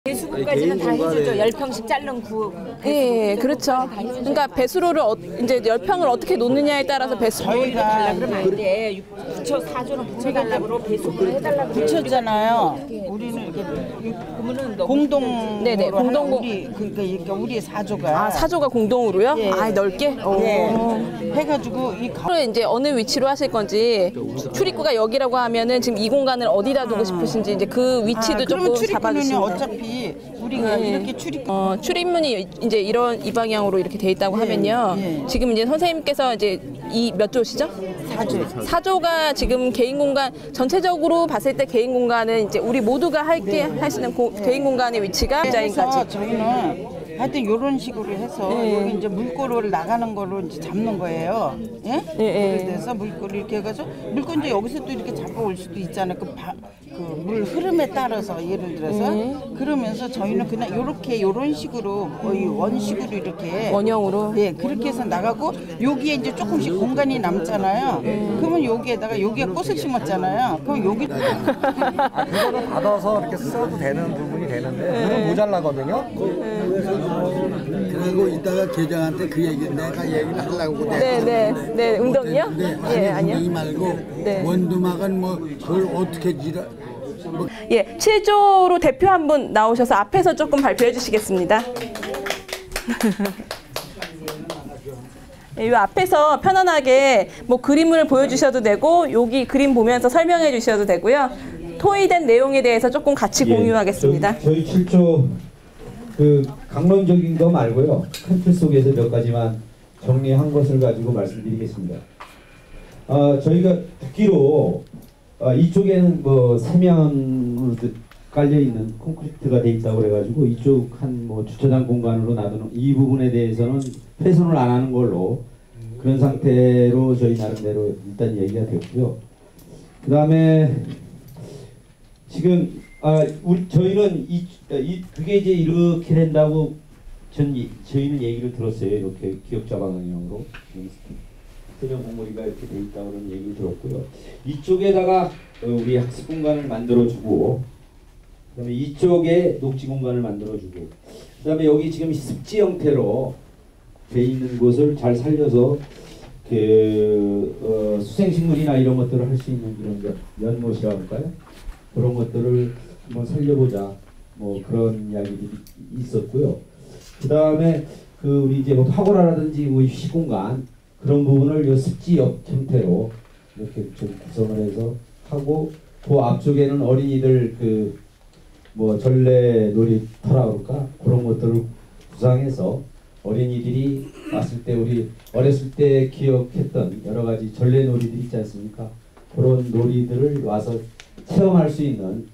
배수구까지는 다 해주죠. 10평씩 자른 구. 예, 그렇죠. 그러니까 배수로를 이제 10평을 어떻게 놓느냐에 따라서 저희가 달라 그러면 안 돼. 붙여 4조는 붙여달라고 그러고 배수구를 해달라고 붙였잖아요. 우리는 이렇게 공동 네네, 공동 그러니까 우리 사조가 아, 사조가 공동으로요? 예. 아, 넓게? 예. 해가지고 이 이제 어느 위치로 하실 건지 출입구가 여기라고 하면은 지금 이 공간을 어디다 두고 싶으신지 이제 그 위치도 조금 출입구는 잡아주시면 어차피 우리가 이렇게 출입문이 이제 이 방향으로 이렇게 돼 있다고 하면요. 지금 이제 선생님께서 이제 이 몇 조시죠? 4조. 4조가 지금 개인 공간 전체적으로 봤을 때 개인 공간은 이제 우리 모두가 할게 할 수 있는 개인 공간의 위치가 디자인까지. 저희는 하여튼 이런 식으로 해서 여기 이제 물꼬를 나가는 거로 이제 잡는 거예요. 예? 그래서 물꼬를 이렇게 해가지고 물꼬 이제 여기서 또 이렇게 잡아올 수도 있잖아요. 그 물 흐름에 따라서 예를 들어서 그러면서 저희는 그냥 이런 식으로 거의 원식으로 이렇게 원형으로. 예, 그렇게 해서 나가고 여기에 이제 조금씩 공간이 남잖아요. 그러면 여기에 꽃을 심었잖아요. 그럼 여기 그거를 받아서 이렇게 써도 되는 부분이 되는데 그건 모자라거든요. 그리고 이따가 계장한테 그 얘기 내가 얘기를 하려고 네, 운동이요? 예, 아니요. 운동이 말고 네. 원두막은 뭐 그걸 어떻게 지라 예, 7조로 대표 한 분 나오셔서 앞에서 조금 발표해 주시겠습니다. 이 앞에서 편안하게 뭐 그림을 보여주셔도 되고 여기 그림 보면서 설명해 주셔도 되고요. 토의된 내용에 대해서 조금 같이 공유하겠습니다. 저희 7조 그 강론적인 거 말고요. 큰 틀 속에서 몇 가지만 정리한 것을 가지고 말씀드리겠습니다. 저희가 듣기로 이쪽에는 뭐 세면으로 깔려 있는 콘크리트가 돼 있다고 그래가지고 이쪽 한 뭐 주차장 공간으로 놔두는 이 부분에 대해서는 훼손을 안 하는 걸로 그런 상태로 저희 나름대로 일단 얘기가 됐고요. 그 다음에 지금 저희는 그게 이제 이렇게 된다고 저희는 얘기를 들었어요. 이렇게 기역자 방향으로 세면 공모리가 이렇게 돼 있다고 그런 얘기를 들었고요. 이쪽에다가 우리 학습 공간을 만들어주고, 그다음에 이쪽에 녹지 공간을 만들어주고, 그다음에 여기 지금 습지 형태로 돼 있는 곳을 잘 살려서 수생식물이나 이런 것들을 할 수 있는 이런 연못이라고 할까요? 그런 것들을 한번 살려보자. 뭐 그런 이야기들이 있었고요. 그 다음에 우리 이제 뭐 파고라라든지 뭐 휴식 공간 그런 부분을 요 습지 옆 형태로 이렇게 좀 구성을 해서 하고 그 앞쪽에는 어린이들 뭐 전래 놀이터라 그럴까 그런 것들을 구상해서 어린이들이 왔을 때 우리 어렸을 때 기억했던 여러 가지 전래 놀이들 있지 않습니까? 그런 놀이들을 와서 체험할 수 있는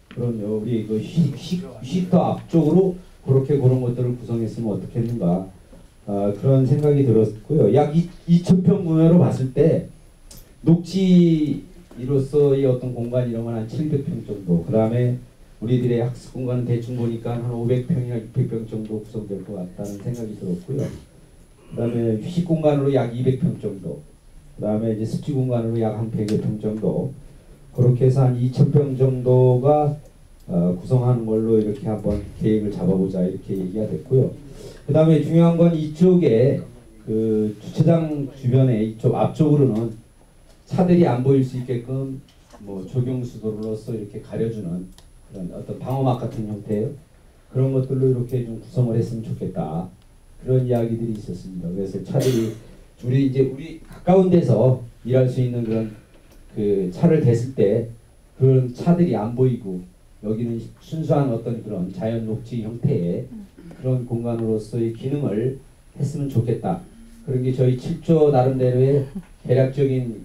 그런 우리 그 휴식터 앞쪽으로 그런 것들을 구성했으면 어떻겠는가 그런 생각이 들었고요. 약 2,000평 구매로 봤을 때 녹지로서의 어떤 공간 이런 건 한 700평 정도. 그 다음에 우리들의 학습 공간은 대충 보니까 한 500평이나 600평 정도 구성될 것 같다는 생각이 들었고요. 그 다음에 휴식 공간으로 약 200평 정도. 그 다음에 이제 습지 공간으로 약 한 100여 평 정도. 그렇게 해서 한 2,000평 정도가 구성하는 걸로 이렇게 한번 계획을 잡아보자 이렇게 얘기가 됐고요. 그 다음에 중요한 건 이쪽에 주차장 주변에 이쪽 앞쪽으로는 차들이 안 보일 수 있게끔 뭐 조경수도로서 이렇게 가려주는 그런 어떤 방어막 같은 형태의 그런 것들로 이렇게 좀 구성을 했으면 좋겠다. 그런 이야기들이 있었습니다. 그래서 차들이 우리 가까운 데서 일할 수 있는 그런 차를 댔을 때 그런 차들이 안 보이고 여기는 순수한 어떤 그런 자연 녹지 형태의 그런 공간으로서의 기능을 했으면 좋겠다. 그런 게 저희 7조 나름대로의 대략적인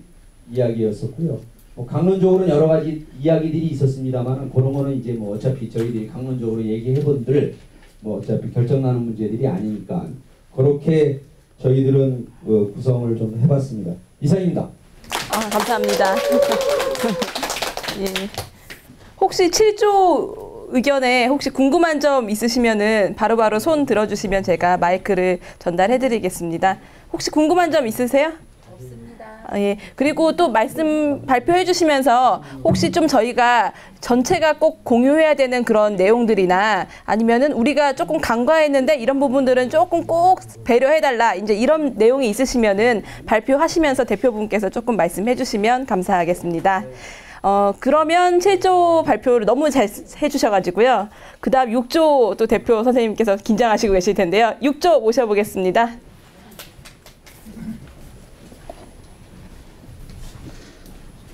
이야기였었고요. 뭐 강론적으로는 여러 가지 이야기들이 있었습니다만 그런 거는 이제 뭐 어차피 저희들이 강론적으로 얘기해본들 뭐 어차피 결정나는 문제들이 아니니까 그렇게 저희들은 구성을 좀 해봤습니다. 이상입니다. 감사합니다. 예. 혹시 7조 의견에 혹시 궁금한 점 있으시면은 바로바로 손 들어주시면 제가 마이크를 전달해드리겠습니다. 혹시 궁금한 점 있으세요? 없습니다. 예. 그리고 또 말씀 발표해 주시면서 혹시 좀 저희가 전체가 꼭 공유해야 되는 그런 내용들이나 아니면은 우리가 조금 간과했는데 이런 부분들은 조금 꼭 배려해달라 이제 이런 내용이 있으시면은 발표하시면서 대표분께서 조금 말씀해 주시면 감사하겠습니다. 그러면 7조 발표를 너무 잘 해주셔가지고요. 그 다음 6조 또 대표 선생님께서 긴장하시고 계실 텐데요. 6조 모셔보겠습니다.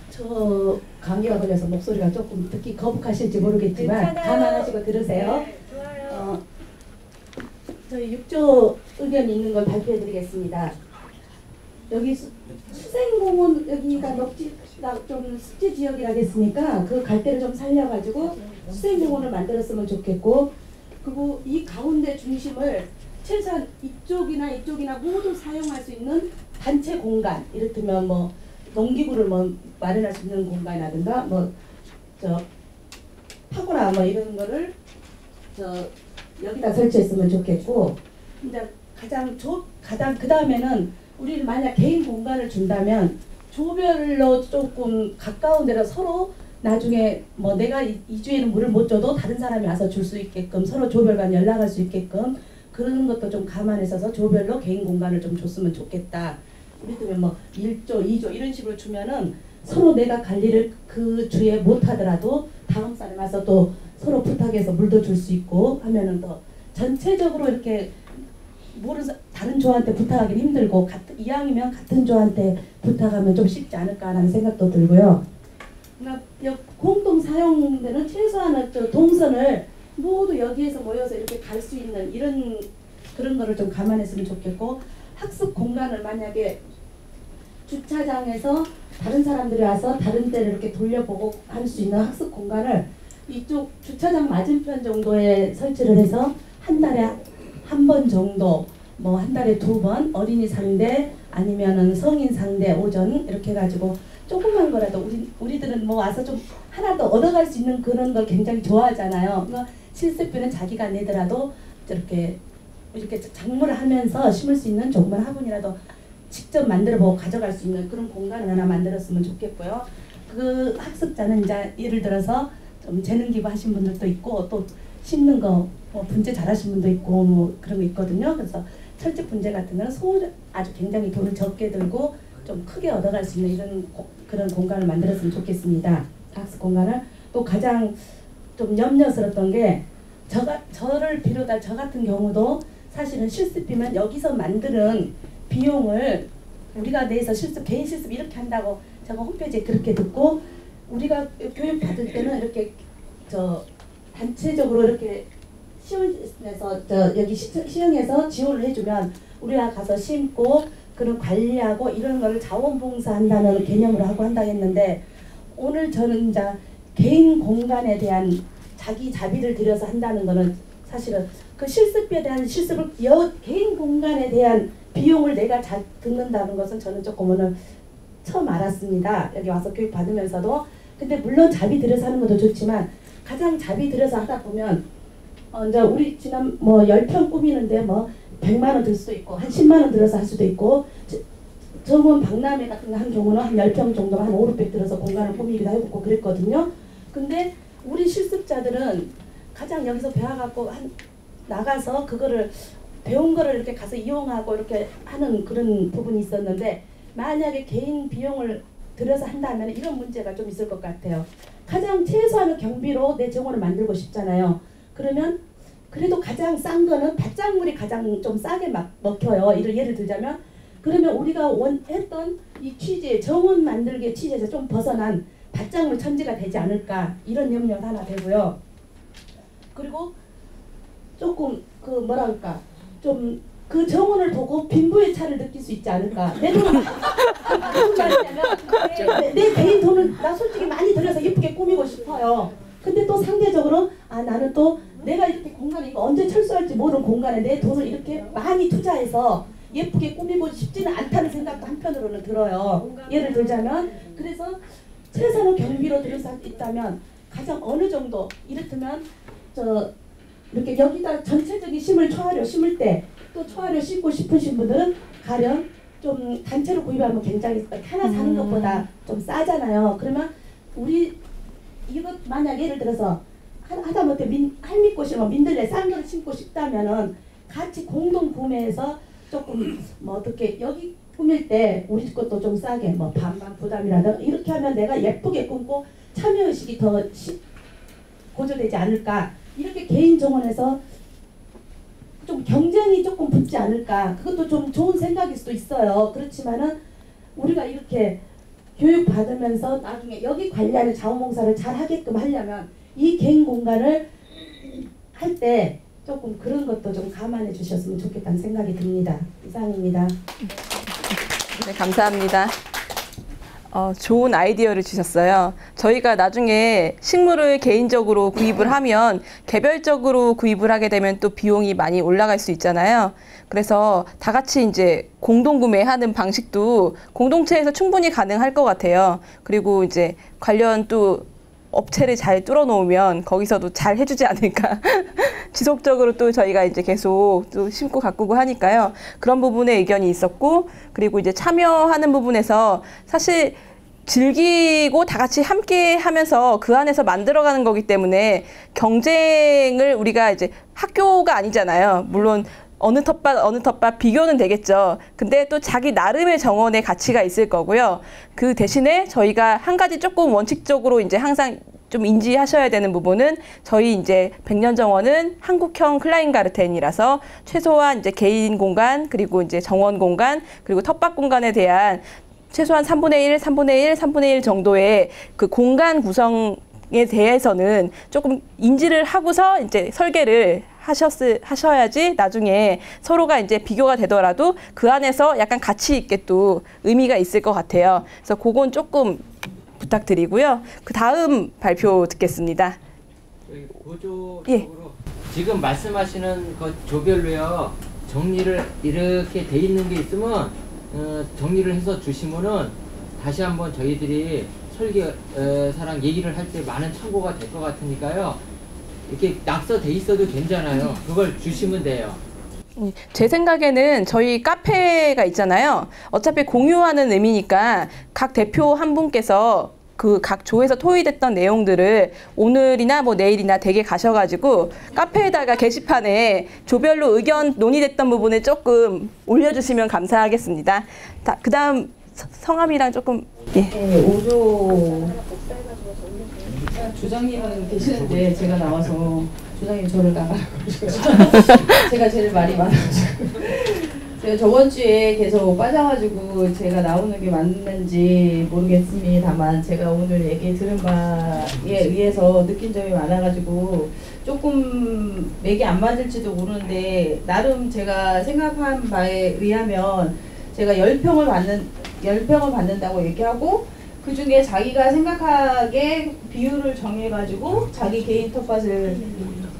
저 감기가 걸려서 목소리가 조금 듣기 거북하실지 모르겠지만 감안하시고 들으세요. 저희 6조 의견이 있는 걸 발표해 드리겠습니다. 여기 수생공원 여기가 녹지가 좀 습지 지역이라겠으니까 그 갈대를 좀 살려가지고 수생공원을 만들었으면 좋겠고, 그리고 이 가운데 중심을 최소한 이쪽이나 모두 사용할 수 있는 단체 공간, 이를테면 뭐 농기구를 뭐 마련할 수 있는 공간이라든가 뭐 저 파고나 뭐 이런 거를 여기다 설치했으면 좋겠고, 이제 가장 그 다음에는 우리 만약 개인 공간을 준다면 조별로 조금 가까운 데로 서로 나중에 뭐 내가 이 주에는 물을 못 줘도 다른 사람이 와서 줄 수 있게끔 서로 조별 간 연락할 수 있게끔 그런 것도 좀 감안해서 조별로 개인 공간을 좀 줬으면 좋겠다. 예를 뭐 1조, 2조 이런 식으로 주면은 서로 내가 관리를 그 주에 못 하더라도 다음 사람 와서 또 서로 부탁해서 물도 줄 수 있고 하면은 더 전체적으로 이렇게 다른 조한테 부탁하기는 힘들고 이왕이면 같은 조한테 부탁하면 좀 쉽지 않을까라는 생각도 들고요. 그러니까 공동 사용되는 최소한의 동선을 모두 여기에서 모여서 이렇게 갈 수 있는 이런 그런 거를 좀 감안했으면 좋겠고, 학습 공간을 만약에 주차장에서 다른 사람들이 와서 다른 데를 이렇게 돌려보고 할 수 있는 학습 공간을 이쪽 주차장 맞은편 정도에 설치를 해서 한 달에 한 번 정도, 뭐 한 달에 2번 어린이 상대 아니면은 성인 상대 오전 이렇게 해가지고 조그만 거라도 우리들은 뭐 와서 좀 하나 더 얻어갈 수 있는 그런 걸 굉장히 좋아하잖아요. 그러니까 실습비는 자기가 내더라도 이렇게 작물을 하면서 심을 수 있는 조그만 화분이라도 직접 만들어보고 가져갈 수 있는 그런 공간을 하나 만들었으면 좋겠고요. 그 학습자는 이제 예를 들어서 좀 재능기부 하신 분들도 있고 또 심는 거 뭐 분재 잘하신 분도 있고 뭐 그런 거 있거든요. 그래서 철집 분재 같은 거는 아주 굉장히 돈을 적게 들고 좀 크게 얻어갈 수 있는 이런 그런 공간을 만들었으면 좋겠습니다. 학습 공간을. 또 가장 좀 염려스럽던 게 저를 비롯한 저 같은 경우도 사실은 실습비면 여기서 만드는 비용을 우리가 내서 개인 실습 이렇게 한다고 제가 홈페이지에 그렇게 듣고, 우리가 교육 받을 때는 이렇게 단체적으로 이렇게 시원에서 여기 시흥에서 지원을 해주면 우리가 가서 심고 그런 관리하고 이런 거를 자원봉사한다는 개념으로 하고 한다 했는데, 오늘 저는 이제 개인 공간에 대한 자기 자비를 들여서 한다는 거는 사실은 그 실습비에 대한 개인 공간에 대한 비용을 내가 듣는다는 것은 저는 조금 오늘 처음 알았습니다. 여기 와서 교육 받으면서도. 근데 물론 자비 들여서 하는 것도 좋지만 가장 자비 들여서 하다 보면 이제 우리 지난 뭐 10평 꾸미는데 뭐 100만 원 들 수도 있고 한 10만 원 들어서 할 수도 있고, 정원 박람회 같은 거 한 경우는 한 10평 정도 한 5, 600 들어서 공간을 꾸미기도 해보고 그랬거든요. 근데 우리 실습자들은 가장 여기서 배워갖고 나가서 그거를 배운 거를 이렇게 가서 이용하고 이렇게 하는 그런 부분이 있었는데, 만약에 개인 비용을 들여서 한다면 이런 문제가 좀 있을 것 같아요. 가장 최소한의 경비로 내 정원을 만들고 싶잖아요. 그러면 그래도 가장 싼 거는 밭작물이 가장 좀 싸게 먹혀요. 예를 들자면, 그러면 우리가 했던 이 취재, 정원 만들기 취재에서 좀 벗어난 밭작물 천지가 되지 않을까, 이런 염려가 하나 되고요. 그리고 조금 좀 그 정원을 보고 빈부의 차를 느낄 수 있지 않을까. 내 개인 돈을 나 솔직히 많이 들여서 예쁘게 꾸미고 싶어요. 근데 또 상대적으로 나는 또 내가 이렇게 공간에 이거 언제 철수할지 모르는 공간에 내 돈을 이렇게 많이 투자해서 예쁘게 꾸미고 싶지는 않다는 생각도 한편으로는 들어요. 예를 들자면, 그래서 최소한의 경비로 들여서 있다면 가장 어느 정도, 이를테면 이렇게 여기다 전체적인 초하려 심을 때 또 초하려 심고 싶으신 분들은 가령 좀 단체로 구입하면 굉장히 하나 사는 것보다 좀 싸잖아요. 그러면 우리 이거 만약 예를 들어서 하다못해 할미꽃이면 민들레 쌍겨를 심고 싶다면은 같이 공동 구매해서 조금 뭐 어떻게 여기 꾸밀 때 우리 것도 좀 싸게 뭐 반반 부담이라든가 이렇게 하면 내가 예쁘게 꾸미고 참여의식이 더 고조되지 않을까, 이렇게 개인 정원에서 좀 경쟁이 조금 붙지 않을까, 그것도 좀 좋은 생각일 수도 있어요. 그렇지만은 우리가 이렇게 교육 받으면서 나중에 여기 관리하는 자원봉사를 잘 하게끔 하려면 이 개인 공간을 할 때 조금 그런 것도 좀 감안해 주셨으면 좋겠다는 생각이 듭니다. 이상입니다. 네, 감사합니다. 좋은 아이디어를 주셨어요. 저희가 나중에 식물을 개인적으로 구입을 하면 개별적으로 구입을 하게 되면 또 비용이 많이 올라갈 수 있잖아요. 그래서 다 같이 이제 공동구매하는 방식도 공동체에서 충분히 가능할 것 같아요. 그리고 이제 관련 또 업체를 잘 뚫어놓으면 거기서도 잘 해주지 않을까. 지속적으로 또 저희가 이제 계속 또 심고 가꾸고 하니까요. 그런 부분에 의견이 있었고, 그리고 이제 참여하는 부분에서 사실 즐기고 다 같이 함께 하면서 그 안에서 만들어가는 거기 때문에 경쟁을 우리가 이제 학교가 아니잖아요. 물론 어느 텃밭 비교는 되겠죠. 근데 또 자기 나름의 정원의 가치가 있을 거고요. 그 대신에 저희가 한 가지 조금 원칙적으로 이제 항상 좀 인지하셔야 되는 부분은 저희 이제 백년정원은 한국형 클라인가르텐이라서 최소한 이제 개인 공간, 그리고 이제 정원 공간, 그리고 텃밭 공간에 대한 최소한 3분의 1, 3분의 1, 3분의 1 정도의 그 공간 구성에 대해서는 조금 인지를 하고서 이제 설계를 하셔야지 나중에 서로가 이제 비교가 되더라도 그 안에서 약간 가치 있게 또 의미가 있을 것 같아요. 그래서 그건 조금 부탁드리고요. 그 다음 발표 듣겠습니다. 보조적으로 예. 지금 말씀하시는 그 조별로요, 정리를 이렇게 돼 있는 게 있으면 정리를 해서 주시면은 다시 한번 저희들이 설계사랑 얘기를 할 때 많은 참고가 될 것 같으니까요. 이렇게 낙서돼 있어도 괜찮아요. 그걸 주시면 돼요. 제 생각에는 저희 카페가 있잖아요. 어차피 공유하는 의미니까 각 대표 한 분께서 그 각 조에서 토의됐던 내용들을 오늘이나 뭐 내일이나 댁에 가셔가지고 카페에다가 게시판에 조별로 의견 논의됐던 부분을 조금 올려주시면 감사하겠습니다. 그 다음 성함이랑 조금. 예. 네, 5조 주장님은 계시는데 제가 나와서 주장님 저를 나가라고 그러셔가지고 제가 제일 말이 많아가지고 제가 저번 주에 계속 빠져가지고 제가 나오는 게 맞는지 모르겠습니다만 제가 오늘 얘기 들은 바에 의해서 느낀 점이 많아가지고 조금 맥이 안 맞을지도 모르는데 나름 제가 생각한 바에 의하면 제가 10평을 받는다고 얘기하고 그 중에 자기가 생각하기에 비율을 정해가지고 자기 개인 텃밭을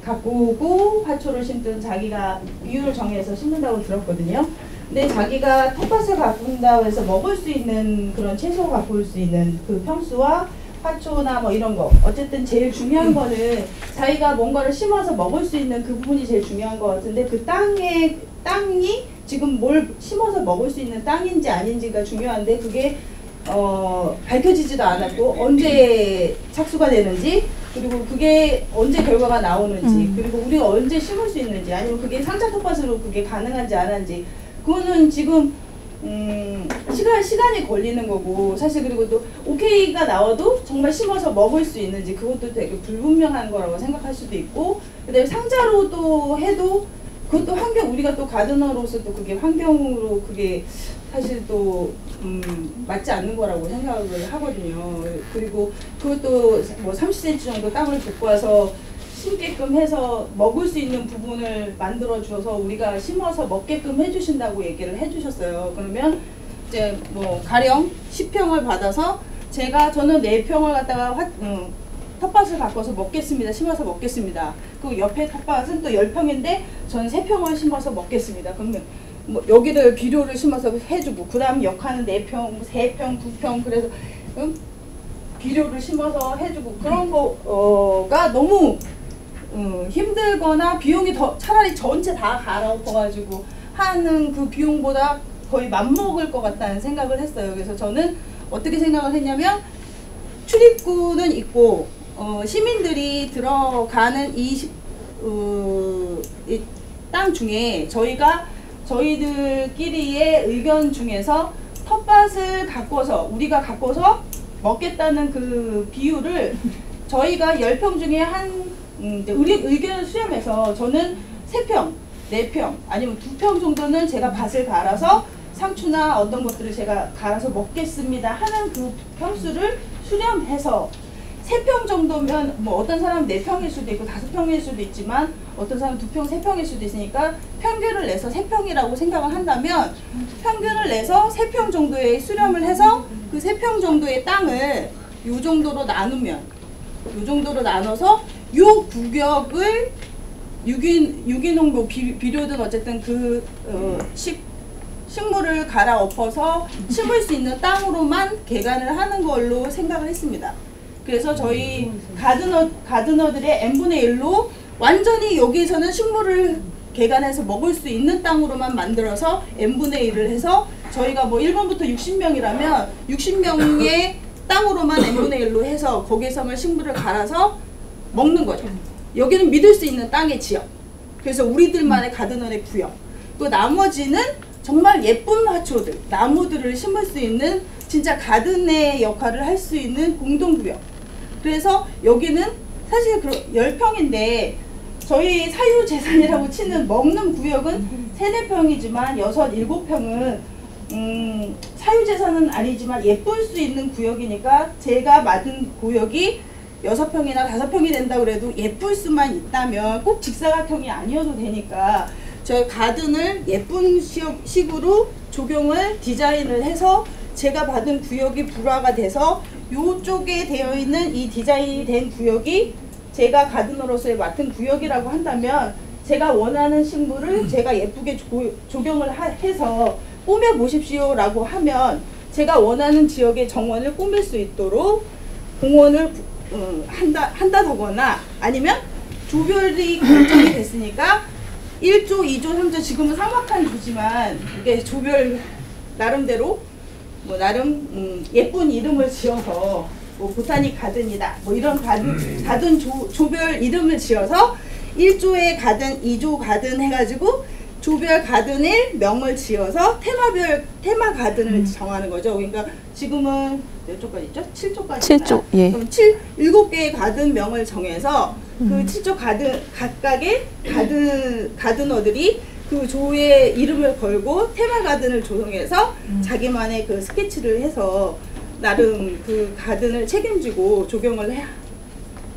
가꾸고 화초를 심든 자기가 비율을 정해서 심는다고 들었거든요. 근데 자기가 텃밭을 가꾼다고 해서 먹을 수 있는 그런 채소 가꿀 수 있는 그 평수와 화초나 뭐 이런 거, 어쨌든 제일 중요한 거는 자기가 뭔가를 심어서 먹을 수 있는 그 부분이 제일 중요한 것 같은데 그 땅이 지금 뭘 심어서 먹을 수 있는 땅인지 아닌지가 중요한데 그게 밝혀지지도 않았고 언제 착수가 되는지, 그리고 그게 언제 결과가 나오는지, 그리고 우리가 언제 심을 수 있는지, 아니면 그게 상자 텃밭으로 그게 가능한지 안 한지, 그거는 지금 시간이 걸리는 거고, 사실 그리고 또 오케이가 나와도 정말 심어서 먹을 수 있는지 그것도 되게 불분명한 거라고 생각할 수도 있고, 그다음에 상자로 또 해도 그것도 우리가 또 가드너로서 또 그게 환경으로 그게 사실 또 맞지 않는 거라고 생각을 하거든요. 그리고 그것도 뭐 30cm 정도 땅을 붓고 와서 심게끔 해서 먹을 수 있는 부분을 만들어 줘서 우리가 심어서 먹게끔 해주신다고 얘기를 해주셨어요. 그러면 이제 뭐 가령 10평을 받아서 저는 4평을 갖다가 텃밭을 바꿔서 먹겠습니다. 심어서 먹겠습니다. 그 옆에 텃밭은 또 10평인데 저는 3평을 심어서 먹겠습니다. 그러면 뭐 여기를 비료를 심어서 해주고, 그 다음 역하는 4평, 3평, 9평, 그래서 비료를 심어서 해주고, 그런 거가 너무 힘들거나 비용이 더 차라리 전체 다 갈아엎어가지고 하는 그 비용보다 거의 맞먹을 것 같다는 생각을 했어요. 그래서 저는 어떻게 생각을 했냐면 출입구는 있고 시민들이 들어가는 이 땅 중에 저희들끼리의 의견 중에서 텃밭을 우리가 가꿔서 먹겠다는 그 비율을 저희가 10평 중에 우리 의견을 수렴해서 저는 3평, 4평 아니면 2평 정도는 제가 밭을 갈아서 상추나 어떤 것들을 제가 갈아서 먹겠습니다 하는 그 평수를 수렴해서 3평 정도면 뭐 어떤 사람은 4평일 수도 있고 5평일 수도 있지만 어떤 사람은 2평, 3평일 수도 있으니까 평균을 내서 3평이라고 생각을 한다면 평균을 내서 3평 정도의 수렴을 해서 그 3평 정도의 땅을 요 정도로 나눠서 요 구역을 유기농도 비료든 어쨌든 그 식물을 갈아엎어서 심을 수 있는 땅으로만 개간을 하는 걸로 생각을 했습니다. 그래서 저희 가드너들의 n분의 1로 완전히 여기에서는 식물을 개간해서 먹을 수 있는 땅으로만 만들어서 n분의 1을 해서 저희가 뭐 1번부터 60명이라면 60명의 땅으로만 n분의 1로 해서 거기에서만 식물을 갈아서 먹는 거죠. 여기는 믿을 수 있는 땅의 지역. 그래서 우리들만의 가드너의 구역. 또 나머지는 정말 예쁜 화초들, 나무들을 심을 수 있는 진짜 가든의 역할을 할 수 있는 공동구역. 그래서 여기는 사실 10평인데 저희 사유재산이라고 치는 먹는 구역은 3, 4평이지만 6, 7평은 사유재산은 아니지만 예쁠 수 있는 구역이니까 제가 맡은 구역이 6평이나 5평이 된다고 그래도 예쁠 수만 있다면 꼭 직사각형이 아니어도 되니까 저희 가든을 예쁜 식으로 조경을 디자인을 해서 제가 받은 구역이 불화가 돼서 이쪽에 되어 있는 이 디자인이 된 구역이 제가 가드너로서의 맡은 구역이라고 한다면 제가 원하는 식물을 제가 예쁘게 조경을 해서 꾸며 보십시오 라고 하면 제가 원하는 지역의 정원을 꾸밀 수 있도록 공원을 한다거나 아니면 조별이 결정이 됐으니까 1조, 2조, 3조 지금은 삭막한 조지만 이게 조별 나름대로 뭐 나름 예쁜 이름을 지어서 뭐 보타닉 가든이다 뭐 이런 가든 조별 이름을 지어서 1조의 가든, 2조 가든 해가지고 조별 가든의 명을 지어서 테마 가든을 정하는 거죠. 그러니까 지금은 몇 조까지 있죠? 7조까지 7조. 예. 그럼 7개의 가든 명을 정해서 그 7조 가든 각각의 가든어들이 그 조의 이름을 걸고 테마 가든을 조성해서 자기만의 그 스케치를 해서 나름 그 가든을 책임지고 조경을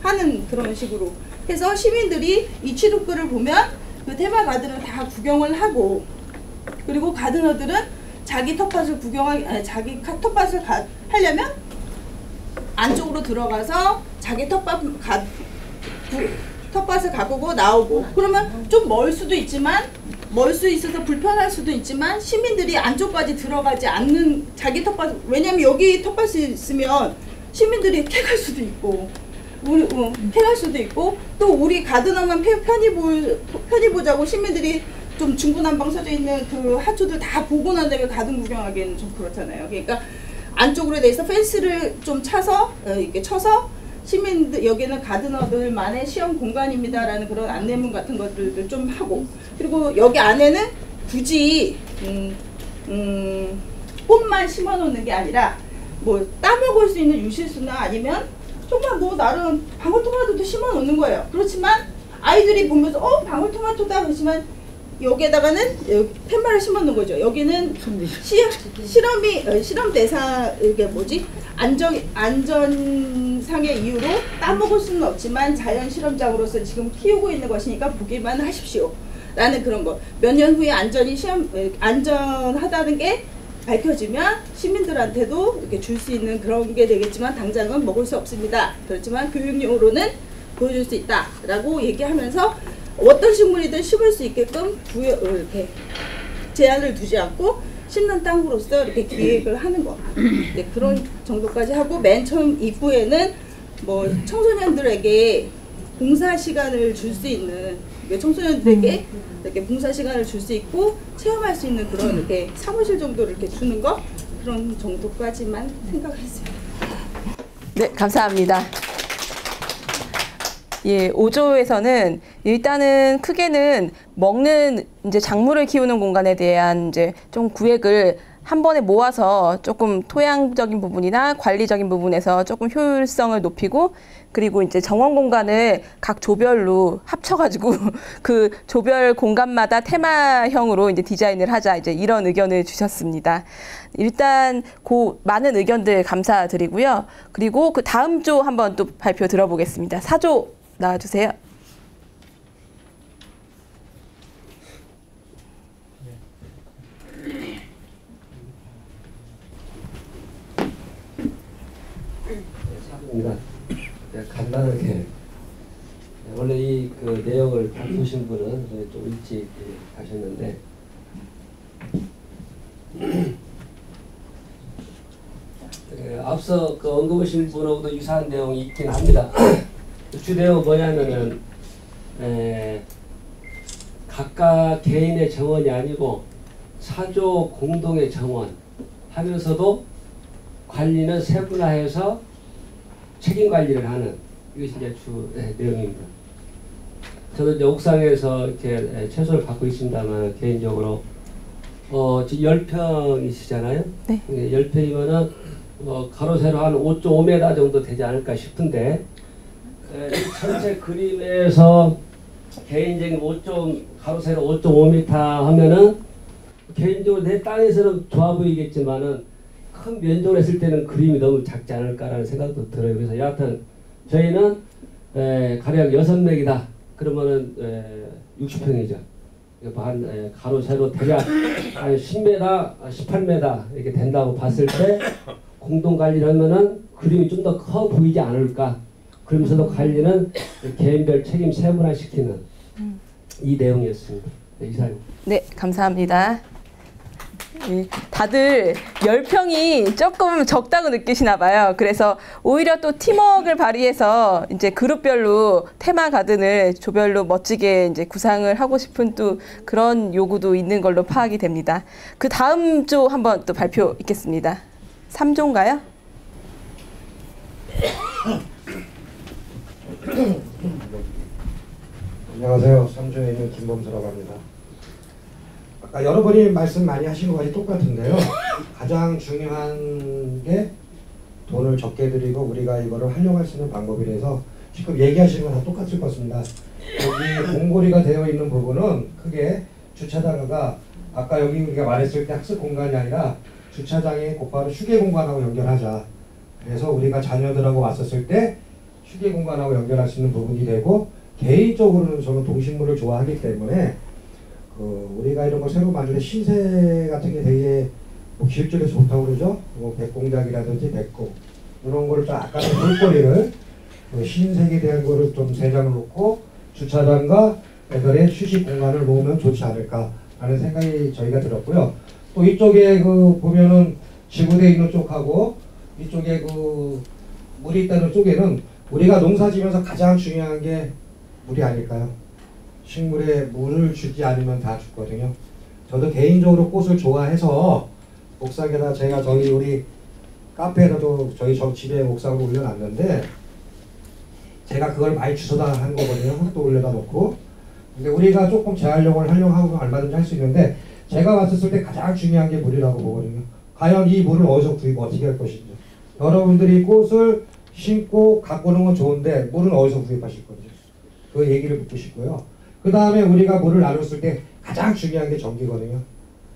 하는 그런 식으로 해서 시민들이 이 취득글을 보면 그 테마 가든을 다 구경을 하고 그리고 가든어들은 자기 텃밭을 자기 텃밭을 하려면 안쪽으로 들어가서 자기 텃밭을 가꾸고 나오고 그러면 좀 멀 수도 있지만 멀 수 있어서 불편할 수도 있지만 시민들이 안쪽까지 들어가지 않는 자기 텃밭 왜냐면 여기 텃밭이 있으면 시민들이 캐갈 수도 있고 캐갈 수도 있고 또 우리 가드너만 편히 보자고 시민들이 좀 중구난방 서져 있는 그 하초들 다 보고 난 다음에 가든 구경하기에는 좀 그렇잖아요. 그러니까 안쪽으로 돼 있어 펜스를 좀 차서 이렇게 쳐서 시민들 여기는 가드너들만의 시험 공간입니다라는 그런 안내문 같은 것들도 좀 하고 그리고 여기 안에는 굳이 꽃만 심어 놓는 게 아니라 뭐 따먹을 수 있는 유실수나 아니면 정말 뭐 나름 방울토마토도 심어 놓는 거예요. 그렇지만 아이들이 보면서 방울토마토다 그렇지만 여기에다가는 팻말을 심어 놓은 거죠. 여기는 실험 대상 이게 뭐지 안전상의 이유로 따먹을 수는 없지만 자연 실험장으로서 지금 키우고 있는 것이니까 보기만 하십시오. 라는 그런 거. 몇 년 후에 안전하다는 게 밝혀지면 시민들한테도 이렇게 줄 수 있는 그런 게 되겠지만 당장은 먹을 수 없습니다. 그렇지만 교육용으로는 보여줄 수 있다. 라고 얘기하면서 어떤 식물이든 심을 수 있게끔 이렇게 제한을 두지 않고 심는 땅으로서 이렇게 기획을 하는 거. 네, 그런 정도까지 하고 맨 처음 입구에는 뭐 청소년들에게 봉사 시간을 줄 수 있는 청소년들에게 이렇게 봉사 시간을 줄 수 있고 체험할 수 있는 그런 이렇게 사무실 정도를 이렇게 주는 거 그런 정도까지만 생각했습니다. 네, 감사합니다. 예, 5조에서는 일단은 크게는 먹는 이제 작물을 키우는 공간에 대한 이제 좀 구획을 한 번에 모아서 조금 토양적인 부분이나 관리적인 부분에서 조금 효율성을 높이고, 그리고 이제 정원 공간을 각 조별로 합쳐가지고 그 조별 공간마다 테마형으로 이제 디자인을 하자, 이제 이런 의견을 주셨습니다. 일단 그 많은 의견들 감사드리고요. 그리고 그 다음 조 한번 또 발표 들어보겠습니다. 4조 나와주세요. 입니다. 간단하게 원래 이 그 내용을 다루신 분은 좀 일찍 가셨는데 앞서 그 언급하신 분하고도 유사한 내용이 있긴 합니다. 주 내용은 뭐냐면은 각각 개인의 정원이 아니고 사조 공동의 정원 하면서도 관리는 세분화해서 책임 관리를 하는, 이것이 이제 주 내용입니다. 저도 이제 옥상에서 이렇게 채소를 갖고 있습니다만 개인적으로 지금 10평이시잖아요. 네. 10평이면은 가로 세로 한 5.5m 정도 되지 않을까 싶은데 이 전체 그림에서 개인적인 가로 세로 5.5m 하면은 개인적으로 내 땅에서는 좋아 보이겠지만은 큰 면적으로 했을 때는 그림이 너무 작지 않을까라는 생각도 들어요. 그래서 여하튼 저희는 가령 6명이다. 그러면은 60평이죠. 한 가로 세로 대략 한 10m, 18m 이렇게 된다고 봤을 때 공동 관리를 하면은 그림이 좀 더 커 보이지 않을까. 그러면서도 관리는 개인별 책임 세분화시키는 이 내용이었습니다. 네, 이상입니다. 네, 감사합니다. 다들 10평이 조금 적다고 느끼시나 봐요. 그래서 오히려 또 팀워크를 발휘해서 이제 그룹별로 테마 가든을 조별로 멋지게 이제 구상을 하고 싶은 또 그런 요구도 있는 걸로 파악이 됩니다. 그 다음 조 한번 또 발표 있겠습니다. 3조인가요? 안녕하세요. 3조에 있는 김범수라고 합니다. 아까 여러분이 말씀 많이 하신 것까지 똑같은데요. 가장 중요한 게 돈을 적게 들이고 우리가 이거를 활용할 수 있는 방법이라서 지금 얘기하시는 건 다 똑같을 것 같습니다. 여기 공고리가 되어 있는 부분은 크게 주차장과 아까 여기 우리가 말했을 때 학습 공간이 아니라 주차장에 곧바로 휴게 공간하고 연결하자. 그래서 우리가 자녀들하고 왔었을 때 휴게 공간하고 연결할 수 있는 부분이 되고, 개인적으로는 저는 동식물을 좋아하기 때문에 우리가 이런 거 새로 만들 때 신세 같은 게 되게 기획적에서 좋다고 그러죠. 백공작이라든지 백곡 이런 거를 좀 아까 물거리를 신세에 대한 거를 좀 3장을 놓고 주차장과 애들의 휴식 공간을 놓으면 좋지 않을까 하는 생각이 저희가 들었고요. 또 이쪽에 보면은 지구대에 있는 쪽하고 이쪽에 물이 있다는 쪽에는 우리가 농사 지면서 가장 중요한 게 물이 아닐까요? 식물에 물을 주지 않으면 다 죽거든요. 저도 개인적으로 꽃을 좋아해서 옥상에다 제가 우리 카페에다도 저희 집에 옥상으로 올려놨는데 제가 그걸 많이 주워다 한 거거든요. 흙도 올려다 놓고. 근데 우리가 조금 재활용을 하려고 얼마든지 할 수 있는데 제가 봤을 때 가장 중요한 게 물이라고 보거든요. 과연 이 물을 어디서 구입 어떻게 할 것인지. 여러분들이 꽃을 심고 갖고 오는 건 좋은데 물은 어디서 구입하실 건지 그 얘기를 묻고 싶고요. 그 다음에 우리가 물을 나눴을 때 가장 중요한 게 전기거든요.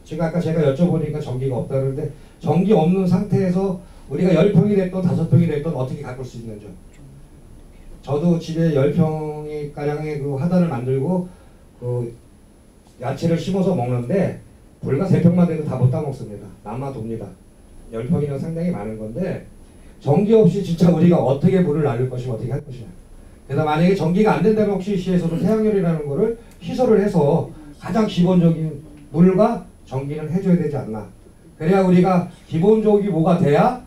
지금 아까 제가 여쭤보니까 전기가 없다 그러는데 전기 없는 상태에서 우리가 10평이 됐던 5평이 됐던 어떻게 가꿀 수 있는지. 저도 집에 10평이 가량의 하단을 만들고 야채를 심어서 먹는데 불과 3평만 돼도 다 못 따먹습니다. 남아 돕니다. 10평이면 상당히 많은 건데 전기 없이 진짜 우리가 어떻게 물을 날릴 것이며 어떻게 할 것이냐. 그래서 만약에 전기가 안 된다면 혹시 시에서도 태양열이라는 거를 시설을 해서 가장 기본적인 물과 전기는 해줘야 되지 않나. 그래야 우리가 기본적이 뭐가 돼야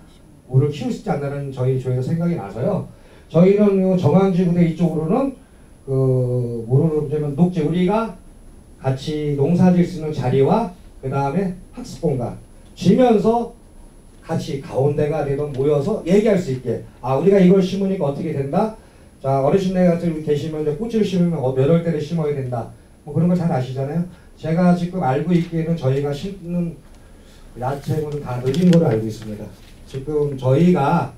물을 키울 수 있지 않나는 저희 조에서 생각이 나서요. 저희는 정안지구대 이쪽으로는 그 모르는 녹지 우리가 같이 농사질 수 있는 자리와 그 다음에 학습 공간 지면서 같이 가운데가 되던 모여서 얘기할 수 있게 아 우리가 이걸 심으니까 어떻게 된다. 자 어르신네 같은 계시면 이제 꽃을 심으면 몇 월달에 심어야 된다. 뭐 그런 거 잘 아시잖아요. 제가 지금 알고 있기에는 저희가 심는 야채는 다 늦은 걸로 알고 있습니다. 지금 저희가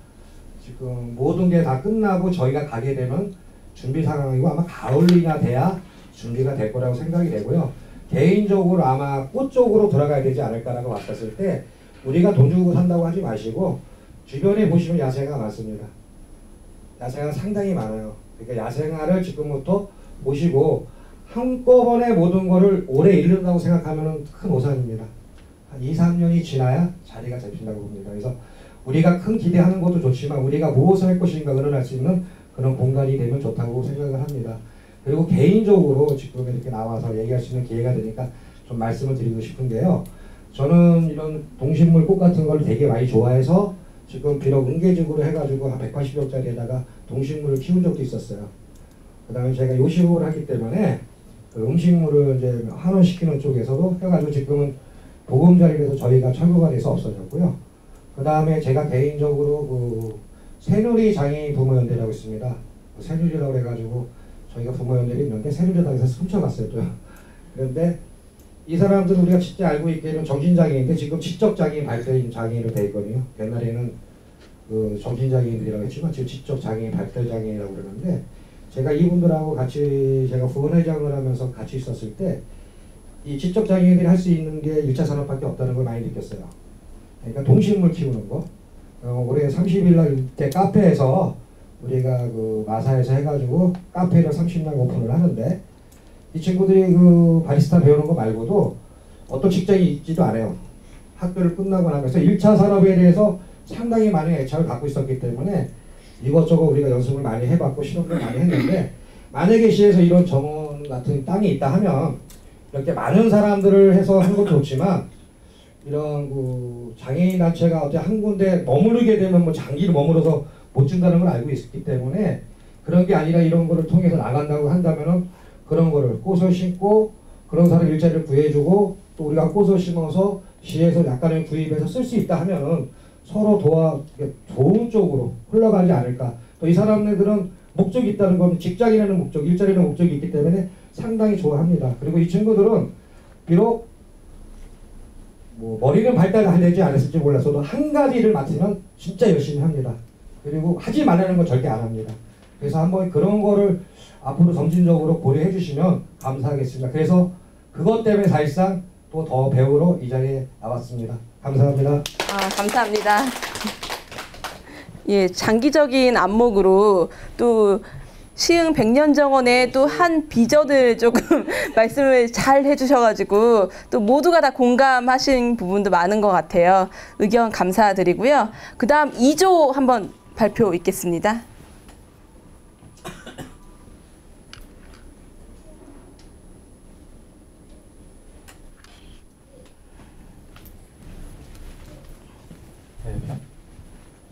지금 모든 게 다 끝나고 저희가 가게 되면 준비 상황이고 아마 가을이나 돼야 준비가 될 거라고 생각이 되고요. 개인적으로 아마 꽃 쪽으로 들어가야 되지 않을까라고 봤을 때 우리가 돈 주고 산다고 하지 마시고 주변에 보시면 야생화 많습니다. 야생화 상당히 많아요. 그러니까 야생화를 지금부터 보시고 한꺼번에 모든 거를 오래 이른다고 생각하면 큰 오산입니다. 한 2, 3년이 지나야 자리가 잡힌다고 봅니다. 그래서 우리가 큰 기대하는 것도 좋지만 우리가 무엇을 할 것인가 의논할 수 있는 그런 공간이 되면 좋다고 생각을 합니다. 그리고 개인적으로 지금 이렇게 나와서 얘기할 수 있는 기회가 되니까 좀 말씀을 드리고 싶은데요. 저는 이런 동식물 꽃 같은 걸 되게 많이 좋아해서 지금 비록 은계직으로 해가지고 한 180억짜리에다가 동식물을 키운 적도 있었어요. 그 다음에 제가 요식업을 하기 때문에 그 음식물을 이제 환원시키는 쪽에서도 해가지고 지금은 보금자리에서 저희가 철거가 돼서 없어졌고요. 그 다음에 제가 개인적으로 그 새누리 장애인 부모연대라고 있습니다. 그 새누리라고 해가지고 저희가 부모연대를 있는데 새누리당에서 훔쳐갔어요 또. 그런데 이 사람들은 우리가 진짜 알고 있기에는 정신장애인인데 지금 지적장애인 발달 장애인으로 되어 있거든요. 옛날에는 그 정신장애인들이라고 했지만 지금 지적장애인 발달장애인이라고 그러는데 제가 이분들하고 같이 제가 부원회장을 하면서 같이 있었을 때 이 지적장애인들이 할 수 있는 게 1차 산업밖에 없다는 걸 많이 느꼈어요. 그러니까 동식물 키우는 거. 올해 30일 날 때 카페에서 우리가 그 마사에서 해가지고 카페를 30년 오픈을 하는데 이 친구들이 그 바리스타 배우는 거 말고도 어떤 직장이 있지도 않아요. 학교를 끝나고 나면서 1차 산업에 대해서 상당히 많은 애착을 갖고 있었기 때문에 이것저것 우리가 연습을 많이 해봤고 실험을 많이 했는데 만약에 시에서 이런 정원 같은 땅이 있다 하면 이렇게 많은 사람들을 해서 한 것도 좋지만 이런 그 장애인 단체가 어떻게 한 군데 머무르게 되면 뭐 장기를 머물러서 못 준다는 걸 알고 있기 때문에 그런 게 아니라 이런 거를 통해서 나간다고 한다면은 그런 거를 꽃을 심고 그런 사람 일자리를 구해주고 또 우리가 꽃을 심어서 시에서 약간의 구입해서 쓸 수 있다 하면은 서로 좋은 쪽으로 흘러가지 않을까. 또 이 사람들은 목적이 있다는 건 직장이라는 목적, 일자리라는 목적이 있기 때문에 상당히 좋아합니다. 그리고 이 친구들은 비록 뭐 머리는 발달하지 않았을지 몰라서도 한 가지 일을 맡으면 진짜 열심히 합니다. 그리고 하지 말라는 건 절대 안 합니다. 그래서 한번 그런 거를 앞으로 점진적으로 고려해 주시면 감사하겠습니다. 그래서 그것 때문에 사실상 또 더 배우러 이 자리에 나왔습니다. 감사합니다. 감사합니다. 예, 장기적인 안목으로 또 시흥 백년정원의 또 한 비전을 조금 말씀을 잘 해주셔가지고 또 모두가 다 공감하신 부분도 많은 것 같아요. 의견 감사드리고요. 그 다음 2조 한번 발표 있겠습니다.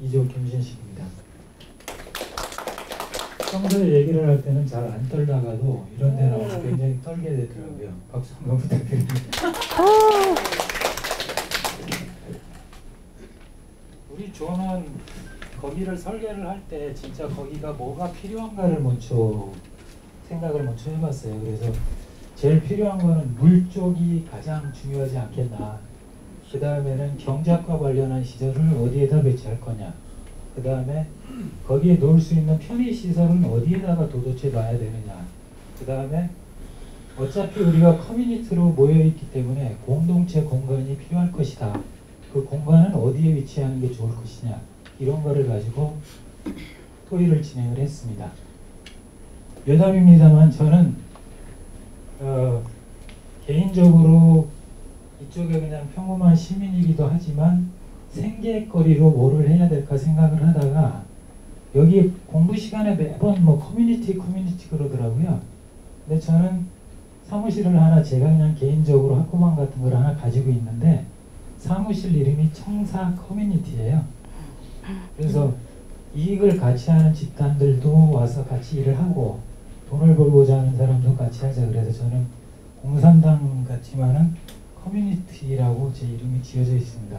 이조 김진식입니다. 평소에 얘기를 할 때는 잘 안 떨다가도 이런 데 나오면 굉장히 떨게 되더라고요. 박수 한번 부탁드립니다. 우리 조는 거기를 설계를 할 때 진짜 거기가 뭐가 필요한가를 먼저 생각을 먼저 해봤어요. 그래서 제일 필요한 거는 물 쪽이 가장 중요하지 않겠나. 그 다음에는 경작과 관련한 시설을 어디에다 배치할 거냐. 그 다음에 거기에 놓을 수 있는 편의시설은 어디에다가 도대체 놔야 되느냐. 그 다음에 어차피 우리가 커뮤니티로 모여있기 때문에 공동체 공간이 필요할 것이다. 그 공간은 어디에 위치하는 게 좋을 것이냐. 이런 거를 가지고 토의를 진행을 했습니다. 여담입니다만 저는 개인적으로 이쪽에 그냥 평범한 시민이기도 하지만 생계거리로 뭐를 해야 될까 생각을 하다가 여기 공부 시간에 매번 뭐 커뮤니티 그러더라고요. 근데 저는 사무실을 하나 제가 그냥 개인적으로 학구방 같은 걸 하나 가지고 있는데 사무실 이름이 청사 커뮤니티예요. 그래서 이익을 같이 하는 집단들도 와서 같이 일을 하고 돈을 벌고자 하는 사람도 같이 하자. 그래서 저는 공산당 같지만은 커뮤니티라고 제 이름이 지어져 있습니다.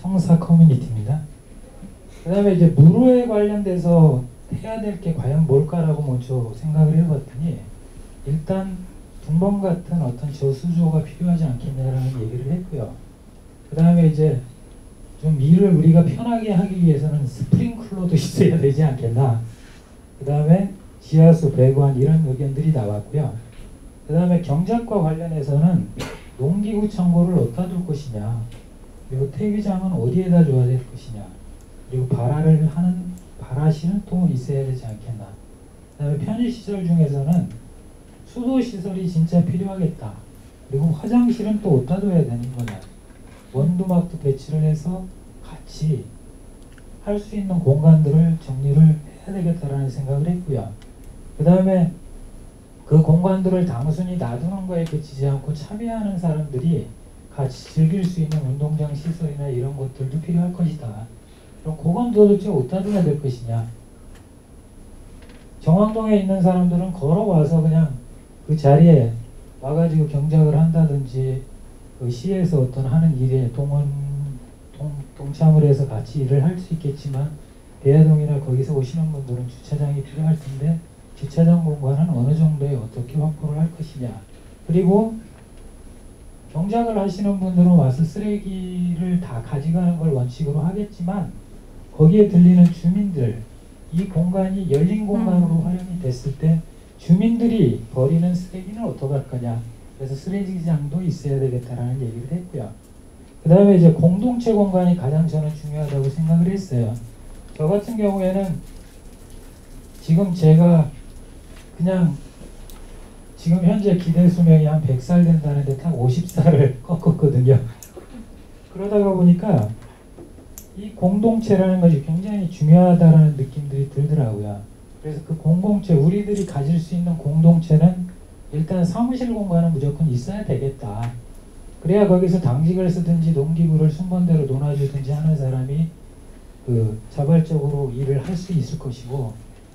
청사 커뮤니티입니다. 그 다음에 이제 무료에 관련돼서 해야 될 게 과연 뭘까라고 먼저 생각을 해봤더니 일단 둔번 같은 어떤 저수조가 필요하지 않겠냐라는 얘기를 했고요. 그 다음에 이제 좀 일을 우리가 편하게 하기 위해서는 스프링클러도 있어야 되지 않겠나. 그 다음에 지하수, 배관 이런 의견들이 나왔고요. 그 다음에 경작과 관련해서는 농기구 창고를 어디다 둘 것이냐, 그리고 퇴비장은 어디에다 줘야 될 것이냐, 그리고 발화를 하는 발화실은 또 있어야 되지 않겠나. 그 다음에 편의시설 중에서는 수도시설이 진짜 필요하겠다. 그리고 화장실은 또 어디다 둬야 되는 거냐. 원두막도 배치를 해서 같이 할 수 있는 공간들을 정리를 해야 되겠다라는 생각을 했고요. 그 다음에 그 공간들을 단순히 놔두는 거에 그치지 않고 참여하는 사람들이 같이 즐길 수 있는 운동장 시설이나 이런 것들도 필요할 것이다. 그럼 그건 도대체 어디다 둬야 될 것이냐. 정왕동에 있는 사람들은 걸어와서 그냥 그 자리에 와가지고 경작을 한다든지 그 시에서 어떤 하는 일에 동참을 해서 같이 일을 할 수 있겠지만 대야동이나 거기서 오시는 분들은 주차장이 필요할 텐데 주차장 공간은 어느 정도에 어떻게 확보를 할 것이냐. 그리고 경작을 하시는 분들은 와서 쓰레기를 다 가져가는 걸 원칙으로 하겠지만 거기에 들리는 주민들, 이 공간이 열린 공간으로 활용이 됐을 때 주민들이 버리는 쓰레기는 어떡할 거냐. 그래서 쓰레기장도 있어야 되겠다라는 얘기를 했고요. 그 다음에 이제 공동체 공간이 가장 저는 중요하다고 생각을 했어요. 저 같은 경우에는 지금 제가 그냥 지금 현재 기대 수명이 한 100살 된다는데 딱 50살을 꺾었거든요. 그러다가 보니까 이 공동체라는 것이 굉장히 중요하다라는 느낌들이 들더라고요. 그래서 그 공동체, 우리들이 가질 수 있는 공동체는 일단 사무실 공간은 무조건 있어야 되겠다. 그래야 거기서 당직을 쓰든지 농기구를 순번대로 논아주든지 하는 사람이 그 자발적으로 일을 할 수 있을 것이고,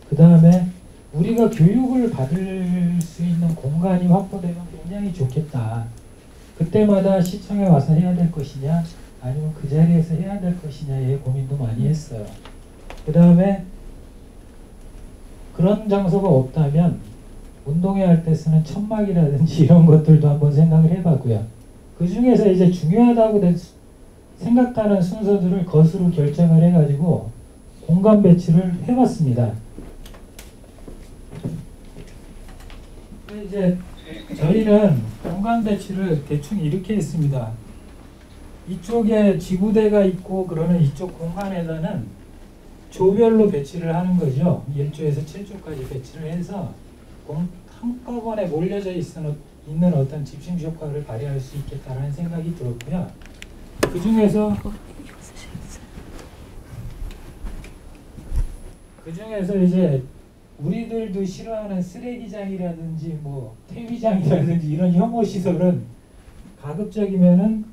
그 다음에 우리가 교육을 받을 수 있는 공간이 확보되면 굉장히 좋겠다. 그때마다 시청에 와서 해야 될 것이냐 아니면 그 자리에서 해야 될 것이냐에 고민도 많이 했어요. 그 다음에 그런 장소가 없다면 운동회 할 때 쓰는 천막이라든지 이런 것들도 한번 생각을 해봤고요. 그 중에서 이제 중요하다고 생각하는 순서들을 것으로 결정을 해가지고 공간 배치를 해봤습니다. 이제 저희는 공간 배치를 대충 이렇게 했습니다. 이쪽에 지구대가 있고 그러는 이쪽 공간에다는 조별로 배치를 하는 거죠. 1조에서 7조까지 배치를 해서 한꺼번에 몰려져 있는 어떤 집중 효과를 발휘할 수 있겠다라는 생각이 들었고요. 그 중에서 이제 우리들도 싫어하는 쓰레기장이라든지 뭐 퇴비장이라든지 이런 혐오 시설은 가급적이면은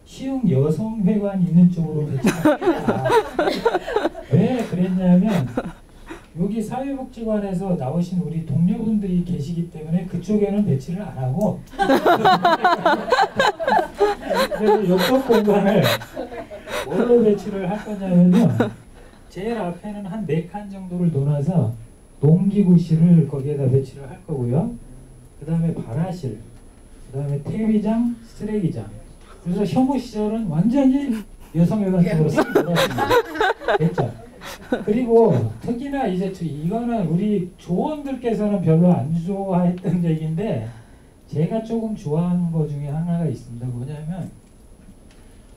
시흥 여성회관 있는 쪽으로 배치합니다. 왜 그랬냐면 여기 사회복지관에서 나오신 우리 동료분들이 계시기 때문에 그쪽에는 배치를 안 하고 그래서 이쪽 공간을 뭘로 배치를 할 거냐면요. 제일 앞에는 한 4칸 정도를 놓아서 농기구실을 거기에다 배치를 할 거고요. 그 다음에 발화실, 그 다음에 퇴비장, 쓰레기장. 그래서 혐오 시설은 완전히 여성회관 쪽으로 싹 돌았습니다. 됐죠? 그리고 특히나 이제 이거는 우리 조원들께서는 별로 안 좋아했던 얘기인데 제가 조금 좋아하는 거 중에 하나가 있습니다. 뭐냐면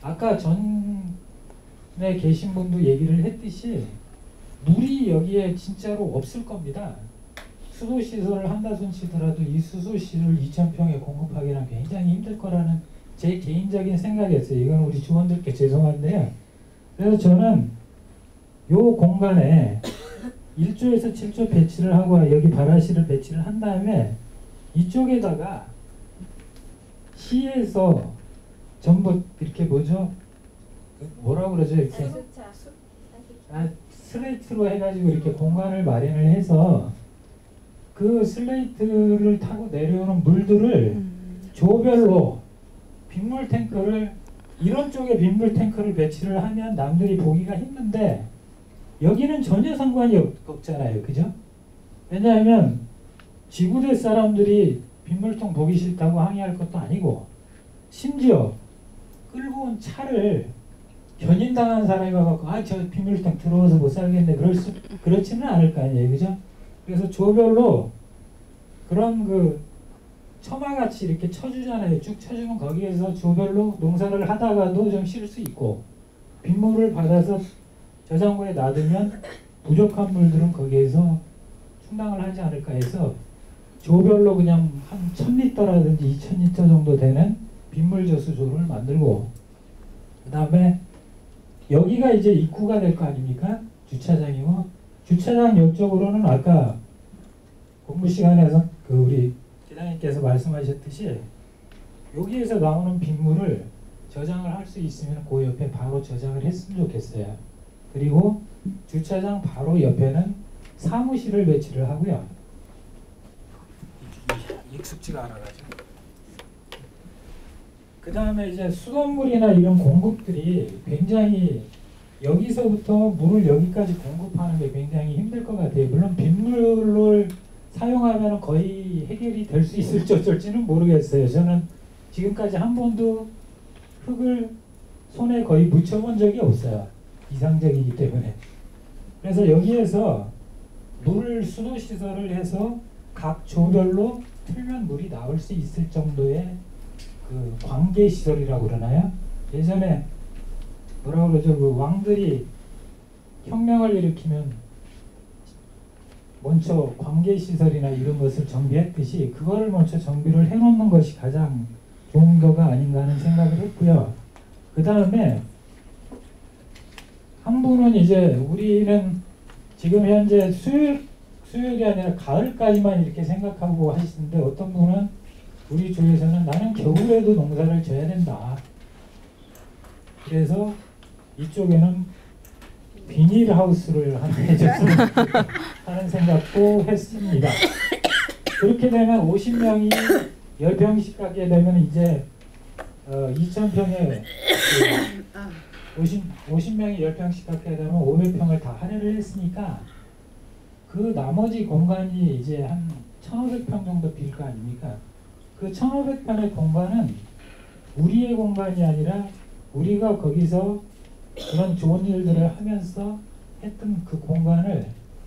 아까 전에 계신 분도 얘기를 했듯이 물이 여기에 진짜로 없을 겁니다. 수도시설을 한다손 치더라도 이 수도시설 2,000평에 공급하기는 굉장히 힘들 거라는 제 개인적인 생각이었어요. 이건 우리 조원들께 죄송한데요. 그래서 저는 요 공간에 1조에서 7조 배치를 하고 여기 발화실을 배치를 한 다음에 이쪽에다가 시에서 전부 이렇게 뭐죠? 뭐라고 그러죠? 이렇게 스트레이트로 해가지고 이렇게 공간을 마련을 해서 그 슬레이트를 타고 내려오는 물들을 조별로 빗물 탱크를 이런 쪽에 빗물 탱크를 배치를 하면 남들이 보기가 힘든데 여기는 전혀 상관이 없잖아요. 그죠? 왜냐하면 지구대 사람들이 빗물통 보기 싫다고 항의할 것도 아니고 심지어 끌고 온 차를 견인당한 사람이 와갖고 아 저 빗물통 들어와서 못 살겠네 그렇지는 않을 거 아니에요. 그죠? 그래서 조별로 그런 그 처마같이 이렇게 쳐주잖아요. 쭉 쳐주면 거기에서 조별로 농사를 하다가도 좀 쉴 수 있고 빗물을 받아서 저장고에 놔두면 부족한 물들은 거기에서 충당을 하지 않을까 해서 조별로 그냥 한 1000리터라든지 2000리터 정도 되는 빗물 저수조를 만들고 그 다음에 여기가 이제 입구가 될 거 아닙니까? 주차장이고 주차장 옆쪽으로는 아까 공부 시간에서 그 우리 기장님께서 말씀하셨듯이 여기에서 나오는 빗물을 저장을 할 수 있으면 그 옆에 바로 저장을 했으면 좋겠어요. 그리고 주차장 바로 옆에는 사무실을 배치를 하고요. 익숙지가 않아가지고 그 다음에 이제 수돗물이나 이런 공급들이 굉장히 여기서부터 물을 여기까지 공급하는 게 굉장히 힘들 것 같아요. 물론 빗물을 사용하면 거의 해결이 될 수 있을지 어쩔지는 모르겠어요. 저는 지금까지 한 번도 흙을 손에 거의 묻혀본 적이 없어요. 이상적이기 때문에. 그래서 여기에서 물 수도시설을 해서 각 조별로 틀면 물이 나올 수 있을 정도의 그 관계시설이라고 그러나요? 예전에 뭐라고 그러죠? 그 왕들이 혁명을 일으키면 먼저 관계시설이나 이런 것을 정비했듯이 그거를 먼저 정비를 해놓는 것이 가장 좋은 거가 아닌가 하는 생각을 했고요. 그 다음에 한 분은 이제 우리는 지금 현재 수요일이 아니라 가을까지만 이렇게 생각하고 하시는데 어떤 분은 우리 조에서는 나는 겨울에도 농사를 져야 된다. 그래서 이쪽에는 비닐하우스를 하나 해줬으면 하는 생각도 했습니다. 그렇게 되면 50명이 10평씩 갖게 되면 이제 2000평에 50명이 10평씩 갖게 되면 500평을 다 할애를 했으니까 그 나머지 공간이 이제 한 1500평 정도 빌 거 아닙니까? 그 1500평의 공간은 우리의 공간이 아니라 우리가 거기서 그런 좋은 일들을 하면서 했던 그 공간을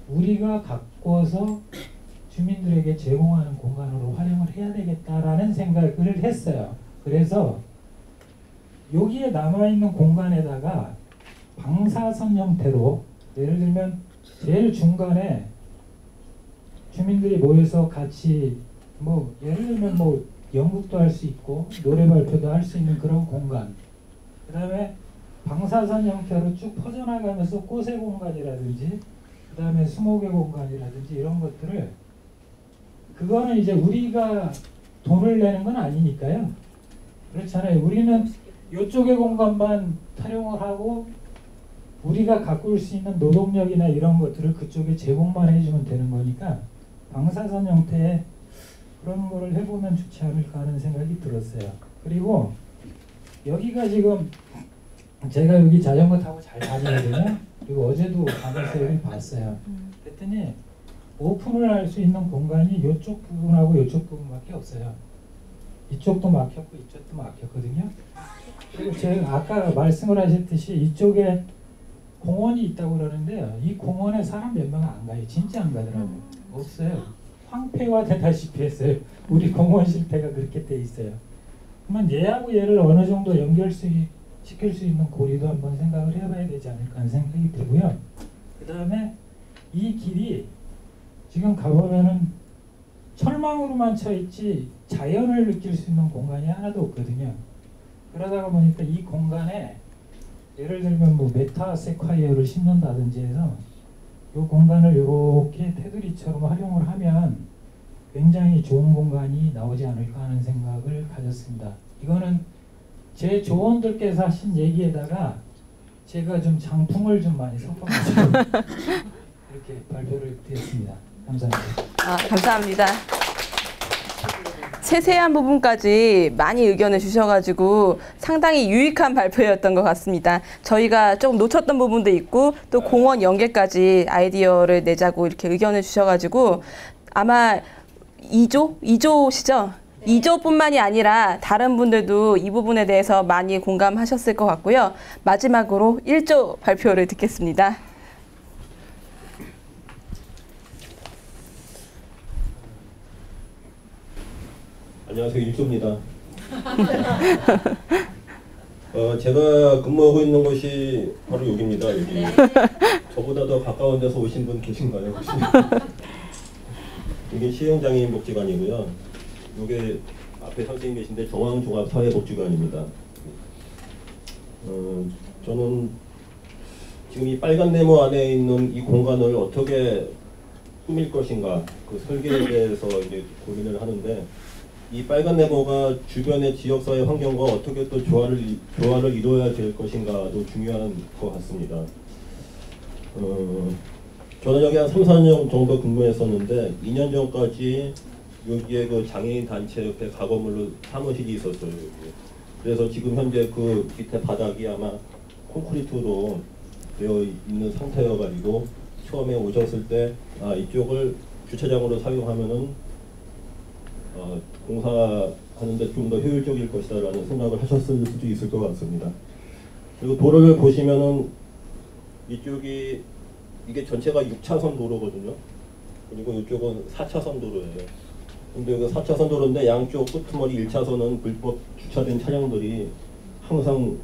우리가 가꿔서 주민들에게 제공하는 공간으로 활용을 해야 되겠다라는 생각을 했어요. 그래서 여기에 남아있는 공간에다가 방사선 형태로 예를 들면 제일 중간에 주민들이 모여서 같이 뭐 예를 들면 뭐 연극도 할 수 있고 노래 발표도 할 수 있는 그런 공간, 그 다음에 방사선 형태로 쭉 퍼져나가면서 꽃의 공간이라든지 그 다음에 수목의 공간이라든지 이런 것들을 그거는 이제 우리가 돈을 내는 건 아니니까요. 그렇잖아요. 우리는 이쪽의 공간만 활용을 하고 우리가 가꿀 수 있는 노동력이나 이런 것들을 그쪽에 제공만 해주면 되는 거니까 방사선 형태의 그런 거를 해보면 좋지 않을까 하는 생각이 들었어요. 그리고 여기가 지금 제가 여기 자전거 타고 잘 다니거든요. 그리고 어제도 가면서 여기 봤어요. 그랬더니 오픈을 할 수 있는 공간이 이쪽 부분하고 이쪽 부분밖에 없어요. 이쪽도 막혔고 이쪽도 막혔거든요. 그리고 제가 아까 말씀을 하셨듯이 이쪽에 공원이 있다고 그러는데요. 이 공원에 사람 몇 명은 안 가요. 진짜 안 가더라고요. 없어요. 황폐화 되다시피 했어요. 우리 공원 실태가 그렇게 돼 있어요. 그러면 얘하고 얘를 어느 정도 연결시킬 수 있는 고리도 한번 생각을 해봐야 되지 않을까 하는 생각이 들고요. 그 다음에 이 길이 지금 가보면은 철망으로만 쳐 있지 자연을 느낄 수 있는 공간이 하나도 없거든요. 그러다가 보니까 이 공간에 예를 들면 뭐 메타세콰이어를 심는다든지 해서 이 공간을 이렇게 테두리처럼 활용을 하면 굉장히 좋은 공간이 나오지 않을까 하는 생각을 가졌습니다. 이거는 제 조원들께서 하신 얘기에다가 제가 좀 장풍을 좀 많이 섞어가지고 이렇게 발표를 드렸습니다. 감사합니다. 감사합니다. 세세한 부분까지 많이 의견을 주셔가지고 상당히 유익한 발표였던 것 같습니다. 저희가 조금 놓쳤던 부분도 있고 또 공원 연계까지 아이디어를 내자고 이렇게 의견을 주셔가지고 아마 2조시죠? 2조뿐만이 아니라 다른 분들도 이 부분에 대해서 많이 공감하셨을 것 같고요. 마지막으로 1조 발표를 듣겠습니다. 안녕하세요. 1조입니다. 제가 근무하고 있는 곳이 바로 여기입니다. 여기. 저보다 더 가까운 데서 오신 분 계신가요? 혹시? 이게 시행장애인 복지관이고요. 이게 앞에 선생님 계신데 정황종합사회복지관입니다. 저는 지금 이 빨간 네모 안에 있는 이 공간을 어떻게 꾸밀 것인가 그 설계에 대해서 이제 고민을 하는데 이 빨간 네모가 주변의 지역사회 환경과 어떻게 또 조화를 이루어야 될 것인가도 중요한 것 같습니다. 저는 여기 한 3, 4년 정도 근무했었는데 2년 전까지 여기에 그 장애인 단체 옆에 가거물로 사무실이 있었어요. 여기. 그래서 지금 현재 그 밑에 바닥이 아마 콘크리트로 되어 있는 상태여가지고 처음에 오셨을 때 이쪽을 주차장으로 사용하면은 공사하는데 좀 더 효율적일 것이다라는 생각을 하셨을 수도 있을 것 같습니다. 그리고 도로를 보시면은 이게 전체가 6차선 도로거든요. 그리고 이쪽은 4차선 도로예요. 근데 여기 4차선 도로인데 양쪽 끄트머리 1차선은 불법 주차된 차량들이 항상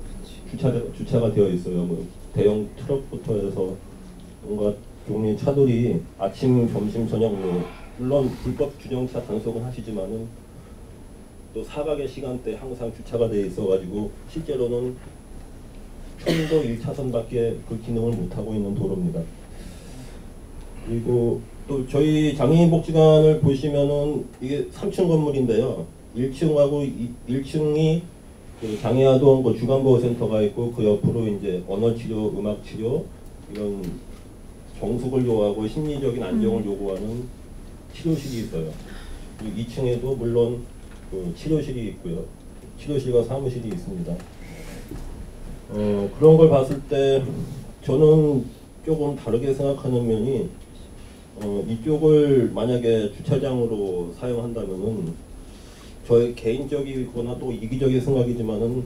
주차가 되어 있어요. 뭐 대형 트럭부터 해서 뭔가 종류의 차들이 아침, 점심, 저녁 물론 불법 주정차 단속은 하시지만은 또 사각의 시간대 항상 주차가 되어 있어가지고 실제로는 편도 1차선밖에 그 기능을 못하고 있는 도로입니다. 그리고 또 저희 장애인 복지관을 보시면은 이게 3층 건물인데요. 1층하고 1층이 그 장애아동 그 주간보호센터가 있고 그 옆으로 이제 언어치료, 음악치료 이런 정숙을 요구하고 심리적인 안정을 요구하는 치료실이 있어요. 그리고 2층에도 물론 그 치료실이 있고요. 치료실과 사무실이 있습니다. 그런 걸 봤을 때 저는 조금 다르게 생각하는 면이 이쪽을 만약에 주차장으로 사용한다면은 저의 개인적이거나 또 이기적인 생각이지만은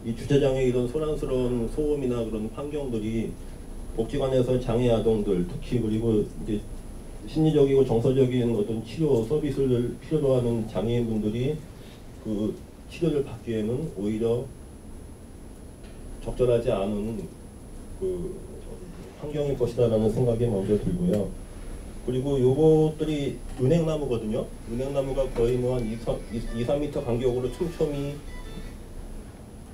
이 주차장에 이런 소란스러운 소음이나 그런 환경들이 복지관에서 장애 아동들 특히 그리고 이제 심리적이고 정서적인 어떤 치료 서비스를 필요로 하는 장애인분들이 그 치료를 받기에는 오히려 적절하지 않은 그 환경일 것이다라는 생각이 먼저 들고요. 그리고 요것들이 은행나무거든요. 은행나무가 거의 뭐 한 2, 3m 간격으로 촘촘히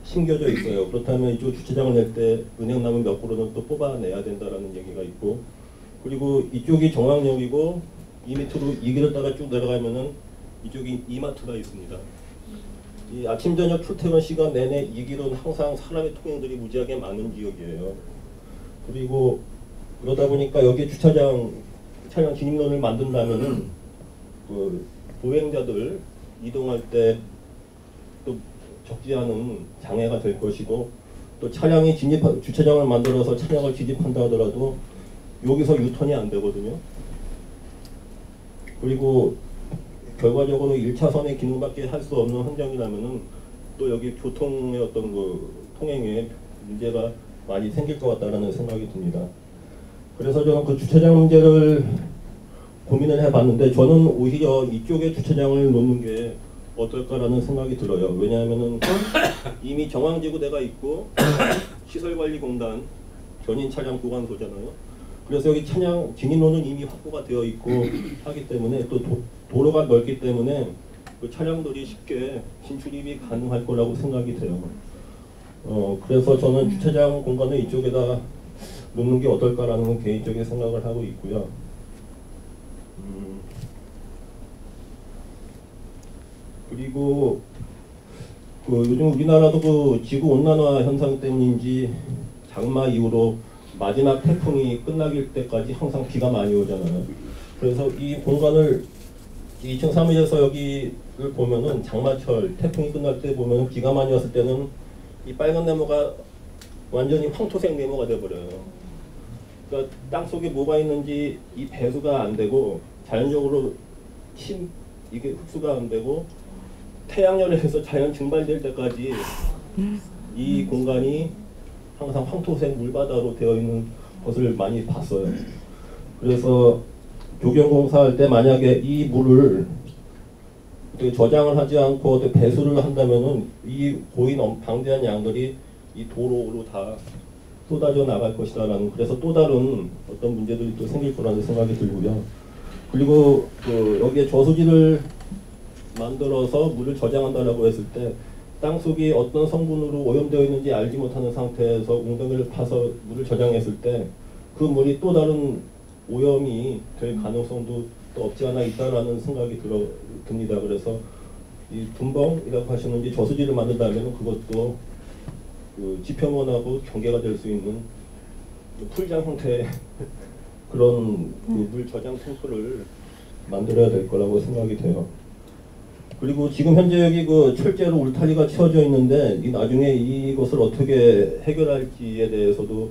심겨져 있어요. 그렇다면 이쪽 주차장을 낼 때 은행나무 몇 그루는 또 뽑아내야 된다라는 얘기가 있고, 그리고 이쪽이 정황역이고 이 밑으로 이 길을 따라 쭉 내려가면은 이쪽이 이마트가 있습니다. 이 아침 저녁 출퇴근 시간 내내 이 길은 항상 사람의 통행들이 무지하게 많은 지역이에요. 그리고 그러다 보니까 여기 차량 진입로를 만든다면은 그 보행자들 이동할 때 또 적지 않은 장애가 될 것이고, 또 차량이 주차장을 만들어서 차량을 진입한다 하더라도 여기서 유턴이 안 되거든요. 그리고 결과적으로 1차선의 기능밖에 할 수 없는 환경이라면은 또 여기 교통의 어떤 그 통행에 문제가 많이 생길 것 같다라는 생각이 듭니다. 그래서 저는 그 주차장 문제를 고민을 해봤는데 저는 오히려 이쪽에 주차장을 놓는 게 어떨까라는 생각이 들어요. 왜냐하면은 이미 정황지구대가 있고 시설관리공단 견인 차량 보관소잖아요. 그래서 여기 차량 진입로는 이미 확보가 되어 있고 하기 때문에 또 도로가 넓기 때문에 그 차량들이 쉽게 진출입이 가능할 거라고 생각이 돼요. 그래서 저는 주차장 공간을 이쪽에다 놓는 게 어떨까라는 개인적인 생각을 하고 있고요. 그리고 그 요즘 우리나라도 그 지구 온난화 현상 때문인지 장마 이후로 마지막 태풍이 끝나길 때까지 항상 비가 많이 오잖아요. 그래서 이 공간을 2층 사무실에서 여기를 보면은 장마철 태풍이 끝날 때 보면 비가 많이 왔을 때는 이 빨간 네모가 완전히 황토색 네모가 돼버려요. 그러니까 땅 속에 뭐가 있는지 이 배수가 안 되고 자연적으로 이게 흡수가 안 되고 태양열에서 자연 증발될 때까지 이 공간이 항상 황토색 물바다로 되어 있는 것을 많이 봤어요. 그래서 조경공사할 때 만약에 이 물을 저장을 하지 않고 배수를 한다면은 이 고인 방대한 양들이 이 도로로 다 쏟아져 나갈 것이다라는, 그래서 또 다른 어떤 문제들이 또 생길 거라는 생각이 들고요. 그리고 여기에 저수지를 만들어서 물을 저장한다라고 했을 때 땅속이 어떤 성분으로 오염되어 있는지 알지 못하는 상태에서 웅덩이를 파서 물을 저장했을 때 그 물이 또 다른 오염이 될 가능성도 또 없지 않아 있다라는 생각이 듭니다. 그래서 이 분봉이라고 하시는지 저수지를 만든다면 그것도 지표면하고 경계가 될 수 있는 풀장 형태의 그런 물 저장 탱크를 만들어야 될 거라고 생각이 돼요. 그리고 지금 현재 여기 철제로 울타리가 치워져 있는데 나중에 이것을 어떻게 해결할지에 대해서도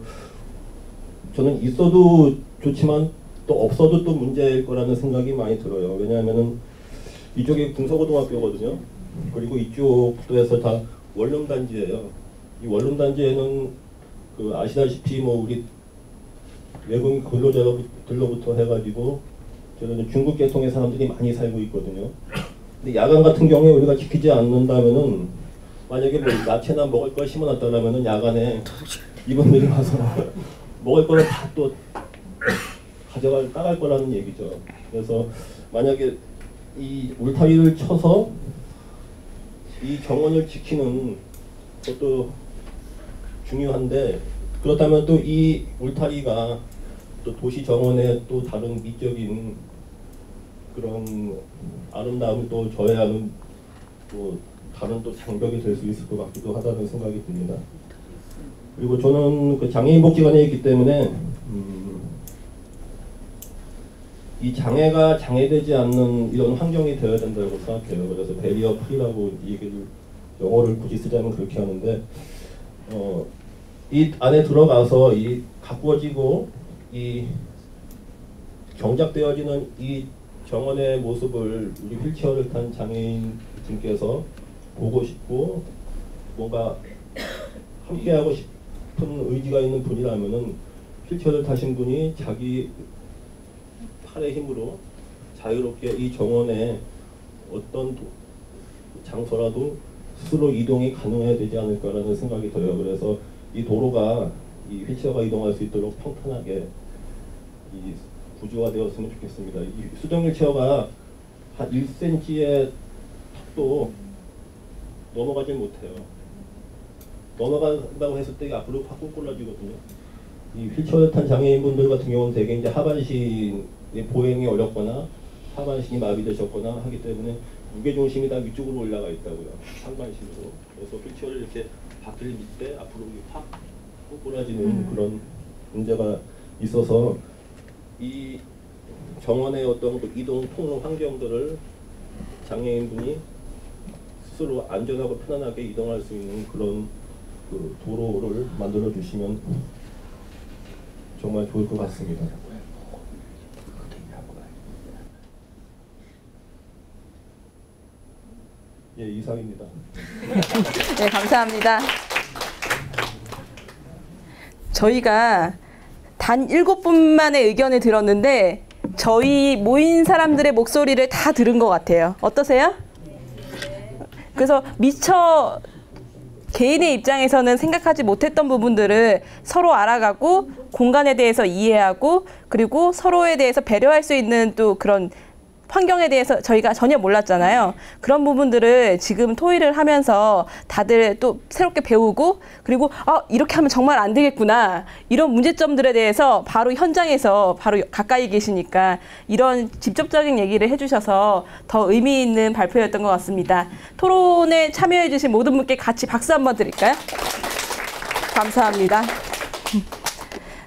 저는 있어도 좋지만 또 없어도 또 문제일 거라는 생각이 많이 들어요. 왜냐하면은 이쪽이 궁서고등학교거든요. 그리고 이쪽도에서 다 원룸단지예요. 이 원룸단지에는 아시다시피 우리 외국인 근로자들로부터 해가지고 저는 중국 계통의 사람들이 많이 살고 있거든요. 근데 야간 같은 경우에 우리가 지키지 않는다면은 만약에 야채나 먹을 걸 심어놨다면은 야간에 이분들이 와서 먹을 거를 다 또 따갈 거라는 얘기죠. 그래서 만약에 이 울타리를 쳐서 이 정원을 지키는 것도 중요한데, 그렇다면 또 이 울타리가 또 도시 정원에 또 다른 미적인 그런 아름다움을 또 저해하는 또 다른 또 장벽이 될 수 있을 것 같기도 하다는 생각이 듭니다. 그리고 저는 장애인 복지관에 있기 때문에 이 장애가 장애되지 않는 이런 환경이 되어야 된다고 생각해요. 그래서 베리어 프리라고 얘기를 영어를 굳이 쓰자면 그렇게 하는데, 이 안에 들어가서 이 가꾸어지고 이 경작되어지는 이 정원의 모습을 우리 휠체어를 탄 장애인 분께서 보고 싶고 뭔가 함께하고 싶은 의지가 있는 분이라면은 휠체어를 타신 분이 자기 팔의 힘으로 자유롭게 이 정원에 어떤 장소라도 스스로 이동이 가능해야 되지 않을까라는 생각이 들어요. 그래서 이 도로가 이 휠체어가 이동할 수 있도록 평탄하게 이 구조화되었으면 좋겠습니다. 이 수동 휠체어가 한 1cm의 턱도 넘어가지 못해요. 넘어간다고 했을 때 앞으로 확 꼴꼴라지거든요. 이 휠체어를 탄 장애인분들 같은 경우는 대개 이제 하반신의 보행이 어렵거나 하반신이 마비되셨거나 하기 때문에 무게중심이 다 위쪽으로 올라가 있다고요. 상반신으로. 그래서 휠체어를 이렇게 바퀴를 밑에 앞으로 확 꼴꼴라지는 그런 문제가 있어서 이 정원의 어떤 이동 통로 환경들을 장애인분이 스스로 안전하고 편안하게 이동할 수 있는 그런 도로를 만들어 주시면 정말 좋을 것 같습니다. 예, 이상입니다. 네, 감사합니다. 저희가 단 7분만의 의견을 들었는데 저희 모인 사람들의 목소리를 다 들은 것 같아요. 어떠세요? 그래서 미처 개인의 입장에서는 생각하지 못했던 부분들을 서로 알아가고 공간에 대해서 이해하고 그리고 서로에 대해서 배려할 수 있는 또 그런 환경에 대해서 저희가 전혀 몰랐잖아요. 그런 부분들을 지금 토의를 하면서 다들 또 새롭게 배우고 그리고 이렇게 하면 정말 안 되겠구나. 이런 문제점들에 대해서 바로 현장에서 바로 가까이 계시니까 이런 직접적인 얘기를 해주셔서 더 의미 있는 발표였던 것 같습니다. 토론에 참여해 주신 모든 분께 같이 박수 한번 드릴까요? 감사합니다.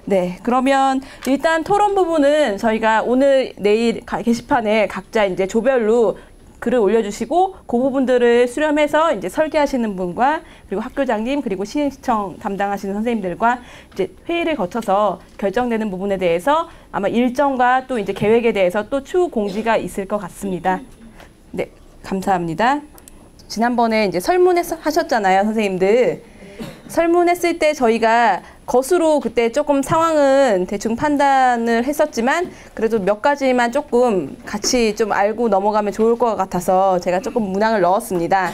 네, 그러면 일단 토론 부분은 저희가 오늘 내일 게시판에 각자 이제 조별로 글을 올려주시고 그 부분들을 수렴해서 이제 설계하시는 분과 그리고 학교장님 그리고 시청 담당하시는 선생님들과 이제 회의를 거쳐서 결정되는 부분에 대해서 아마 일정과 또 이제 계획에 대해서 또 추후 공지가 있을 것 같습니다. 네, 감사합니다. 지난번에 이제 설문하셨잖아요, 선생님들. 설문했을 때 저희가 것으로 그때 조금 상황은 대충 판단을 했었지만 그래도 몇 가지만 조금 같이 좀 알고 넘어가면 좋을 것 같아서 제가 조금 문항을 넣었습니다.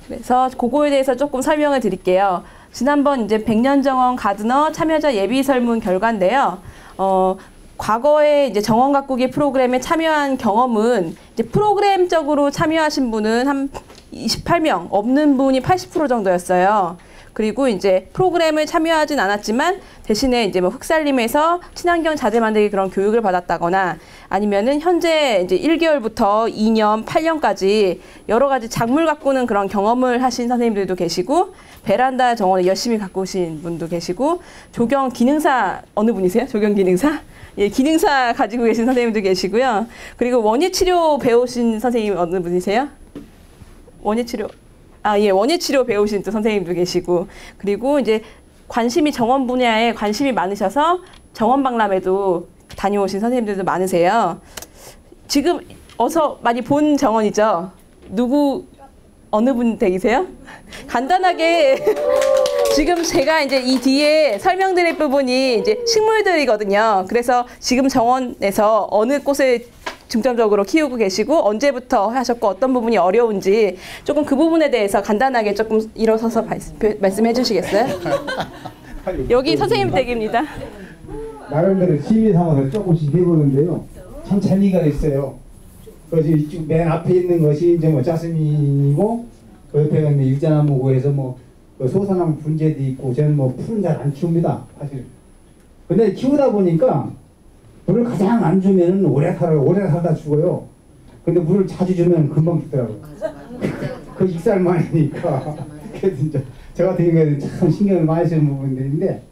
그래서 그거에 대해서 조금 설명을 드릴게요. 지난번 이제 100년 정원 가드너 참여자 예비 설문 결과인데요. 과거에 이제 정원 가꾸기 프로그램에 참여한 경험은 이제 프로그램적으로 참여하신 분은 한 28명, 없는 분이 80% 정도였어요. 그리고 이제 프로그램을 참여하진 않았지만 대신에 이제 뭐 흑살림에서 친환경 자재 만들기 그런 교육을 받았다거나 아니면은 현재 이제 1개월부터 2년, 8년까지 여러 가지 작물 가꾸는 그런 경험을 하신 선생님들도 계시고 베란다 정원을 열심히 가꾸신 분도 계시고 조경 기능사 어느 분이세요? 조경 기능사? 예, 기능사 가지고 계신 선생님도 계시고요. 그리고 원예치료 배우신 선생님 어느 분이세요? 원예치료. 예, 원예치료 배우신 또 선생님도 계시고, 그리고 이제 관심이 정원 분야에 관심이 많으셔서 정원 박람회도 다녀오신 선생님들도 많으세요. 지금 어서 많이 본 정원이죠? 어느 분 댁이세요? 간단하게 지금 제가 이제 이 뒤에 설명드릴 부분이 이제 식물들이거든요. 그래서 지금 정원에서 어느 꽃을 중점적으로 키우고 계시고 언제부터 하셨고 어떤 부분이 어려운지 조금 그 부분에 대해서 간단하게 조금 일어서서 말씀해 주시겠어요? 여기 선생님 댁입니다. 나름대로 취미 삼아서 조금씩 해보는데요. 참 재미가 있어요. 그래서 이쪽 맨 앞에 있는 것이 이제 뭐 자스민이고 그 옆에 있는 일자나무고에서 뭐 그 소사나무 분재도 있고 저는 뭐 풀은 잘 안 키웁니다. 사실. 근데 키우다 보니까 물을 가장 안 주면은 오래 살다 죽어요. 근데 물을 자주 주면 금방 죽더라고요. 그 익살만이니까. 그래서 이제 저 같은 경우에는 참 신경을 많이 쓰는 부분들인데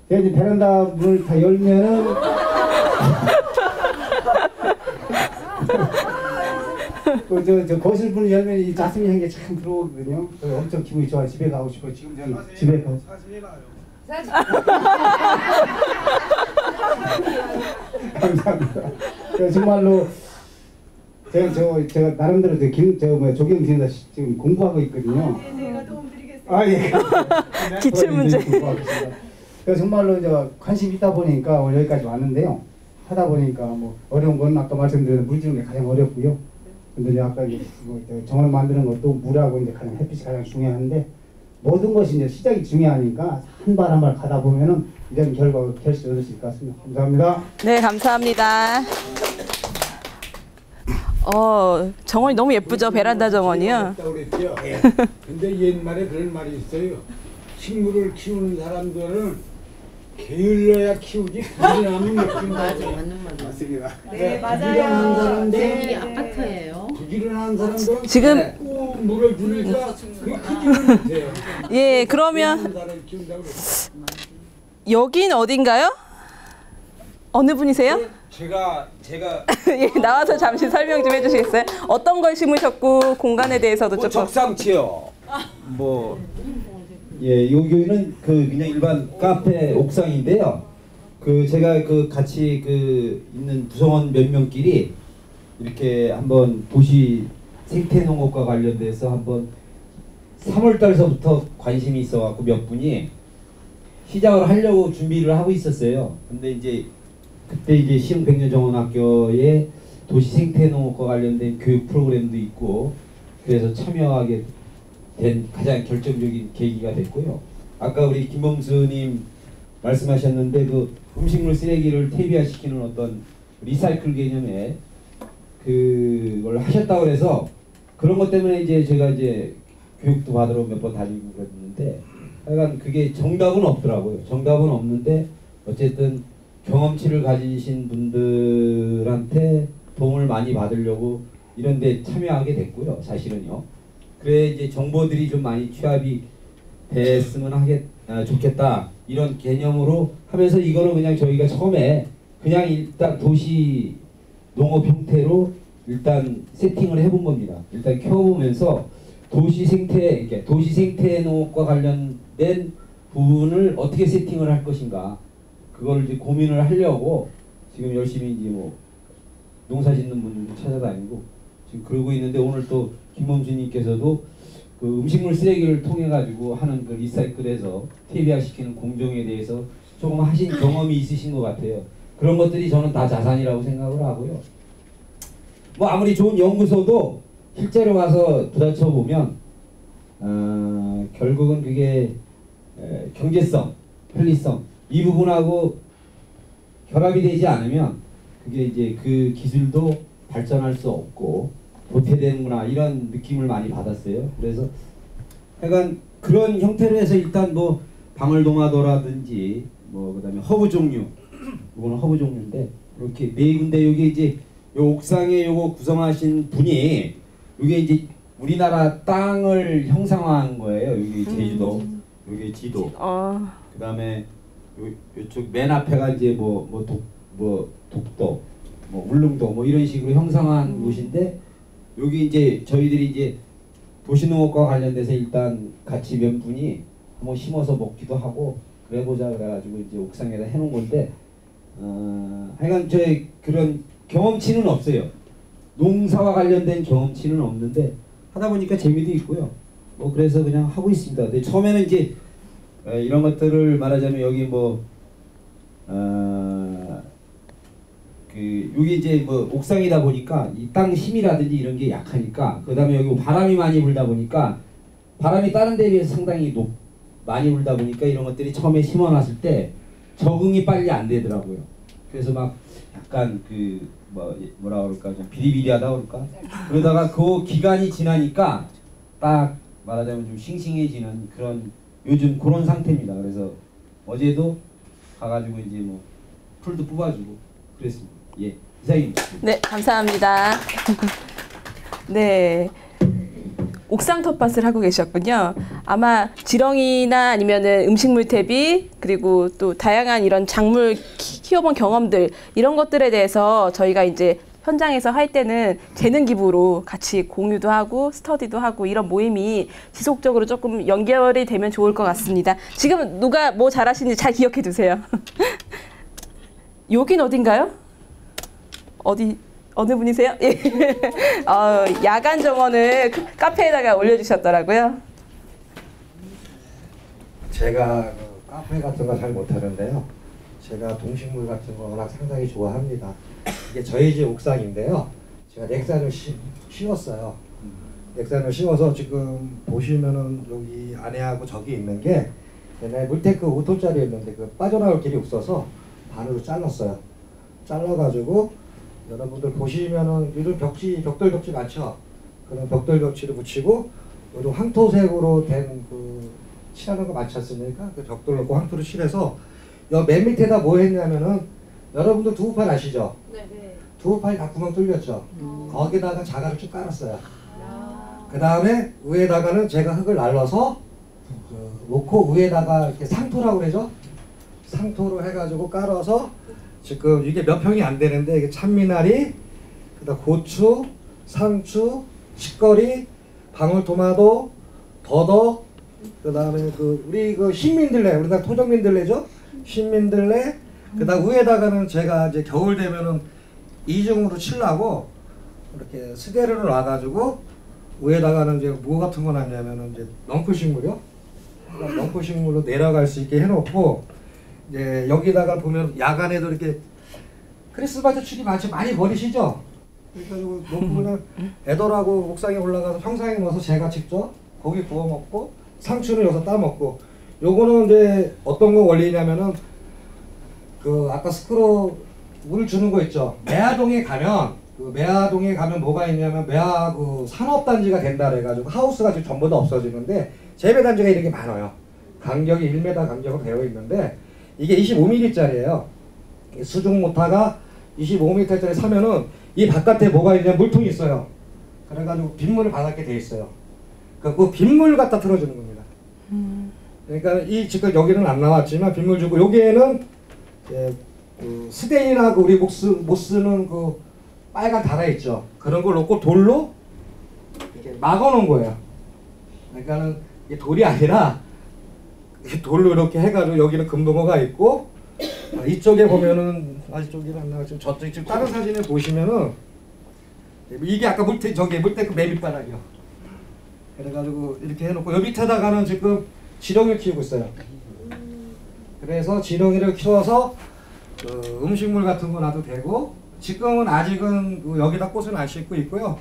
제가 이제 베란다 문을 다 열면은 저 거실 문을 열면 이 자스민 향기 참 들어오거든요. 엄청 기분이 좋아. 집에 가고 싶어. 지금 저는 집에 가고 감사합니다. 정말로 제가 나름대로 조경 기능사 지금 공부하고 있거든요. 제가 도움 드리겠습니다. 예. 기출 문제. 그래서 정말로 이제 관심이 있다 보니까 오늘 여기까지 왔는데요. 하다 보니까 뭐 어려운 건 아까 말씀드린 물 주는 게 가장 어렵고요. 근데 이제 아까 뭐 정원 만드는 것도 물하고 이제 가장 햇빛이 가장 중요한데 모든 것이 이제 시작이 중요하니까 한 발 한 발 가다 보면은 이런 결과를 얻을 수 있을 것 같습니다. 감사합니다. 네, 감사합니다. 정원이 너무 예쁘죠? 베란다 정원이요. 근데 옛말에 그런 말이 있어요. 식물을 키우는 사람들은 게을러야 키우지 부지런하면 못 키운다. 맞습니다. 네, 맞아요. 네, 아파트예요. 부지런한 사람들은 지금 꼭 물을 주니까 그게 크지는 못해요. 예, 그러면 여긴 어딘가요? 어느 분이세요? 제가 예, 나와서 잠시 설명 좀 해주시겠어요? 어떤 걸 심으셨고 공간에 대해서도 좀 적상치요. 여기는 그냥 일반 카페 옥상인데요. 제가 같이 있는 구성원 몇 명끼리 이렇게 한번 도시 생태농업과 관련돼서 한번 3월 달서부터 관심이 있어갖고 몇 분이 시작을 하려고 준비를 하고 있었어요. 근데 그때 이제 시흥 백년정원학교에 도시 생태농업과 관련된 교육 프로그램도 있고 그래서 참여하게 된 가장 결정적인 계기가 됐고요. 아까 우리 김범수님 말씀하셨는데 음식물 쓰레기를 퇴비화시키는 어떤 리사이클 개념에 그걸 하셨다고 해서 그런 것 때문에 제가 교육도 받으러 몇 번 다니고 그랬는데 하여간 그게 정답은 없더라고요. 정답은 없는데 어쨌든 경험치를 가지신 분들한테 도움을 많이 받으려고 이런 데 참여하게 됐고요. 사실은요. 그래 정보들이 좀 많이 취합이 됐으면 좋겠다. 이런 개념으로 하면서 이거는 그냥 저희가 처음에 그냥 일단 도시 농업 형태로 일단 세팅을 해본 겁니다. 일단 키워보면서 도시 생태 농업과 관련된 부분을 어떻게 세팅을 할 것인가 그걸 이제 고민을 하려고 지금 열심히 이제 뭐 농사 짓는 분들도 찾아다니고 지금 그러고 있는데 오늘 또 김범수님께서도 그 음식물 쓰레기를 통해 가지고 하는 그 리사이클해서 퇴비화시키는 공정에 대해서 조금 하신 경험이 있으신 것 같아요. 그런 것들이 저는 다 자산이라고 생각을 하고요. 뭐 아무리 좋은 연구소도 실제로 가서 부딪혀 보면 결국은 그게 경제성, 편리성 이 부분하고 결합이 되지 않으면 그게 이제 그 기술도 발전할 수 없고 도태되는구나 이런 느낌을 많이 받았어요. 그래서 약간 그런 형태로 해서 일단 뭐 방울동화도라든지 뭐 그다음에 허브 종류 이거는 허브 종류인데 이렇게 네 군데 여기 이제 요 옥상에 요거 구성하신 분이 이게 이제 우리나라 땅을 형상화한 거예요. 여기 제주도, 여기 지도. 그다음에 요쪽 맨 앞에가 이제 독도, 뭐 울릉도 뭐 이런 식으로 형상화한 곳인데 여기 이제 저희들이 이제 도시농업과 관련돼서 일단 같이 몇 분이 한번 심어서 먹기도 하고 그래보자 그래가지고 이제 옥상에다 해놓은 건데 하여간 저희 그런 경험치는 없어요. 농사와 관련된 경험치는 없는데 하다 보니까 재미도 있고요. 뭐 그래서 그냥 하고 있습니다. 근데 처음에는 이제 이런 것들을 말하자면 여기 여기 이제 뭐 옥상이다 보니까 이 땅 힘이라든지 이런 게 약하니까 그다음에 여기 바람이 많이 불다 보니까 바람이 다른 데에 비해서 상당히 많이 불다 보니까 이런 것들이 처음에 심어놨을 때 적응이 빨리 안 되더라고요. 그래서 막 약간 뭐라 그럴까 좀 비리비리하다 그럴까 그러다가 그 기간이 지나니까 딱 말하자면 좀 싱싱해지는 그런 요즘 그런 상태입니다. 그래서 어제도 가가지고 이제 뭐 풀도 뽑아주고 그랬습니다. 예, 이상입니다. 네, 감사합니다. 네. 옥상 텃밭을 하고 계셨군요. 아마 지렁이나 아니면은 음식물 퇴비 그리고 또 다양한 이런 작물 키워본 경험들 이런 것들에 대해서 저희가 이제 현장에서 할 때는 재능 기부로 같이 공유도 하고 스터디도 하고 이런 모임이 지속적으로 조금 연결이 되면 좋을 것 같습니다. 지금 누가 뭐 잘하시는지 잘 기억해 두세요. 여긴 어딘가요? 어느 분이세요? 예. 야간 정원을 카페에다가 올려주셨더라고요. 제가 카페 같은 거 잘 못하는데요. 제가 동식물 같은 거 워낙 상당히 좋아합니다. 이게 저희 집 옥상인데요. 제가 넥산을 씌웠어요. 넥산을 씌워서 지금 보시면은 여기 안에하고 저기 있는 게 옛날에 물테크 5톤짜리였는데 그 빠져나올 길이 없어서 반으로 잘랐어요. 잘라가지고 여러분들 보시면은 요즘 벽돌 벽지 많죠? 그런 벽돌 벽지를 붙이고 요즘 황토색으로 된 그 칠하는 거 많지 않습니까? 그 벽돌 넣고 황토를 칠해서 요 맨 밑에다 뭐 했냐면은 여러분들 두부판 아시죠? 네네. 두부판이 다 구멍 뚫렸죠? 거기다가 자갈을 쭉 깔았어요. 그 다음에 위에다가는 제가 흙을 날라서 놓고 위에다가 이렇게 상토라고 그러죠? 상토로 해가지고 깔아서 지금 이게 몇 평이 안 되는데 이게 찬미나리, 그다음 고추, 상추, 치거리, 방울토마토, 더덕, 그다음에 우리 신민들레, 우리나라 토종민들레죠? 신민들레, 그다음 위에다가는 제가 이제 겨울 되면은 이중으로 칠라고 이렇게 스데르를 놔가지고 위에다가는 이제 뭐 같은 거 놨냐면은 이제 넝쿨식물이요. 넝쿨식물로 내려갈 수 있게 해놓고. 네, 여기다가 보면 야간에도 이렇게 크리스마스 트리 많이 버리시죠? 그래가지고 놓고 애들하고 옥상에 올라가서 평상에 넣어서 제가 직접 고기 구워 먹고 상추는 여기서 따 먹고 요거는 이제 어떤 거 원리냐면은 아까 스크로 물 주는 거 있죠? 매화동에 가면 뭐가 있냐면 매화 산업단지가 된다 그래가지고 하우스가 지금 전부 다 없어지는데 재배단지가 이렇게 많아요. 간격이 1m 간격으로 되어 있는데 이게 25mm짜리예요. 수중 모타가 25mm짜리 사면은 이 바깥에 뭐가 있냐면 물통이 있어요. 그래가지고 빗물을 받게 돼 있어요. 그 빗물 갖다 틀어주는 겁니다. 그러니까 이 지금 여기는 안 나왔지만 빗물 주고 여기에는 그 스테인이나 그 우리 못 쓰는 그 빨간 달아 있죠. 그런 걸 놓고 돌로 이렇게 막아놓은 거예요. 그러니까는 이게 돌이 아니라 돌로 이렇게 해가지고 여기는 금붕어가 있고 이쪽에 보면은 이쪽에는 안 나왔지만 저쪽 지금 다른 사진을 보시면은 이게 아까 물태 저기 물탱크 맨 밑바닥이요. 그래가지고 이렇게 해놓고 여기 밑에다가는 지금 지렁이를 키우고 있어요. 그래서 지렁이를 키워서 그 음식물 같은 거 놔도 되고 지금은 아직은 그 여기다 꽃은 안 심고 있고요.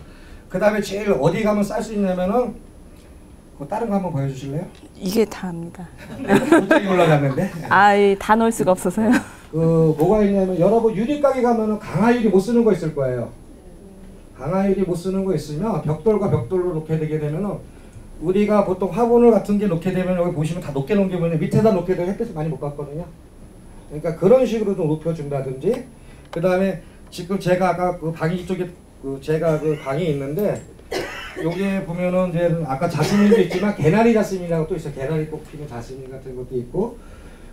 그 다음에 제일 어디 가면 쌀 수 있냐면은 그 다른 거 한번 보여주실래요? 이게 다입니다. 갑자기 올라갔는데. 다 넣을 수가 없어서요. 그 뭐가 있냐면 여러분 유리가게 가면은 강화유리 못 쓰는 거 있을 거예요. 강화유리 못 쓰는 거 있으면 벽돌과 벽돌로 놓게 되게 되면은 우리가 보통 화분을 같은 게 놓게 되면 여기 보시면 다 높게 놓은 게 뭐냐 밑에다 놓게 되면 햇빛을 많이 못 받거든요. 그러니까 그런 식으로 좀 높여준다든지 그 다음에 지금 제가 아까 그 방이 쪽에 그 제가 그 방이 있는데 여기에 보면은 이제 아까 자스민도 있지만 개나리 자스민이라고 또 있어요. 개나리 꽃 피는 자스민 같은 것도 있고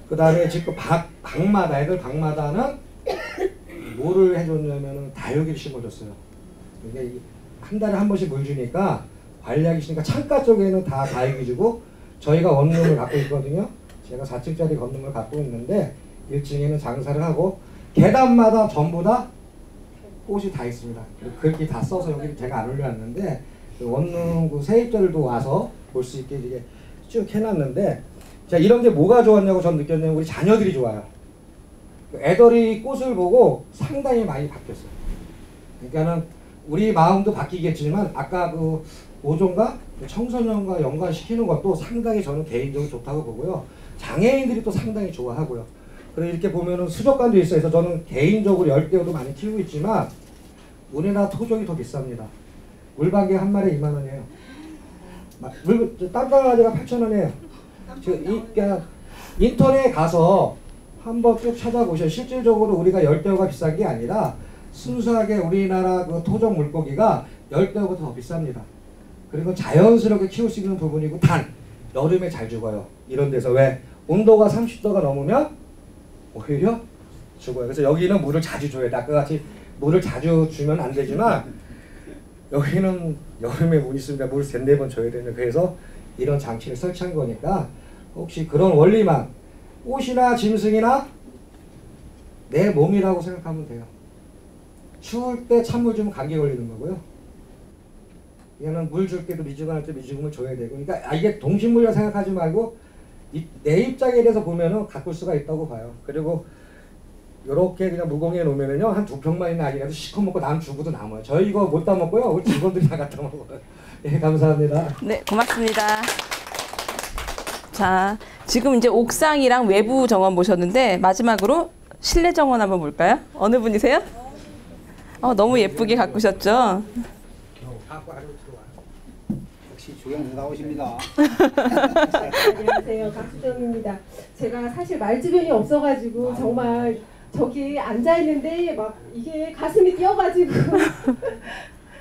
그 다음에 지금 방마다 애들 방마다는 뭐를 해줬냐면은 다육이를 심어줬어요. 그러니까 한 달에 한 번씩 물 주니까 관리하기 싫으니까 창가 쪽에는 다 다육이 주고 저희가 원룸을 갖고 있거든요. 제가 4층짜리 건물을 갖고 있는데 1층에는 장사를 하고 계단마다 전부 다 꽃이 다 있습니다. 그렇게 다 써서 여기 제가 안 올려놨는데 그 원룸 그 세입자들도 와서 볼 수 있게 이게 쭉 해놨는데 자 이런 게 뭐가 좋았냐고 전 느꼈냐면 우리 자녀들이 좋아요. 애들이 꽃을 보고 상당히 많이 바뀌었어요. 그러니까는 우리 마음도 바뀌겠지만 아까 그 오종과 청소년과 연관시키는 것도 상당히 저는 개인적으로 좋다고 보고요. 장애인들이 또 상당히 좋아하고요. 그리고 이렇게 보면은 수족관도 있어요. 그래서 저는 개인적으로 열대어도 많이 키우고 있지만 우리나라 토종이 더 비쌉니다. 물방개 한 마리에 2만 원이에요. 땅강아지가 8,000원이에요. 그러니까 인터넷에 가서 한번 쭉 찾아보셔요. 실질적으로 우리가 열대어가 비싼 게 아니라 순수하게 우리나라 그 토종 물고기가 열대어보다 더 비쌉니다. 그리고 자연스럽게 키울 수 있는 부분이고 단 여름에 잘 죽어요. 이런 데서 왜 온도가 30도가 넘으면 오히려 죽어요. 그래서 여기는 물을 자주 줘야 돼. 아까 같이 물을 자주 주면 안 되지만 여기는 여름에 물 있습니다. 물 3-4번 줘야 되는 그래서 이런 장치를 설치한 거니까 혹시 그런 원리만 꽃이나 짐승이나 내 몸이라고 생각하면 돼요. 추울 때 찬물 주면 감기 걸리는 거고요. 얘는 물 줄 때도 미지근할 때 미지근을 줘야 되고 그러니까 이게 동식물이라 생각하지 말고 내 입장에 대해서 보면은 가꿀 수가 있다고 봐요. 그리고 요렇게 그냥 무공해 놓으면은요 한 2평만 있는 아기라도 시커 먹고 남 주고도 남아요. 저희 이거 못 다 먹고요 우리 직원들이 다 갖다 먹어요. 예, 감사합니다. 네, 고맙습니다. 자, 지금 이제 옥상이랑 외부 정원 보셨는데 마지막으로 실내 정원 한번 볼까요? 어느 분이세요? 너무 예쁘게 가꾸셨죠? 역시 조영수 나오십니다. 안녕하세요. 박수정입니다. 제가 사실 말주변이 없어가지고 정말 저기 앉아있는데 막 이게 가슴이 뛰어가지고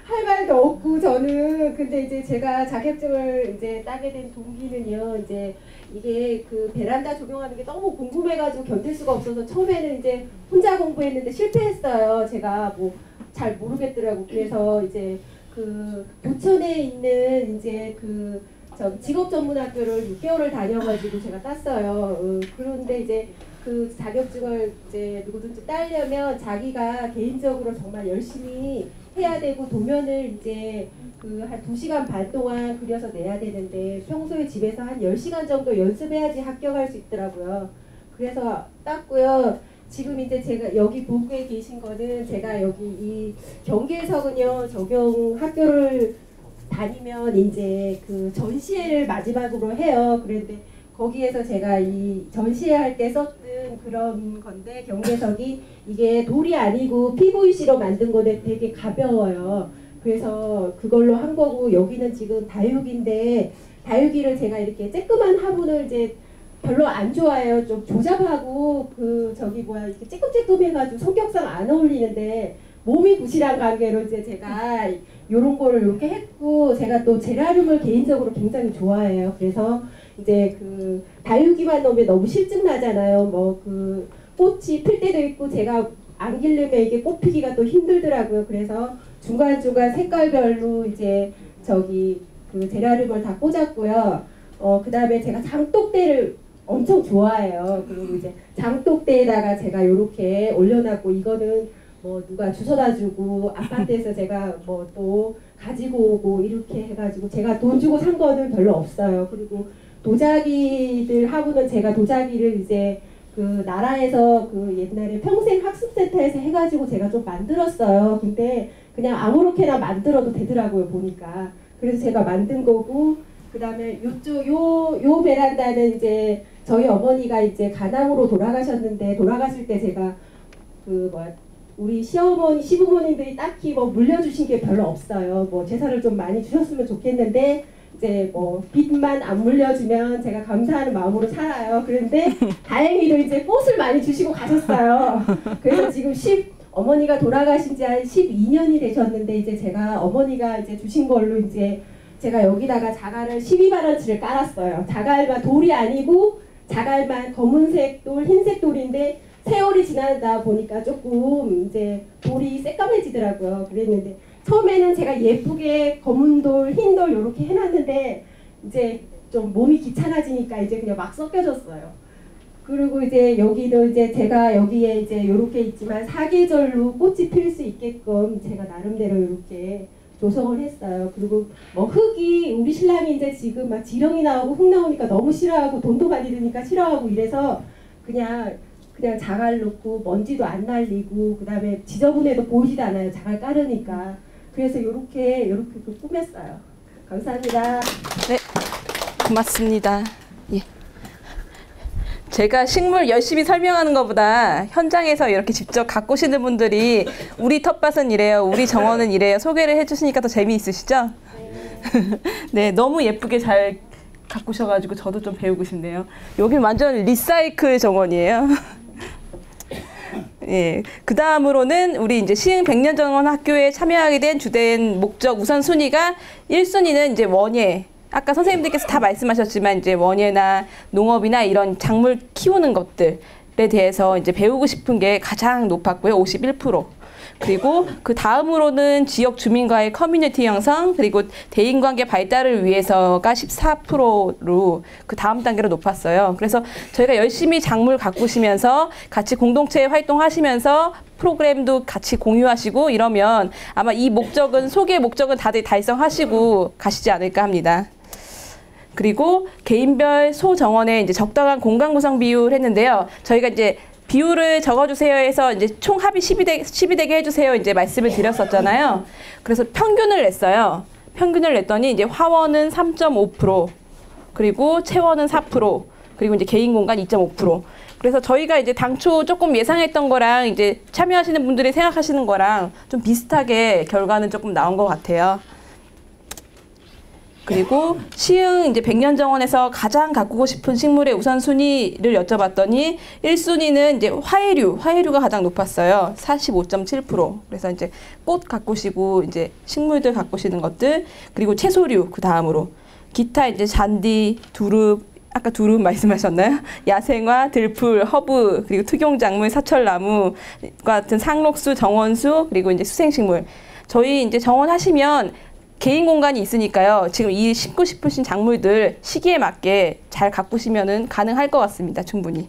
할 말도 없고 저는 근데 이제 제가 자격증을 이제 따게 된 동기는요 이제 이게 그 베란다 조경하는 게 너무 궁금해가지고 견딜 수가 없어서 처음에는 이제 혼자 공부했는데 실패했어요. 제가 뭐 잘 모르겠더라고. 그래서 이제 그 부천에 있는 이제 그 직업전문학교를 6개월을 다녀가지고 제가 땄어요. 그런데 이제 그 자격증을 이제 누구든지 따려면 자기가 개인적으로 정말 열심히 해야 되고 도면을 이제 그 한 2시간 반 동안 그려서 내야 되는데 평소에 집에서 한 10시간 정도 연습해야지 합격할 수 있더라고요. 그래서 땄고요. 지금 이제 제가 여기 보고에 계신 거는 제가 여기 이 경계석은요 적용 학교를 다니면 이제 그 전시회를 마지막으로 해요. 그런데 거기에서 제가 이 전시회할 때 썼던 그런 건데 경계석이 이게 돌이 아니고 PVC로 만든 건데 되게 가벼워요. 그래서 그걸로 한 거고 여기는 지금 다육인데 다육이를 제가 이렇게 쬐끄만 화분을 이제 별로 안 좋아해요. 좀 조잡하고 그 저기 뭐야 이렇게 쬐끔쬐끔해가지고 성격상 안 어울리는데 몸이 부실한 관계로 이제 제가 요런 거를 이렇게 했고 제가 또 제라늄을 개인적으로 굉장히 좋아해요. 그래서 이제 그 다육이만 놓으면 너무 실증 나잖아요. 뭐 그 꽃이 필 때도 있고 제가 안 기르면 이게 꽃 피기가 또 힘들더라고요. 그래서 중간중간 색깔별로 이제 저기 그 제라늄을 다 꽂았고요. 그 다음에 제가 장독대를 엄청 좋아해요. 그리고 이제 장독대에다가 제가 이렇게 올려놨고, 이거는 뭐 누가 주워다 주고 아파트에서 제가 뭐 또 가지고 오고 이렇게 해가지고 제가 돈 주고 산 거는 별로 없어요. 그리고 도자기들 하고는 제가 도자기를 이제 그 나라에서 그 옛날에 평생 학습센터에서 해가지고 제가 좀 만들었어요. 근데 그냥 아무렇게나 만들어도 되더라고요, 보니까. 그래서 제가 만든 거고, 그 다음에 요쪽 요 베란다는 이제 저희 어머니가 이제 간암으로 돌아가셨는데, 돌아가실 때 제가 그 우리 시어머니, 시부모님들이 딱히 뭐 물려주신 게 별로 없어요. 뭐 재산을 좀 많이 주셨으면 좋겠는데, 이제 뭐 빚만 안 물려주면 제가 감사하는 마음으로 살아요. 그런데 다행히도 이제 꽃을 많이 주시고 가셨어요. 그래서 지금 어머니가 돌아가신 지 한 12년이 되셨는데, 이제 제가 어머니가 이제 주신 걸로 이제 제가 여기다가 자갈을 12만원치를 깔았어요. 자갈만 돌이 아니고 자갈만 검은색 돌, 흰색 돌인데 세월이 지나다 보니까 조금 이제 돌이 새까매지더라고요. 그랬는데 처음에는 제가 예쁘게 검은 돌, 흰 돌 이렇게 해놨는데 이제 좀 몸이 귀찮아지니까 이제 그냥 막 섞여졌어요. 그리고 이제 여기도 이제 제가 여기에 이제 이렇게 있지만 사계절로 꽃이 필 수 있게끔 제가 나름대로 이렇게 조성을 했어요. 그리고 뭐 흙이, 우리 신랑이 이제 지금 막 지렁이 나오고 흙 나오니까 너무 싫어하고 돈도 많이 드니까 싫어하고 이래서 그냥 자갈 놓고 먼지도 안 날리고, 그 다음에 지저분해도 보이지도 않아요. 자갈 깔으니까. 그래서 이렇게 꾸몄어요. 감사합니다. 네, 고맙습니다. 예. 제가 식물 열심히 설명하는 것보다 현장에서 이렇게 직접 가꾸시는 분들이 우리 텃밭은 이래요, 우리 정원은 이래요 소개를 해주시니까 더 재미있으시죠? 네, 너무 예쁘게 잘 가꾸셔가지고 저도 좀 배우고 싶네요. 여긴 완전 리사이클 정원이에요. 예, 그 다음으로는 우리 이제 시흥 백년정원 학교에 참여하게 된 주된 목적 우선순위가 1순위는 이제 원예. 아까 선생님들께서 다 말씀하셨지만 이제 원예나 농업이나 이런 작물 키우는 것들에 대해서 이제 배우고 싶은 게 가장 높았고요. 51%. 그리고 그 다음으로는 지역 주민과의 커뮤니티 형성, 그리고 대인관계 발달을 위해서가 14%로 그 다음 단계로 높았어요. 그래서 저희가 열심히 작물 가꾸시면서 같이 공동체 활동하시면서 프로그램도 같이 공유하시고 이러면 아마 이 목적은, 소개 목적은 다들 달성하시고 가시지 않을까 합니다. 그리고 개인별 소정원에 이제 적당한 공간 구성 비율 했는데요. 저희가 이제 비율을 적어주세요 해서 이제 총 합이 12대게 해주세요 이제 말씀을 드렸었잖아요. 그래서 평균을 냈어요. 평균을 냈더니 이제 화원은 3.5%, 그리고 채원은 4%, 그리고 이제 개인 공간 2.5%. 그래서 저희가 이제 당초 조금 예상했던 거랑 이제 참여하시는 분들이 생각하시는 거랑 좀 비슷하게 결과는 조금 나온 것 같아요. 그리고 시흥 이제 백년정원에서 가장 가꾸고 싶은 식물의 우선순위를 여쭤봤더니 1순위는 이제 화해류가 가장 높았어요. 45.7%. 그래서 이제 꽃 가꾸시고 이제 식물들 가꾸시는 것들, 그리고 채소류 그 다음으로 기타 이제 잔디, 두릅, 아까 두릅 말씀하셨나요? 야생화, 들풀, 허브, 그리고 특용작물, 사철나무 같은 상록수, 정원수, 그리고 이제 수생식물. 저희 이제 정원 하시면 개인 공간이 있으니까요. 지금 이 심고 싶으신 작물들 시기에 맞게 잘 가꾸시면은 가능할 것 같습니다. 충분히.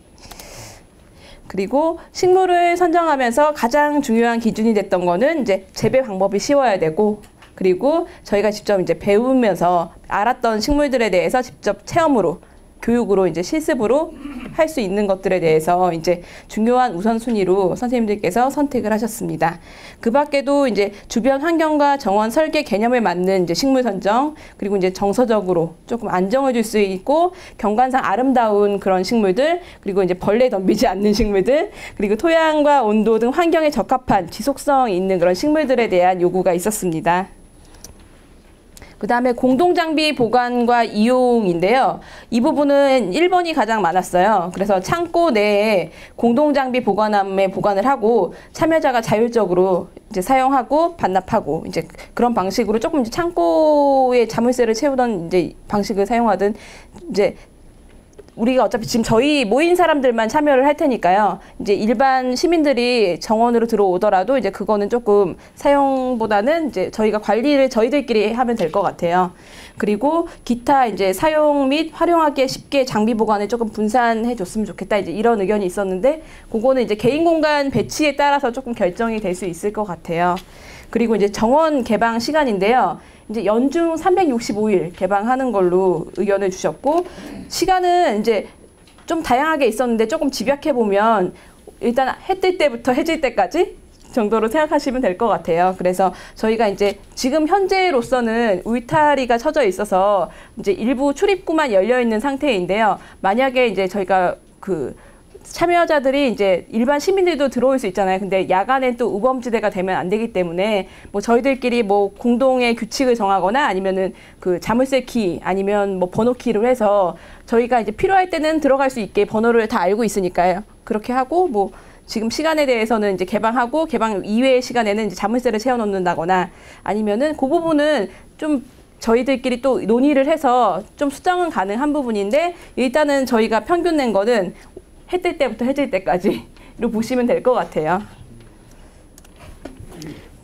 그리고 식물을 선정하면서 가장 중요한 기준이 됐던 거는 이제 재배 방법이 쉬워야 되고, 그리고 저희가 직접 이제 배우면서 알았던 식물들에 대해서 직접 체험으로, 교육으로 이제 실습으로 할 수 있는 것들에 대해서 이제 중요한 우선순위로 선생님들께서 선택을 하셨습니다. 그 밖에도 이제 주변 환경과 정원 설계 개념에 맞는 이제 식물 선정, 그리고 이제 정서적으로 조금 안정을 줄 수 있고 경관상 아름다운 그런 식물들, 그리고 이제 벌레 덤비지 않는 식물들, 그리고 토양과 온도 등 환경에 적합한 지속성이 있는 그런 식물들에 대한 요구가 있었습니다. 그 다음에 공동장비 보관과 이용인데요. 이 부분은 1번이 가장 많았어요. 그래서 창고 내에 공동장비 보관함에 보관을 하고 참여자가 자율적으로 이제 사용하고 반납하고 이제 그런 방식으로 조금 이제 창고에 자물쇠를 채우던 이제 방식을 사용하든 이제 우리가 어차피 지금 저희 모인 사람들만 참여를 할 테니까요. 이제 일반 시민들이 정원으로 들어오더라도 이제 그거는 조금 사용보다는 이제 저희가 관리를 저희들끼리 하면 될 것 같아요. 그리고 기타 이제 사용 및 활용하기에 쉽게 장비 보관을 조금 분산해 줬으면 좋겠다. 이제 이런 의견이 있었는데 그거는 이제 개인 공간 배치에 따라서 조금 결정이 될 수 있을 것 같아요. 그리고 이제 정원 개방 시간인데요. 이제 연중 365일 개방하는 걸로 의견을 주셨고 시간은 이제 좀 다양하게 있었는데 조금 집약해 보면 일단 해 뜰 때부터 해질 때까지 정도로 생각하시면 될 것 같아요. 그래서 저희가 이제 지금 현재로서는 울타리가 쳐져 있어서 이제 일부 출입구만 열려 있는 상태인데요. 만약에 이제 저희가 그 참여자들이 이제 일반 시민들도 들어올 수 있잖아요. 근데 야간엔 또 우범지대가 되면 안 되기 때문에 뭐 저희들끼리 뭐 공동의 규칙을 정하거나 아니면은 그 자물쇠 키 아니면 뭐 번호 키를 해서 저희가 이제 필요할 때는 들어갈 수 있게 번호를 다 알고 있으니까요. 그렇게 하고 뭐 지금 시간에 대해서는 이제 개방하고 개방 이외의 시간에는 이제 자물쇠를 채워 놓는다거나 아니면은 그 부분은 좀 저희들끼리 또 논의를 해서 좀 수정은 가능한 부분인데 일단은 저희가 평균 낸 거는 해 뜰 때부터 해질 때까지로 보시면 될 것 같아요.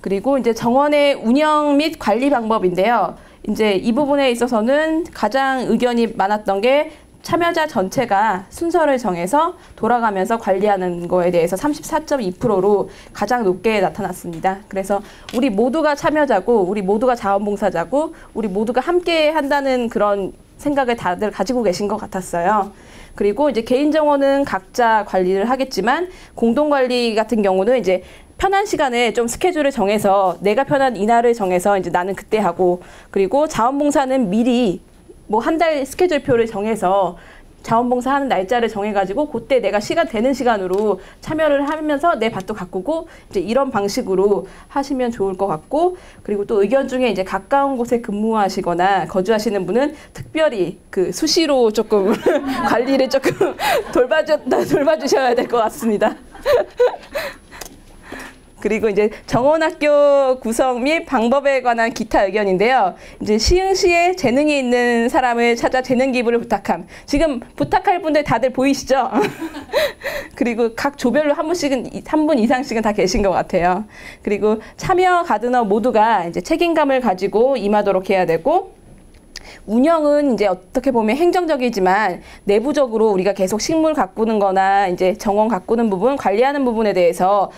그리고 이제 정원의 운영 및 관리 방법인데요. 이제 이 부분에 있어서는 가장 의견이 많았던 게 참여자 전체가 순서를 정해서 돌아가면서 관리하는 거에 대해서 34.2%로 가장 높게 나타났습니다. 그래서 우리 모두가 참여자고 우리 모두가 자원봉사자고 우리 모두가 함께 한다는 그런 생각을 다들 가지고 계신 것 같았어요. 그리고 이제 개인 정원은 각자 관리를 하겠지만 공동 관리 같은 경우는 이제 편한 시간에 좀 스케줄을 정해서 내가 편한 이날을 정해서 이제 나는 그때 하고 그리고 자원봉사는 미리 뭐 한 달 스케줄표를 정해서 자원봉사 하는 날짜를 정해가지고 그때 내가 시간 되는 시간으로 참여를 하면서 내 밭도 가꾸고 이제 이런 방식으로 하시면 좋을 것 같고 그리고 또 의견 중에 이제 가까운 곳에 근무하시거나 거주하시는 분은 특별히 그 수시로 조금 관리를 조금 돌봐주셔야 될 것 같습니다. 그리고 이제 정원학교 구성 및 방법에 관한 기타 의견인데요. 이제 시흥시에 재능이 있는 사람을 찾아 재능 기부를 부탁함. 지금 부탁할 분들 다들 보이시죠? 그리고 각 조별로 한 분 이상씩은 다 계신 것 같아요. 그리고 참여 가드너 모두가 이제 책임감을 가지고 임하도록 해야 되고 운영은 이제 어떻게 보면 행정적이지만 내부적으로 우리가 계속 식물 가꾸는 거나 이제 정원 가꾸는 부분, 관리하는 부분에 대해서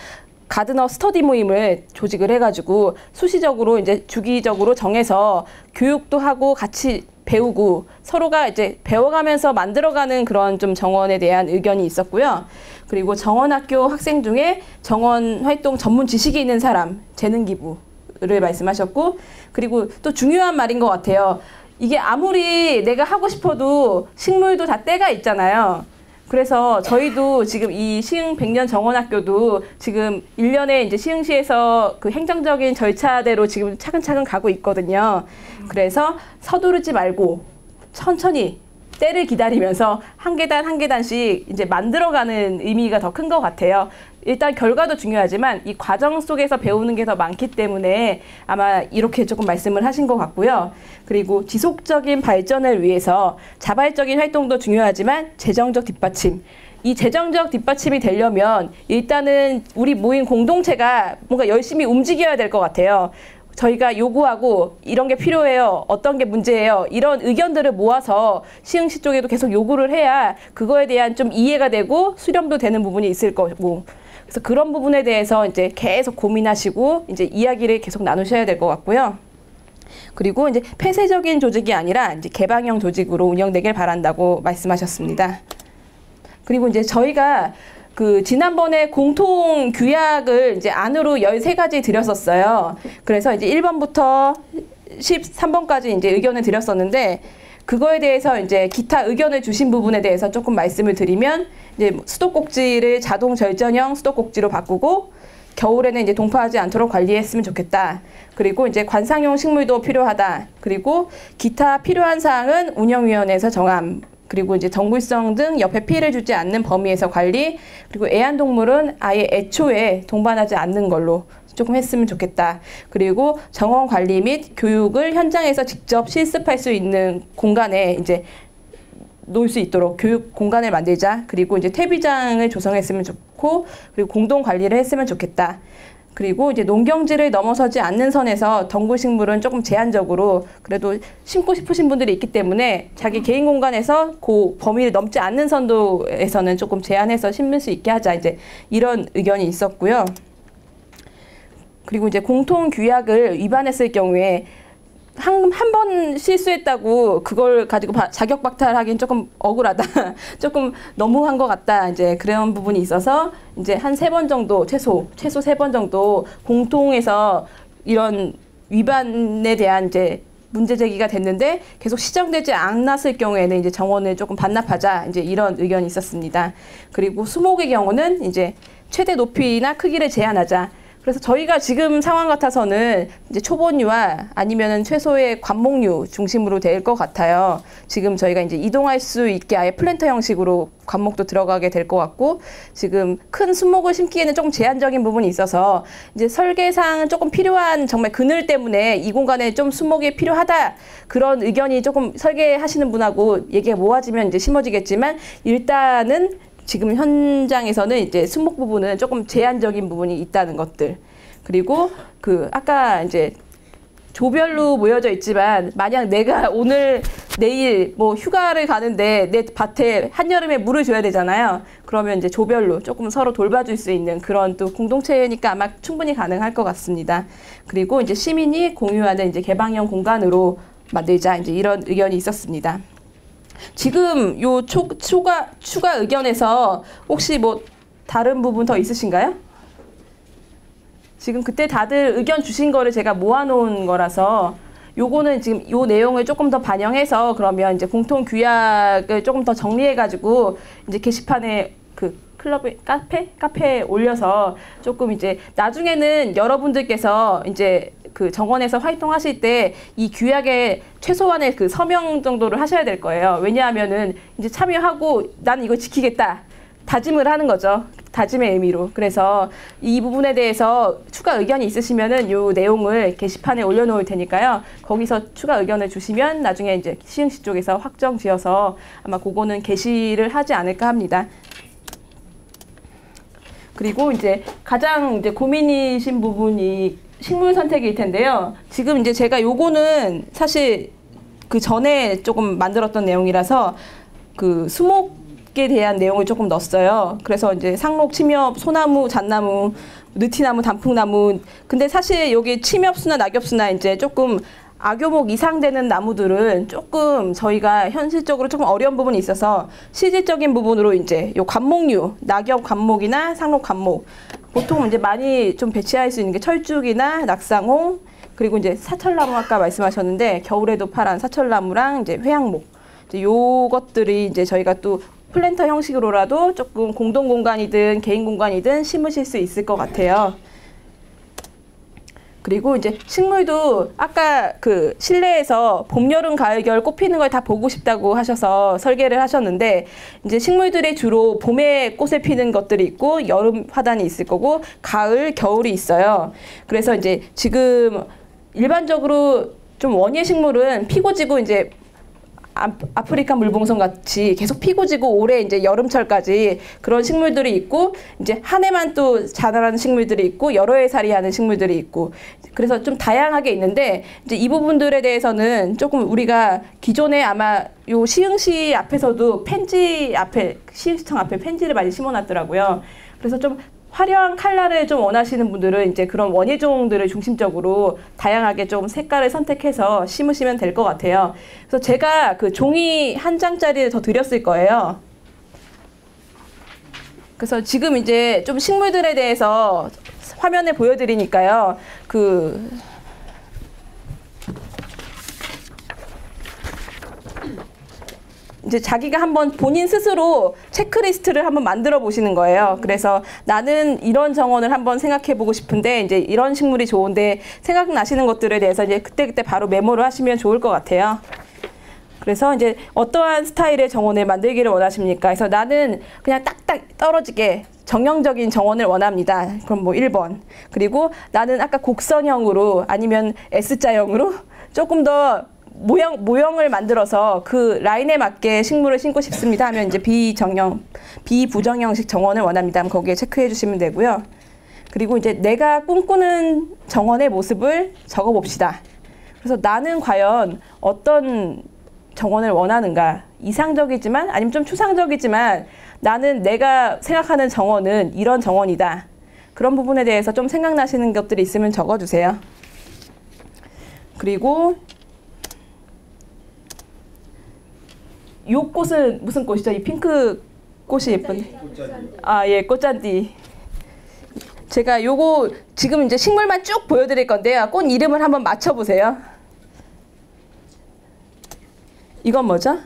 가드너 스터디 모임을 조직을 해가지고 수시적으로 이제 주기적으로 정해서 교육도 하고 같이 배우고 서로가 이제 배워가면서 만들어가는 그런 좀 정원에 대한 의견이 있었고요. 그리고 정원학교 학생 중에 정원 활동 전문 지식이 있는 사람, 재능 기부를 말씀하셨고 그리고 또 중요한 말인 것 같아요. 이게 아무리 내가 하고 싶어도 식물도 다 때가 있잖아요. 그래서 저희도 지금 이 시흥 백년 정원학교도 지금 1년에 이제 시흥시에서 그 행정적인 절차대로 지금 차근차근 가고 있거든요. 그래서 서두르지 말고 천천히 때를 기다리면서 한 계단 한 계단씩 이제 만들어가는 의미가 더 큰 것 같아요. 일단 결과도 중요하지만 이 과정 속에서 배우는 게 더 많기 때문에 아마 이렇게 조금 말씀을 하신 것 같고요. 그리고 지속적인 발전을 위해서 자발적인 활동도 중요하지만 재정적 뒷받침. 이 재정적 뒷받침이 되려면 일단은 우리 모인 공동체가 뭔가 열심히 움직여야 될 것 같아요. 저희가 요구하고 이런 게 필요해요. 어떤 게 문제예요. 이런 의견들을 모아서 시흥시 쪽에도 계속 요구를 해야 그거에 대한 좀 이해가 되고 수렴도 되는 부분이 있을 거고. 그래서 그런 부분에 대해서 이제 계속 고민하시고 이제 이야기를 계속 나누셔야 될 것 같고요. 그리고 이제 폐쇄적인 조직이 아니라 이제 개방형 조직으로 운영되길 바란다고 말씀하셨습니다. 그리고 이제 저희가 그 지난번에 공통 규약을 이제 안으로 13가지 드렸었어요. 그래서 이제 1번부터 13번까지 이제 의견을 드렸었는데 그거에 대해서 이제 기타 의견을 주신 부분에 대해서 조금 말씀을 드리면 이제 수도꼭지를 자동 절전형 수도꼭지로 바꾸고 겨울에는 이제 동파하지 않도록 관리했으면 좋겠다. 그리고 이제 관상용 식물도 필요하다. 그리고 기타 필요한 사항은 운영위원회에서 정함. 그리고 이제 정물성 등 옆에 피해를 주지 않는 범위에서 관리, 그리고 애완동물은 아예 애초에 동반하지 않는 걸로 조금 했으면 좋겠다. 그리고 정원 관리 및 교육을 현장에서 직접 실습할 수 있는 공간에 이제 놓을 수 있도록 교육 공간을 만들자. 그리고 이제 퇴비장을 조성했으면 좋고, 그리고 공동 관리를 했으면 좋겠다. 그리고 이제 농경지를 넘어서지 않는 선에서 덩굴식물은 조금 제한적으로 그래도 심고 싶으신 분들이 있기 때문에 자기 개인 공간에서 그 범위를 넘지 않는 선도에서는 조금 제한해서 심을 수 있게 하자. 이제 이런 의견이 있었고요. 그리고 이제 공통 규약을 위반했을 경우에 한 번 실수했다고 그걸 가지고 자격 박탈하기는 조금 억울하다. 조금 너무한 것 같다. 이제 그런 부분이 있어서 이제 한 3번 정도 최소 3번 정도 공통해서 이런 위반에 대한 이제 문제 제기가 됐는데 계속 시정되지 않았을 경우에는 이제 정원을 조금 반납하자. 이제 이런 의견이 있었습니다. 그리고 수목의 경우는 이제 최대 높이나 크기를 제한하자. 그래서 저희가 지금 상황 같아서는 이제 초본류와 아니면은 최소의 관목류 중심으로 될 것 같아요. 지금 저희가 이제 이동할 수 있게 아예 플랜터 형식으로 관목도 들어가게 될 것 같고, 지금 큰 수목을 심기에는 조금 제한적인 부분이 있어서 이제 설계상 조금 필요한 정말 그늘 때문에 이 공간에 좀 수목이 필요하다, 그런 의견이 조금 설계하시는 분하고 얘기가 모아지면 이제 심어지겠지만, 일단은 지금 현장에서는 이제 수목 부분은 조금 제한적인 부분이 있다는 것들. 그리고 아까 이제 조별로 모여져 있지만, 만약 내가 오늘 내일 뭐 휴가를 가는데 내 밭에 한여름에 물을 줘야 되잖아요. 그러면 이제 조별로 조금 서로 돌봐줄 수 있는 그런 또 공동체니까 아마 충분히 가능할 것 같습니다. 그리고 이제 시민이 공유하는 이제 개방형 공간으로 만들자. 이제 이런 의견이 있었습니다. 지금 요 추가 의견에서 혹시 뭐 다른 부분 더 있으신가요? 지금 그때 다들 의견 주신 거를 제가 모아놓은 거라서 요거는 지금 요 내용을 조금 더 반영해서 그러면 이제 공통 규약을 조금 더 정리해가지고 이제 게시판에 클럽에 카페에 올려서 조금 이제 나중에는 여러분들께서 이제 정원에서 활동하실 때 이 규약의 최소한의 서명 정도를 하셔야 될 거예요. 왜냐하면은 이제 참여하고 난 이거 지키겠다 다짐을 하는 거죠. 다짐의 의미로. 그래서 이 부분에 대해서 추가 의견이 있으시면은 요 내용을 게시판에 올려놓을 테니까요. 거기서 추가 의견을 주시면 나중에 이제 시흥시 쪽에서 확정 지어서 아마 그거는 게시를 하지 않을까 합니다. 그리고 이제 가장 이제 고민이신 부분이 식물 선택일 텐데요. 지금 이제 제가 요거는 사실 전에 조금 만들었던 내용이라서 수목에 대한 내용을 조금 넣었어요. 그래서 이제 상록, 침엽, 소나무, 잣나무, 느티나무, 단풍나무. 근데 사실 여기 침엽수나 낙엽수나 이제 조금 악효목 이상 되는 나무들은 조금 저희가 현실적으로 조금 어려운 부분이 있어서 실질적인 부분으로 이제 요 관목류, 낙엽 관목이나 상록 관목, 보통 이제 많이 좀 배치할 수 있는 게 철쭉이나 낙상홍, 그리고 이제 사철나무 아까 말씀하셨는데 겨울에도 파란 사철나무랑 이제 회양목, 이제 요것들이 이제 저희가 또 플랜터 형식으로라도 조금 공동 공간이든 개인 공간이든 심으실 수 있을 것 같아요. 그리고 이제 식물도 아까 실내에서 봄, 여름, 가을, 겨울 꽃 피는 걸 다 보고 싶다고 하셔서 설계를 하셨는데, 이제 식물들이 주로 봄에 꽃을 피는 것들이 있고 여름 화단이 있을 거고 가을, 겨울이 있어요. 그래서 이제 지금 일반적으로 좀 원예 식물은 피고 지고 이제 아프리카 물봉선 같이 계속 피고 지고 올해 이제 여름철까지 그런 식물들이 있고, 이제 한 해만 또 자라는 식물들이 있고 여러 해 살이하는 식물들이 있고, 그래서 좀 다양하게 있는데, 이제 이 부분들에 대해서는 조금 우리가 기존에 아마 요 시흥시 앞에서도 시흥시청 앞에 펜지를 많이 심어놨더라고요. 그래서 좀 화려한 컬러를 좀 원하시는 분들은 이제 그런 원예종들을 중심적으로 다양하게 좀 색깔을 선택해서 심으시면 될 것 같아요. 그래서 제가 종이 한 장짜리를 더 드렸을 거예요. 그래서 지금 이제 좀 식물들에 대해서 화면에 보여드리니까요. 이제 자기가 한번 본인 스스로 체크리스트를 한번 만들어 보시는 거예요. 그래서 나는 이런 정원을 한번 생각해 보고 싶은데 이제 이런 식물이 좋은데 생각나시는 것들에 대해서 이제 그때그때 바로 메모를 하시면 좋을 것 같아요. 그래서 이제 어떠한 스타일의 정원을 만들기를 원하십니까? 그래서 나는 그냥 딱딱 떨어지게 정형적인 정원을 원합니다. 그럼 뭐 1번. 그리고 나는 아까 곡선형으로 아니면 S자형으로 조금 더 모형을 만들어서 그 라인에 맞게 식물을 심고 싶습니다 하면 이제 비부정형식 정원을 원합니다 하면 거기에 체크해 주시면 되고요. 그리고 이제 내가 꿈꾸는 정원의 모습을 적어 봅시다. 그래서 나는 과연 어떤 정원을 원하는가? 이상적이지만 아니면 좀 추상적이지만 나는 내가 생각하는 정원은 이런 정원이다. 그런 부분에 대해서 좀 생각나시는 것들이 있으면 적어주세요. 그리고 이 꽃은 무슨 꽃이죠? 이 핑크 꽃이 예쁜. 아, 예, 꽃잔디. 제가 요거 지금 이제 식물만 쭉 보여드릴 건데요. 꽃 이름을 한번 맞춰보세요. 이건 뭐죠?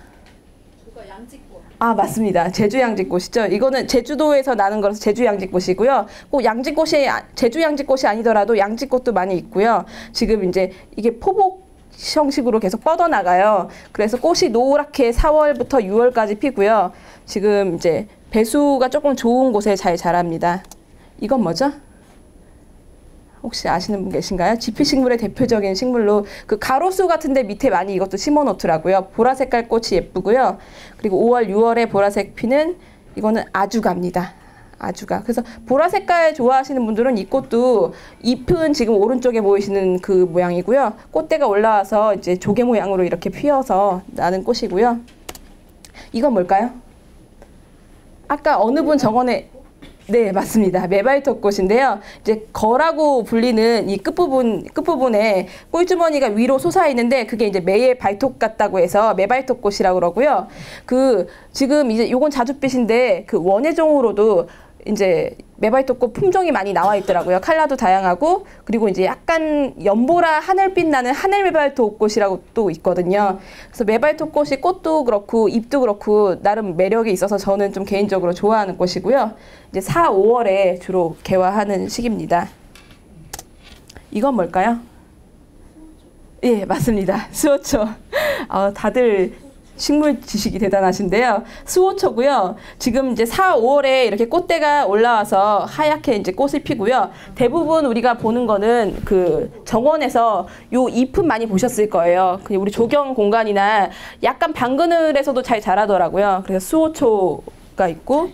아, 맞습니다. 제주 양지꽃이죠. 이거는 제주도에서 나는 거라서 제주 양지꽃이고요. 꼭 양지꽃이 제주 양지꽃이 아니더라도 양지꽃도 많이 있고요. 지금 이제 이게 포복 형식으로 계속 뻗어나가요. 그래서 꽃이 노랗게 4월부터 6월까지 피고요. 지금 이제 배수가 조금 좋은 곳에 잘 자랍니다. 이건 뭐죠? 혹시 아시는 분 계신가요? 지피식물의 대표적인 식물로 그 가로수 같은데 밑에 많이 이것도 심어 놓더라고요. 보라 색깔 꽃이 예쁘고요. 그리고 5월, 6월에 보라색 피는 이거는 아주가입니다. 아주가. 그래서 보라 색깔 좋아하시는 분들은 이 꽃도 잎은 지금 오른쪽에 보이시는 그 모양이고요. 꽃대가 올라와서 이제 조개 모양으로 이렇게 피어서 나는 꽃이고요. 이건 뭘까요? 아까 어느 분 정원에 네, 맞습니다. 메발톱 꽃인데요. 이제 거라고 불리는 이 끝부분에 꿀주머니가 위로 솟아 있는데 그게 이제 매의 발톱 같다고 해서 메발톱 꽃이라고 그러고요. 지금 이제 요건 자줏빛인데 그 원예종으로도 이제 메발톱꽃 품종이 많이 나와 있더라고요. 컬러도 다양하고 그리고 이제 약간 연보라 하늘빛 나는 하늘 메발톱꽃이라고 또 있거든요. 그래서 메발톱꽃이 꽃도 그렇고 잎도 그렇고 나름 매력이 있어서 저는 좀 개인적으로 좋아하는 꽃이고요. 이제 4, 5월에 주로 개화하는 시기입니다. 이건 뭘까요? 예, 맞습니다. 수호초. 다들 식물 지식이 대단하신데요. 수호초고요. 지금 이제 4, 5월에 이렇게 꽃대가 올라와서 하얗게 이제 꽃을 피고요. 대부분 우리가 보는 거는 그 정원에서 요 잎은 많이 보셨을 거예요. 우리 조경 공간이나 약간 방그늘에서도 잘 자라더라고요. 그래서 수호초가 있고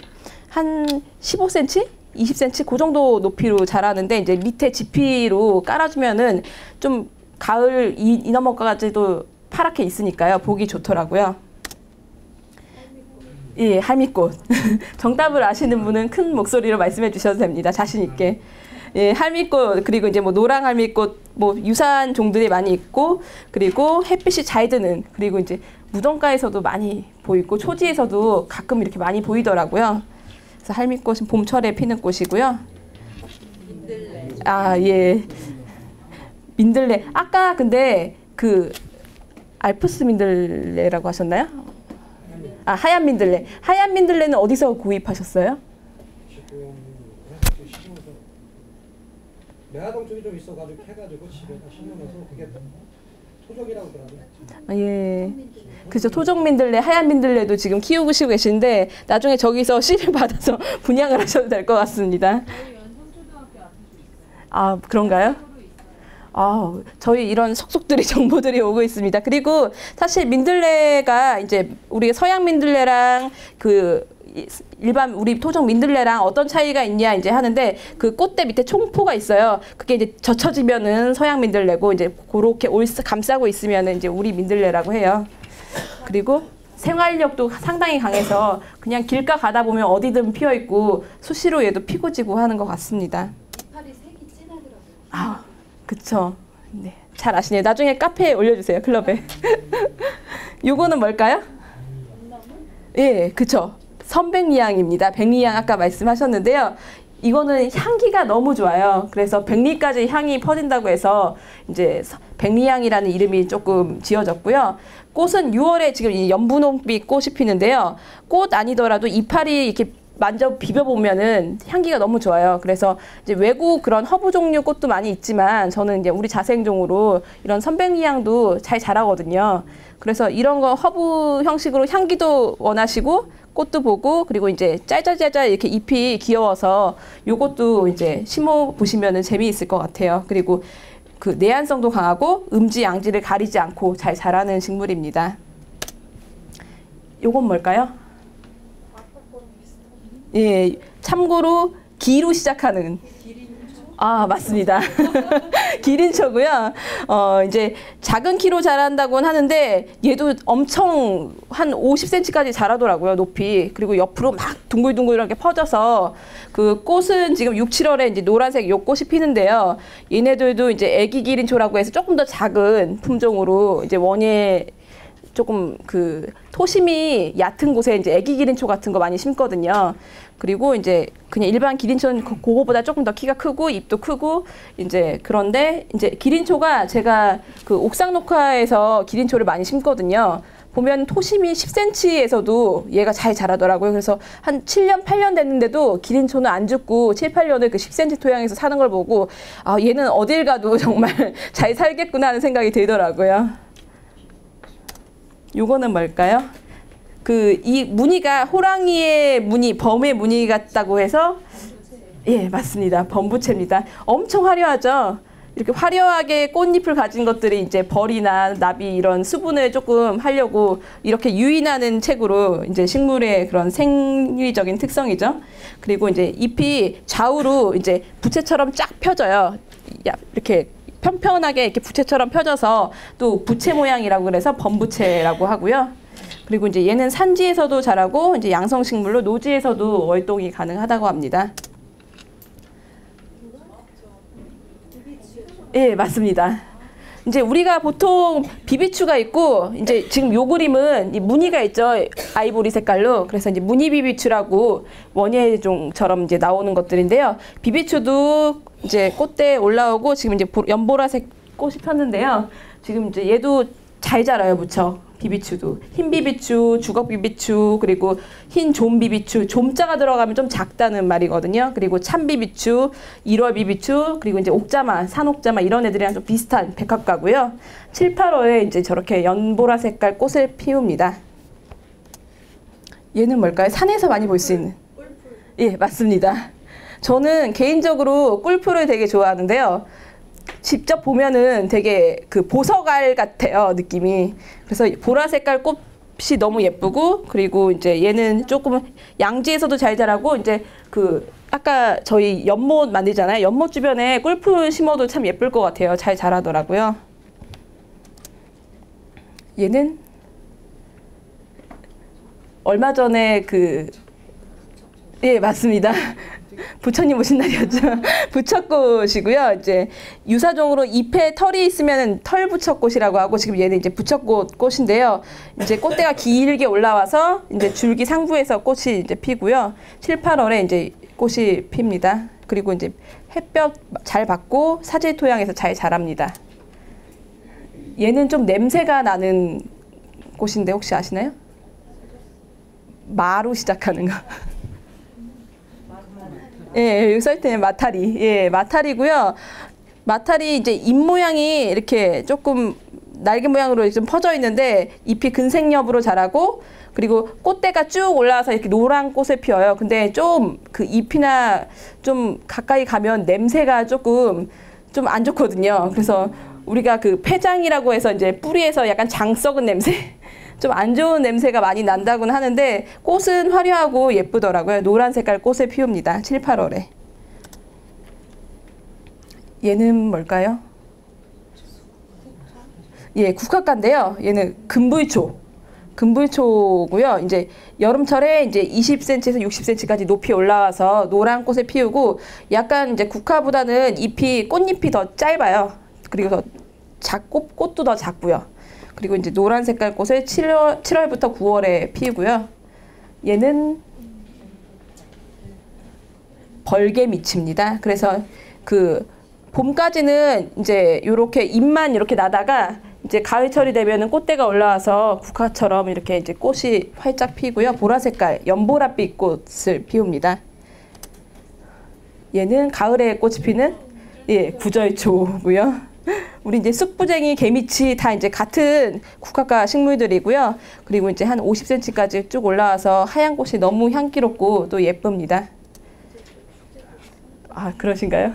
한 15cm? 20cm 그 정도 높이로 자라는데 이제 밑에 지피로 깔아주면은 좀 가을 이너머까지도 파랗게 있으니까요. 보기 좋더라고요. 예, 할미꽃. 정답을 아시는 분은 큰 목소리로 말씀해 주셔도 됩니다. 자신 있게. 예, 할미꽃 그리고 이제 뭐 노랑 할미꽃 뭐 유사한 종들이 많이 있고 그리고 햇빛이 잘 드는 그리고 이제 무덤가에서도 많이 보이고 초지에서도 가끔 이렇게 많이 보이더라고요. 그래서 할미꽃은 봄철에 피는 꽃이고요. 아, 예. 민들레. 아까 근데 그 알프스 민들레라고 하셨나요? 아, 하얀 민들레. 하얀 민들레는 어디서 구입하셨어요? 매화동 쪽이 좀 있어가지고 해가지고 집에다 심으면서 그게 토종이라고 그러더라고요. 아, 예. 그죠. 토종 민들레, 하얀 민들레도 지금 키우고 계신데 나중에 저기서 씨를 받아서 분양을 하셔도 될 것 같습니다. 아, 그런가요? 아, 저희 이런 속속들이 정보들이 오고 있습니다. 그리고 사실 민들레가 이제 우리 서양 민들레랑 그 일반 우리 토종 민들레랑 어떤 차이가 있냐 이제 하는데 그 꽃대 밑에 총포가 있어요. 그게 이제 젖혀지면은 서양 민들레고 이제 그렇게 감싸고 있으면은 이제 우리 민들레라고 해요. 그리고 생활력도 상당히 강해서 그냥 길가 가다 보면 어디든 피어 있고 수시로 얘도 피고 지고 하는 것 같습니다. 이파리 색이 진하더라고요. 아, 그쵸. 네, 잘 아시네요. 나중에 카페에 올려주세요. 클럽에. 요거는 뭘까요? 예, 그쵸. 선백리향입니다. 백리향 아까 말씀하셨는데요. 이거는 향기가 너무 좋아요. 그래서 백리까지 향이 퍼진다고 해서 이제 백리향이라는 이름이 조금 지어졌고요. 꽃은 6월에 지금 이 연분홍빛 꽃이 피는데요. 꽃 아니더라도 이파리 이렇게 만져 비벼보면은 향기가 너무 좋아요. 그래서 이제 외국 그런 허브 종류 꽃도 많이 있지만 저는 이제 우리 자생종으로 이런 선백리향도 잘 자라거든요. 그래서 이런 거 허브 형식으로 향기도 원하시고 꽃도 보고 그리고 이제 짤짤짤짤 이렇게 잎이 귀여워서 요것도 이제 심어 보시면은 재미있을 것 같아요. 그리고 그 내한성도 강하고 음지 양지를 가리지 않고 잘 자라는 식물입니다. 요건 뭘까요? 예, 참고로 기로 시작하는. 아, 맞습니다. 기린초고요. 이제 작은 키로 자란다고는 하는데 얘도 엄청 한 50cm까지 자라더라고요, 높이. 그리고 옆으로 막 둥글둥글하게 퍼져서 그 꽃은 지금 6, 7월에 이제 노란색 요 꽃이 피는데요. 얘네들도 이제 애기 기린초라고 해서 조금 더 작은 품종으로 이제 원예 조금 그 토심이 얕은 곳에 이제 애기 기린초 같은 거 많이 심거든요. 그리고 이제 그냥 일반 기린초는 그거보다 조금 더 키가 크고 잎도 크고 이제 그런데 이제 기린초가 제가 그 옥상 녹화에서 기린초를 많이 심거든요. 보면 토심이 10cm에서도 얘가 잘 자라더라고요. 그래서 한 7년, 8년 됐는데도 기린초는 안 죽고 7, 8년을 그 10cm 토양에서 사는 걸 보고 아, 얘는 어딜 가도 정말 잘 살겠구나 하는 생각이 들더라고요. 요거는 뭘까요? 그 이 무늬가 호랑이의 무늬, 범의 무늬 같다고 해서 예, 맞습니다. 범부채입니다. 엄청 화려하죠. 이렇게 화려하게 꽃잎을 가진 것들이 이제 벌이나 나비 이런 수분을 조금 하려고 이렇게 유인하는 책으로 이제 식물의 그런 생리적인 특성이죠. 그리고 이제 잎이 좌우로 이제 부채처럼 쫙 펴져요. 이렇게 편편하게 이렇게 부채처럼 펴져서 또 부채 모양이라고 그래서 범부채라고 하고요. 그리고 이제 얘는 산지에서도 자라고 이제 양성식물로 노지에서도 월동이 가능하다고 합니다. 예, 맞습니다. 이제 우리가 보통 비비추가 있고 이제 지금 요 그림은 이 무늬가 있죠. 아이보리 색깔로. 그래서 이제 무늬 비비추라고 원예종처럼 이제 나오는 것들인데요. 비비추도 이제 꽃대에 올라오고 지금 이제 연보라색 꽃이 폈는데요. 지금 이제 얘도 잘 자라요, 무척. 비비추도 흰 비비추, 주걱 비비추, 그리고 흰 좀 비비추, 좀자가 들어가면 좀 작다는 말이거든요. 그리고 참 비비추, 1월 비비추, 그리고 이제 옥자마, 산옥자마 이런 애들이랑 좀 비슷한 백합과고요. 7, 8월에 이제 저렇게 연보라 색깔 꽃을 피웁니다. 얘는 뭘까요? 산에서 많이 볼 수 있는. 예, 맞습니다. 저는 개인적으로 꿀풀을 되게 좋아하는데요. 직접 보면은 되게 그 보석알 같아요, 느낌이. 그래서 보라 색깔 꽃이 너무 예쁘고, 그리고 이제 얘는 조금 양지에서도 잘 자라고, 이제 그 아까 저희 연못 만들잖아요. 연못 주변에 꿀풀 심어도 참 예쁠 것 같아요. 잘 자라더라고요. 얘는 얼마 전에 예, 맞습니다. 부처님 오신 날이었죠. 부처꽃이고요. 이제 유사종으로 잎에 털이 있으면 털부처꽃이라고 하고 지금 얘는 이제 부처꽃 꽃인데요. 이제 꽃대가 길게 올라와서 이제 줄기 상부에서 꽃이 이제 피고요. 7, 8월에 이제 꽃이 핍니다. 그리고 이제 햇볕 잘 받고 사질 토양에서 잘 자랍니다. 얘는 좀 냄새가 나는 꽃인데 혹시 아시나요? 마로 시작하는 거. 예, 여기 써있는 마타리. 예, 마타리고요. 마타리 이제 잎 모양이 이렇게 조금 날개 모양으로 좀 퍼져 있는데 잎이 근생엽으로 자라고 그리고 꽃대가 쭉 올라와서 이렇게 노란 꽃을 피워요. 근데 좀 그 잎이나 좀 가까이 가면 냄새가 조금 좀 안 좋거든요. 그래서 우리가 그 폐장이라고 해서 이제 뿌리에서 약간 장 썩은 냄새? 좀 안 좋은 냄새가 많이 난다고는 하는데 꽃은 화려하고 예쁘더라고요. 노란 색깔 꽃을 피웁니다. 7, 8월에. 얘는 뭘까요? 예, 국화과인데요. 얘는 금불초. 금불초고요. 이제 여름철에 이제 20cm에서 60cm까지 높이 올라와서 노란 꽃을 피우고 약간 이제 국화보다는 꽃잎이 더 짧아요. 그리고 더 작고 꽃도 더 작고요. 그리고 이제 노란 색깔 꽃을 7월부터 9월에 피우고요. 얘는 벌개미치입니다. 그래서 그 봄까지는 이제 요렇게 잎만 이렇게 나다가 이제 가을철이 되면은 꽃대가 올라와서 국화처럼 이렇게 이제 꽃이 활짝 피고요. 보라 색깔 연보랏빛 꽃을 피웁니다. 얘는 가을에 꽃이 피는 예, 구절초고요. 우리 이제 쑥부쟁이, 개미치 다 이제 같은 국화과 식물들이고요. 그리고 이제 한 50cm까지 쭉 올라와서 하얀 꽃이 너무 향기롭고 또 예쁩니다. 아, 그러신가요?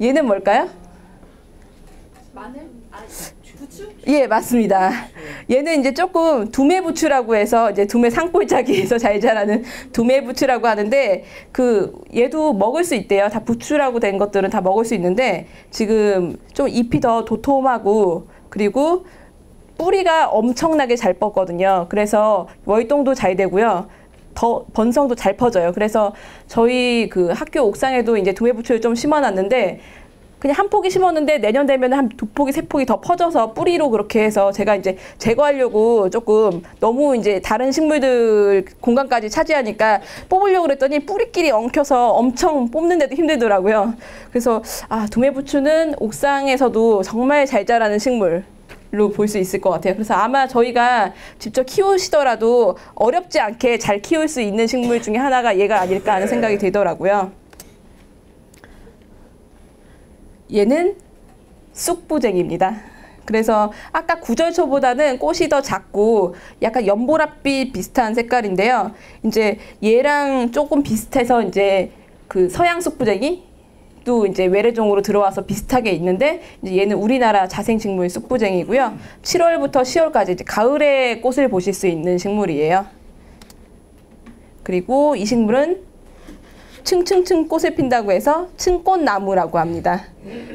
얘는 뭘까요? 마늘? 아, 부추? 예, 맞습니다. 얘는 이제 조금 두메부추라고 해서 이제 두메 산골짜기에서 잘 자라는 두메부추라고 하는데 얘도 먹을 수 있대요. 다 부추라고 된 것들은 다 먹을 수 있는데 지금 좀 잎이 더 도톰하고 그리고 뿌리가 엄청나게 잘 뻗거든요. 그래서 월동도 잘 되고요. 더 번성도 잘 퍼져요. 그래서 저희 그 학교 옥상에도 이제 두메부추를 좀 심어놨는데 그냥 한 포기 심었는데 내년 되면 한 2포기, 3포기 더 퍼져서 뿌리로 그렇게 해서 제가 이제 제거하려고 조금 너무 이제 다른 식물들 공간까지 차지하니까 뽑으려고 그랬더니 뿌리끼리 엉켜서 엄청 뽑는데도 힘들더라고요. 그래서 두메부추는 옥상에서도 정말 잘 자라는 식물. 로 볼 수 있을 것 같아요. 그래서 아마 저희가 직접 키우시더라도 어렵지 않게 잘 키울 수 있는 식물 중에 하나가 얘가 아닐까 하는 생각이 들더라고요. 얘는 쑥부쟁입니다. 그래서 아까 구절초보다는 꽃이 더 작고 약간 연보랏빛 비슷한 색깔인데요. 이제 얘랑 조금 비슷해서 이제 그 서양 쑥부쟁이 또 이제 외래종으로 들어와서 비슷하게 있는데 이제 얘는 우리나라 자생식물 쑥부쟁이고요. 7월부터 10월까지 이제 가을에 꽃을 보실 수 있는 식물이에요. 그리고 이 식물은 층층층 꽃을 핀다고 해서 층꽃나무라고 합니다.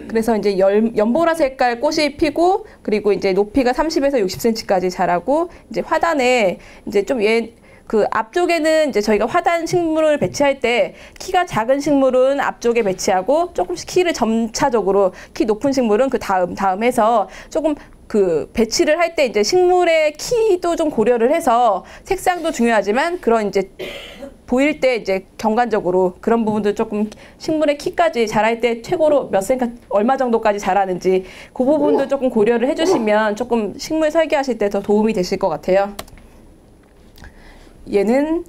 그래서 이제 연보라 색깔 꽃이 피고 그리고 이제 높이가 30에서 60cm까지 자라고 이제 화단에 이제 좀 그 앞쪽에는 이제 저희가 화단 식물을 배치할 때 키가 작은 식물은 앞쪽에 배치하고 조금씩 키를 점차적으로 키 높은 식물은 그 다음 해서 조금 그 배치를 할 때 이제 식물의 키도 좀 고려를 해서 색상도 중요하지만 그런 이제 보일 때 이제 경관적으로 그런 부분도 조금 식물의 키까지 자랄 때 최고로 몇 센가 얼마 정도까지 자라는지 그 부분도 조금 고려를 해주시면 조금 식물 설계하실 때 더 도움이 되실 것 같아요. 얘는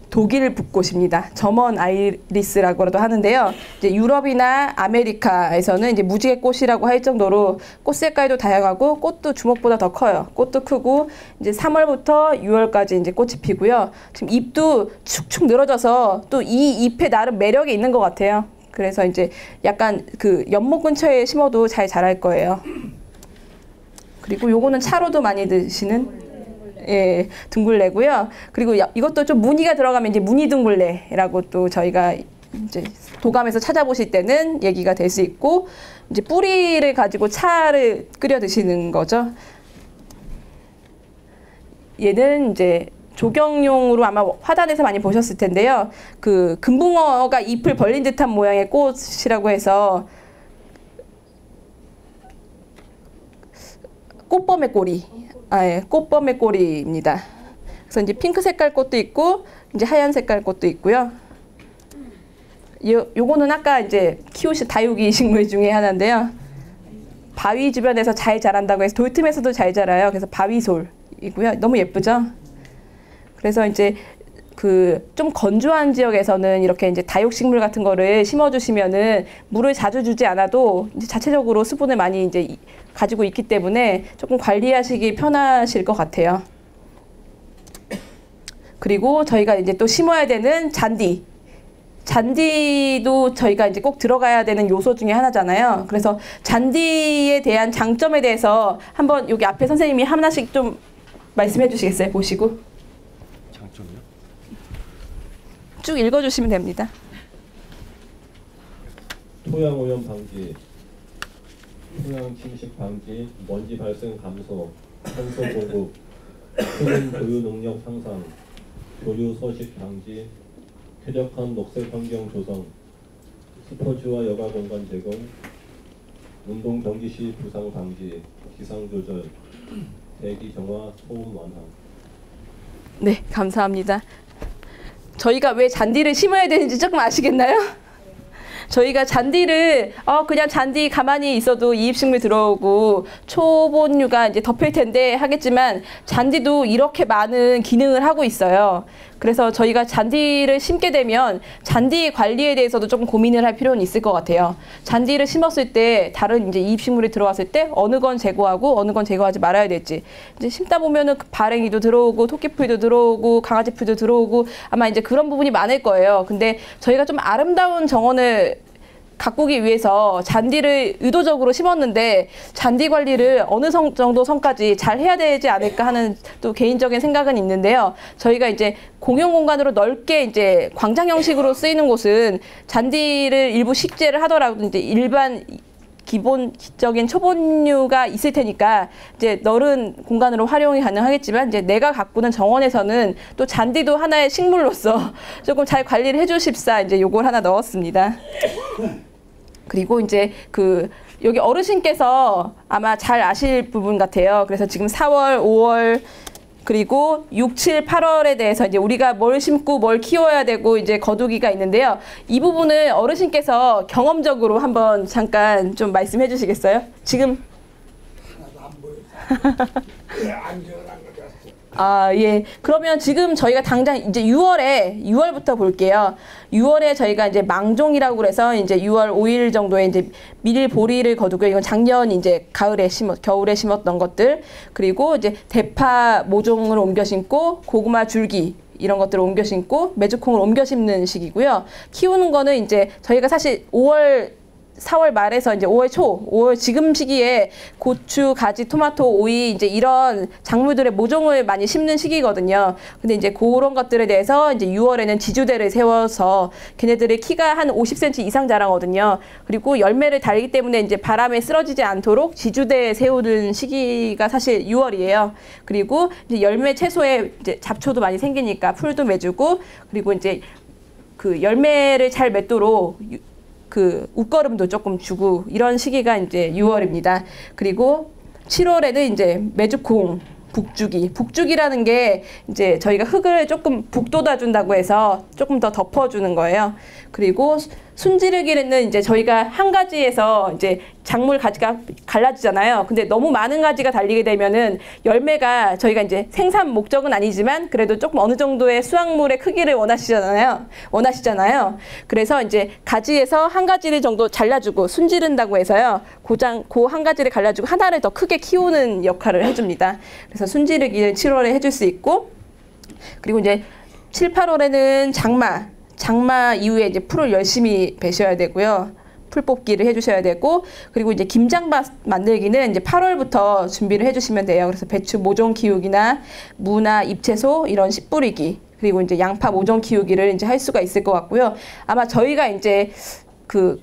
독일 붓꽃입니다. 점원 아이리스라고도 하는데요. 이제 유럽이나 아메리카에서는 이제 무지개 꽃이라고 할 정도로 꽃 색깔도 다양하고 꽃도 주먹보다 더 커요. 꽃도 크고 이제 3월부터 6월까지 이제 꽃이 피고요. 지금 잎도 축축 늘어져서 또 이 잎에 나름 매력이 있는 것 같아요. 그래서 이제 약간 그 연못 근처에 심어도 잘 자랄 거예요. 그리고 요거는 차로도 많이 드시는 둥글레고요. 그리고 이것도 좀 무늬가 들어가면 이제 무늬 둥글레라고 또 저희가 이제 도감에서 찾아보실 때는 얘기가 될 수 있고 이제 뿌리를 가지고 차를 끓여 드시는 거죠. 얘는 이제 조경용으로 아마 화단에서 많이 보셨을 텐데요. 그 금붕어가 잎을 벌린 듯한 모양의 꽃이라고 해서 꽃범의 꼬리. 꽃범의 꼬리입니다. 그래서 이제 핑크 색깔 꽃도 있고 이제 하얀 색깔 꽃도 있고요. 요거는 아까 이제 다육이 식물 중에 하나인데요. 바위 주변에서 잘 자란다고 해서 돌 틈에서도 잘 자라요. 그래서 바위솔이고요. 너무 예쁘죠? 그래서 이제 그 좀 건조한 지역에서는 이렇게 이제 다육식물 같은 거를 심어주시면은 물을 자주 주지 않아도 이제 자체적으로 수분을 많이 이제 가지고 있기 때문에 조금 관리하시기 편하실 것 같아요. 그리고 저희가 이제 또 심어야 되는 잔디. 잔디도 저희가 이제 꼭 들어가야 되는 요소 중에 하나잖아요. 그래서 잔디에 대한 장점에 대해서 한번 여기 앞에 선생님이 하나씩 좀 말씀해 주시겠어요? 보시고. 장점이요? 쭉 읽어주시면 됩니다. 토양 오염 방지, 토양 침식 방지, 먼지 발생 감소, 산소 공급, 수분 보유 능력 향상, 조류 서식 방지, 쾌적한 녹색 환경 조성, 스포츠와 여가 공간 제공, 운동 경기 시 부상 방지, 기상 조절, 대기 정화, 소음 완화. 네, 감사합니다. 저희가 왜 잔디를 심어야 되는지 조금 아시겠나요? 저희가 잔디를 그냥 잔디 가만히 있어도 이입식물 들어오고 초본류가 이제 덮일 텐데 하겠지만 잔디도 이렇게 많은 기능을 하고 있어요. 그래서 저희가 잔디를 심게 되면 잔디 관리에 대해서도 조금 고민을 할 필요는 있을 것 같아요. 잔디를 심었을 때 다른 이제 이입식물이 들어왔을 때 어느 건 제거하고 어느 건 제거하지 말아야 될지 이제 심다 보면은 발행이도 들어오고 토끼풀도 들어오고 강아지풀도 들어오고 아마 이제 그런 부분이 많을 거예요. 근데 저희가 좀 아름다운 정원을 가꾸기 위해서 잔디를 의도적으로 심었는데 잔디 관리를 어느 정도 선까지 잘 해야 되지 않을까 하는 또 개인적인 생각은 있는데요. 저희가 이제 공용 공간으로 넓게 이제 광장 형식으로 쓰이는 곳은 잔디를 일부 식재를 하더라도 이제 일반 기본적인 초본류가 있을 테니까 이제 넓은 공간으로 활용이 가능하겠지만 이제 내가 가꾸는 정원에서는 또 잔디도 하나의 식물로서 조금 잘 관리를 해주십사 이제 요걸 하나 넣었습니다. 그리고 이제 여기 어르신께서 아마 잘 아실 부분 같아요. 그래서 지금 4월, 5월 그리고 6, 7, 8월에 대해서 이제 우리가 뭘 심고 뭘 키워야 되고 이제 거두기가 있는데요. 이 부분을 어르신께서 경험적으로 한번 잠깐 좀 말씀해 주시겠어요? 지금 아, 예. 그러면 지금 저희가 당장 이제 6월부터 볼게요. 6월에 저희가 이제 망종이라고 그래서 이제 6월 5일 정도에 이제 밀보리를 거두고요. 이건 작년 이제 겨울에 심었던 것들. 그리고 이제 대파 모종을 옮겨 심고 고구마 줄기 이런 것들을 옮겨 심고 메주콩을 옮겨 심는 시기고요. 키우는 거는 이제 저희가 사실 4월 말에서 이제 5월 지금 시기에 고추, 가지, 토마토, 오이 이제 이런 작물들의 모종을 많이 심는 시기거든요. 근데 이제 그런 것들에 대해서 이제 6월에는 지주대를 세워서 걔네들의 키가 한 50cm 이상 자라거든요. 그리고 열매를 달기 때문에 이제 바람에 쓰러지지 않도록 지주대에 세우는 시기가 사실 6월이에요. 그리고 이제 열매 채소에 이제 잡초도 많이 생기니까 풀도 매주고 그리고 이제 열매를 잘 맺도록 웃거름도 조금 주고 이런 시기가 이제 6월입니다. 그리고 7월에는 이제 메주콩, 북주기라는 게 이제 저희가 흙을 조금 북돋아 준다고 해서 조금 더 덮어주는 거예요. 그리고 순지르기는 이제 저희가 한 가지에서 이제 작물 가지가 갈라지잖아요. 근데 너무 많은 가지가 달리게 되면은 열매가 저희가 이제 생산 목적은 아니지만 그래도 조금 어느 정도의 수확물의 크기를 원하시잖아요. 그래서 이제 가지에서 한 가지를 정도 잘라주고 순지른다고 해서요. 그 한 가지를 갈라주고 하나를 더 크게 키우는 역할을 해줍니다. 그래서 순지르기를 7월에 해줄 수 있고 그리고 이제 7, 8월에는 장마 이후에 이제 풀을 열심히 베셔야 되고요. 풀 뽑기를 해주셔야 되고 그리고 이제 김장밭 만들기는 이제 8월부터 준비를 해주시면 돼요. 그래서 배추 모종 키우기나 무나 잎채소 이런 씨 뿌리기 그리고 이제 양파 모종 키우기를 이제 할 수가 있을 것 같고요. 아마 저희가 이제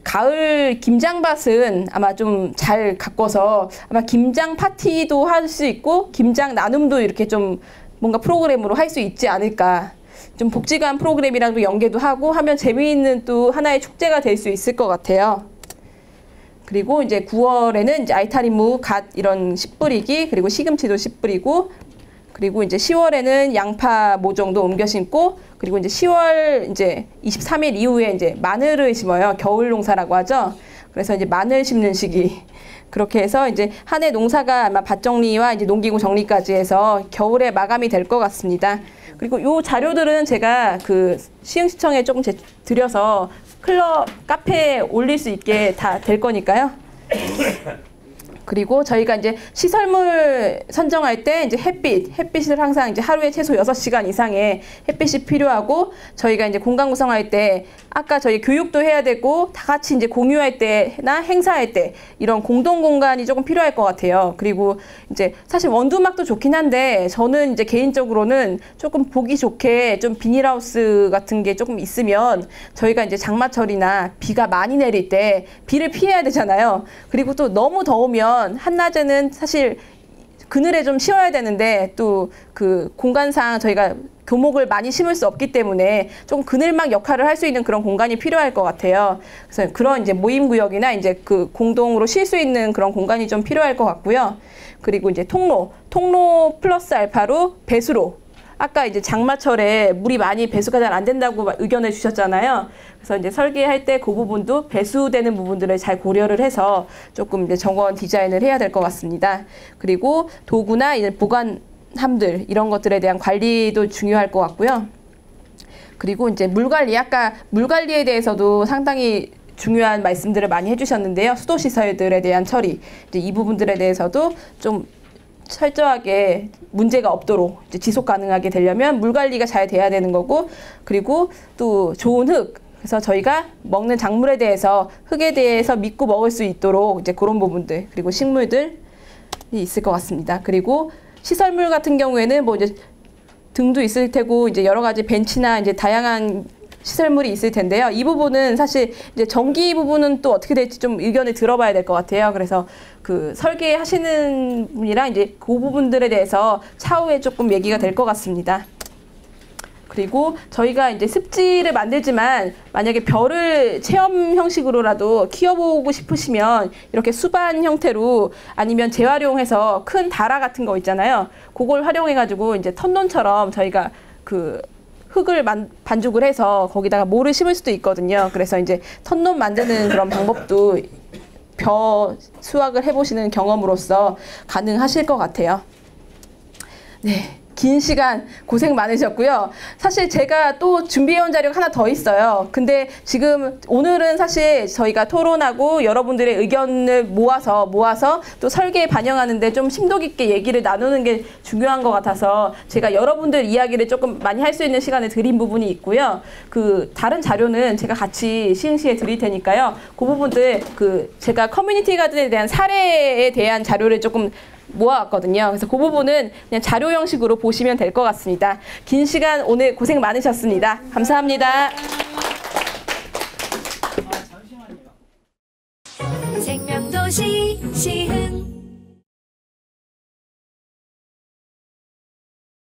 가을 김장밭은 아마 좀 잘 가꿔서 아마 김장 파티도 할 수 있고 김장 나눔도 이렇게 좀 뭔가 프로그램으로 할 수 있지 않을까. 좀 복지관 프로그램이랑도 연계도 하고 하면 재미있는 또 하나의 축제가 될 수 있을 것 같아요. 그리고 이제 9월에는 이제 알타리무, 갓 이런 씨 뿌리기 그리고 시금치도 씨 뿌리고 그리고 이제 10월에는 양파 모종도 옮겨 심고 그리고 이제 10월 이제 23일 이후에 이제 마늘을 심어요. 겨울 농사라고 하죠. 그래서 이제 마늘 심는 시기. 그렇게 해서 이제 한 해 농사가 아마 밭 정리와 이제 농기구 정리까지 해서 겨울에 마감이 될 것 같습니다. 그리고 요 자료들은 제가 시흥시청에 조금 드려서 클럽 카페에 올릴 수 있게 다 될 거니까요. 그리고 저희가 이제 시설물 선정할 때 이제 햇빛을 항상 이제 하루에 최소 6시간 이상의 햇빛이 필요하고 저희가 이제 공간 구성할 때 아까 저희 교육도 해야 되고 다 같이 이제 공유할 때나 행사할 때 이런 공동 공간이 조금 필요할 것 같아요. 그리고 이제 사실 원두막도 좋긴 한데 저는 이제 개인적으로는 조금 보기 좋게 좀 비닐하우스 같은 게 조금 있으면 저희가 이제 장마철이나 비가 많이 내릴 때 비를 피해야 되잖아요. 그리고 또 너무 더우면 한낮에는 사실 그늘에 좀 쉬어야 되는데 또 공간상 저희가 교목을 많이 심을 수 없기 때문에 조금 그늘막 역할을 할 수 있는 그런 공간이 필요할 것 같아요. 그래서 그런 이제 모임 구역이나 이제 공동으로 쉴 수 있는 그런 공간이 좀 필요할 것 같고요. 그리고 이제 통로 플러스 알파로 배수로. 아까 이제 장마철에 물이 많이 배수가 잘 안 된다고 의견을 주셨잖아요. 그래서 이제 설계할 때 그 부분도 배수되는 부분들을 잘 고려를 해서 조금 이제 정원 디자인을 해야 될 것 같습니다. 그리고 도구나 이제 보관함들 이런 것들에 대한 관리도 중요할 것 같고요. 그리고 이제 물 관리, 아까 물 관리에 대해서도 상당히 중요한 말씀들을 많이 해주셨는데요. 수도 시설들에 대한 처리, 이제 이 부분들에 대해서도 좀 철저하게 문제가 없도록 이제 지속 가능하게 되려면 물 관리가 잘 돼야 되는 거고, 그리고 또 좋은 흙, 그래서 저희가 먹는 작물에 대해서 흙에 대해서 믿고 먹을 수 있도록 이제 그런 부분들 그리고 식물들이 있을 것 같습니다. 그리고 시설물 같은 경우에는 뭐 이제 등도 있을 테고 이제 여러 가지 벤치나 이제 다양한 시설물이 있을 텐데요. 이 부분은 사실 이제 전기 부분은 또 어떻게 될지 좀 의견을 들어봐야 될 것 같아요. 그래서 그 설계하시는 분이랑 이제 그 부분들에 대해서 차후에 조금 얘기가 될 것 같습니다. 그리고 저희가 이제 습지를 만들지만 만약에 별을 체험 형식으로라도 키워보고 싶으시면 이렇게 수반 형태로 아니면 재활용해서 큰 다라 같은 거 있잖아요. 그걸 활용해가지고 이제 턴론처럼 저희가 그 흙을 반죽을 해서 거기다가 모를 심을 수도 있거든요. 그래서 이제 턴론 만드는 그런 방법도 벼 수확을 해보시는 경험으로서 가능하실 것 같아요. 네. 긴 시간 고생 많으셨고요. 사실 제가 또 준비해온 자료가 하나 더 있어요. 근데 지금 오늘은 사실 저희가 토론하고 여러분들의 의견을 모아서 또 설계에 반영하는데 좀 심도 깊게 얘기를 나누는 게 중요한 것 같아서 제가 여러분들 이야기를 조금 많이 할 수 있는 시간을 드린 부분이 있고요. 그 다른 자료는 제가 같이 시흥시에 드릴 테니까요. 그 부분들 그 제가 커뮤니티 가든에 대한 사례에 대한 자료를 조금 모아왔거든요. 그래서 그 부분은 그냥 자료 형식으로 보시면 될 것 같습니다. 긴 시간 오늘 고생 많으셨습니다. 감사합니다. 생명도시 시흥